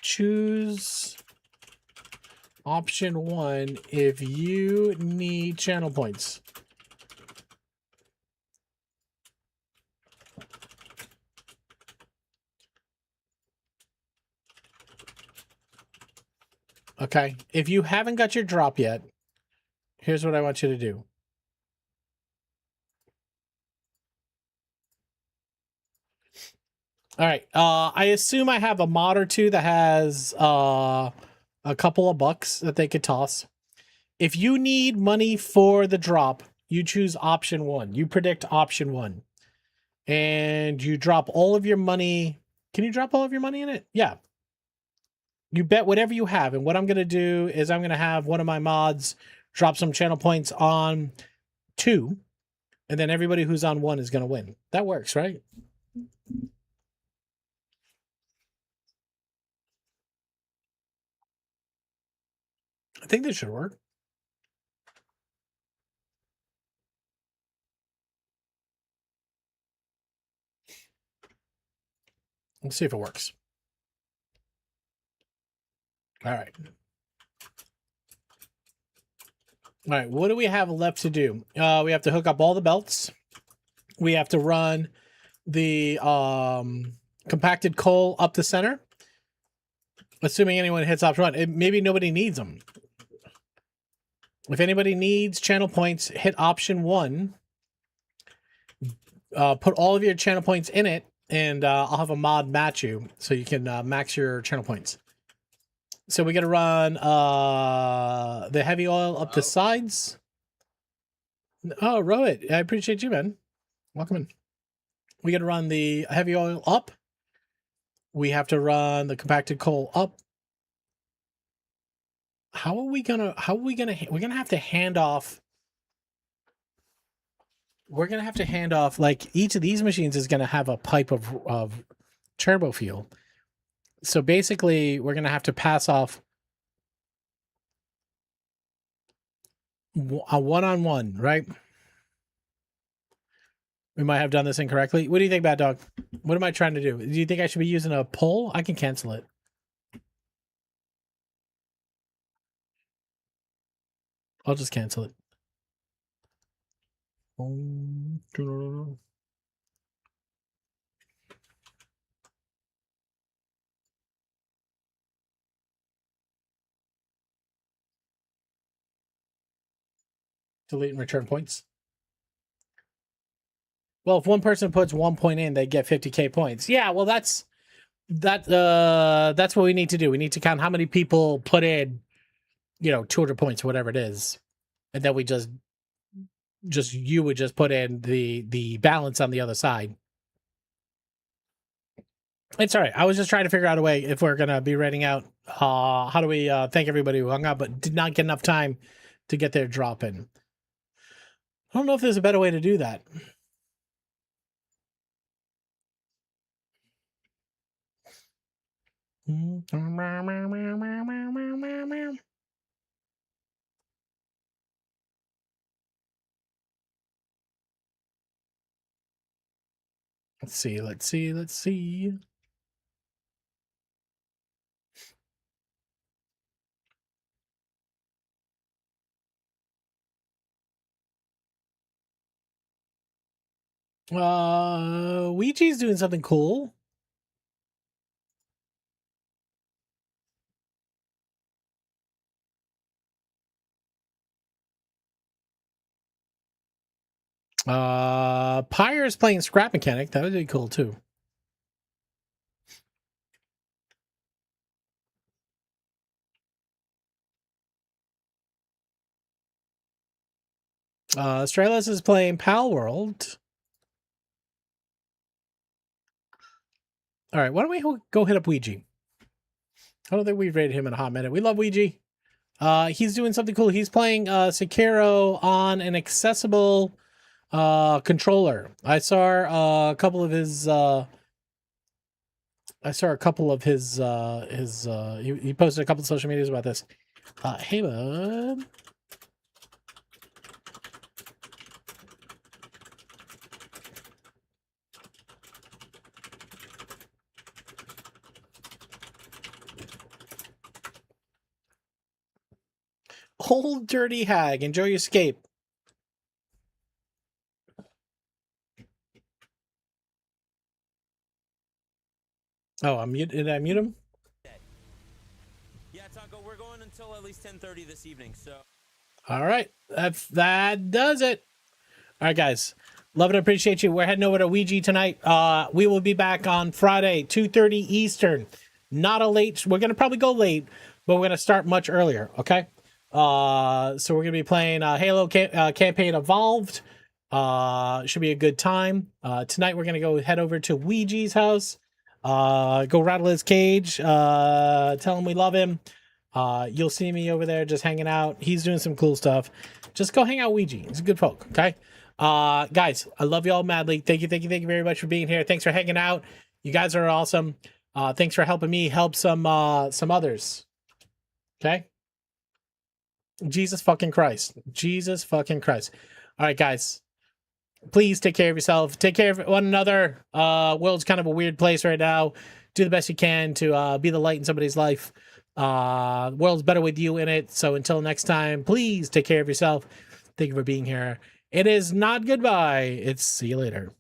Choose option 1 if you need channel points. Okay. If you haven't got your drop yet, here's what I want you to do. All right. I assume I have a mod or two that has a couple of bucks that they could toss. If you need money for the drop, you choose option 1. You predict option 1. And you drop all of your money. Can you drop all of your money in it? Yeah. You bet whatever you have. And what I'm going to do is I'm going to have one of my mods drop some channel points on 2. And then everybody who's on 1 is going to win. That works, right? I think this should work. Let's see if it works. All right. All right, what do we have left to do? We have to hook up all the belts. We have to run the compacted coal up the center. Assuming anyone hits option 1. Maybe nobody needs them. If anybody needs channel points, hit option 1. Put all of your channel points in it, and I'll have a mod match you so you can max your channel points. So we got to run the heavy oil up the sides. Oh, Rohit, I appreciate you, man. Welcome in. We got to run the heavy oil up. We have to run the compacted coal up. We're gonna have to hand off. We're gonna have to hand off, like, each of these machines is gonna have a pipe of turbo fuel. So basically, we're gonna have to pass off a one-on-one, right? We might have done this incorrectly. What do you think, Bad Dog? What am I trying to do? Do you think I should be using a pull? I can cancel it. I'll just cancel it. Delete and return points. Well, if one person puts 1 point in, they get 50k points. Yeah, well, that's what we need to do. We need to count how many people put in, 200 points, whatever it is, and then we you would just put in the balance on the other side. It's all right. I was just trying to figure out a way if we're gonna be rating out. How do we thank everybody who hung out but did not get enough time to get their drop in? I don't know if there's a better way to do that. Let's see, let's see, let's see. Ouija's doing something cool. Pyre's playing Scrap Mechanic. That would be cool too. Stralis is playing Pal World. All right, why don't we go hit up Ouija? I don't think we've rated him in a hot minute. We love Ouija. He's doing something cool. He's playing Sekiro on an accessible controller. I saw a couple of his he posted a couple of social medias about this. Hey bud. Old dirty hag, enjoy your escape. Oh, did I mute him? Yeah, Taco, we're going until at least 10:30 this evening, so. All right, that does it. All right, guys, love and appreciate you. We're heading over to Ouija tonight. We will be back on Friday, 2:30 Eastern. Not a late. We're gonna probably go late, but we're gonna start much earlier. Okay. So we're gonna be playing Halo campaign Evolved. Should be a good time. Tonight we're gonna go head over to Ouija's house. Go rattle his cage. Tell him we love him. You'll see me over there just hanging out. He's doing some cool stuff. Just go hang out with Ouija. He's a good folk. Okay. Guys, I love you all madly. Thank you very much for being here. Thanks for hanging out. You guys are awesome. Thanks for helping me help some others. Okay. Jesus fucking Christ. Jesus fucking Christ. All right, guys. Please take care of yourself. Take care of one another. World's kind of a weird place right now. Do the best you can to be the light in somebody's life. World's better with you in it. So until next time, please take care of yourself. Thank you for being here. It is not goodbye. It's see you later.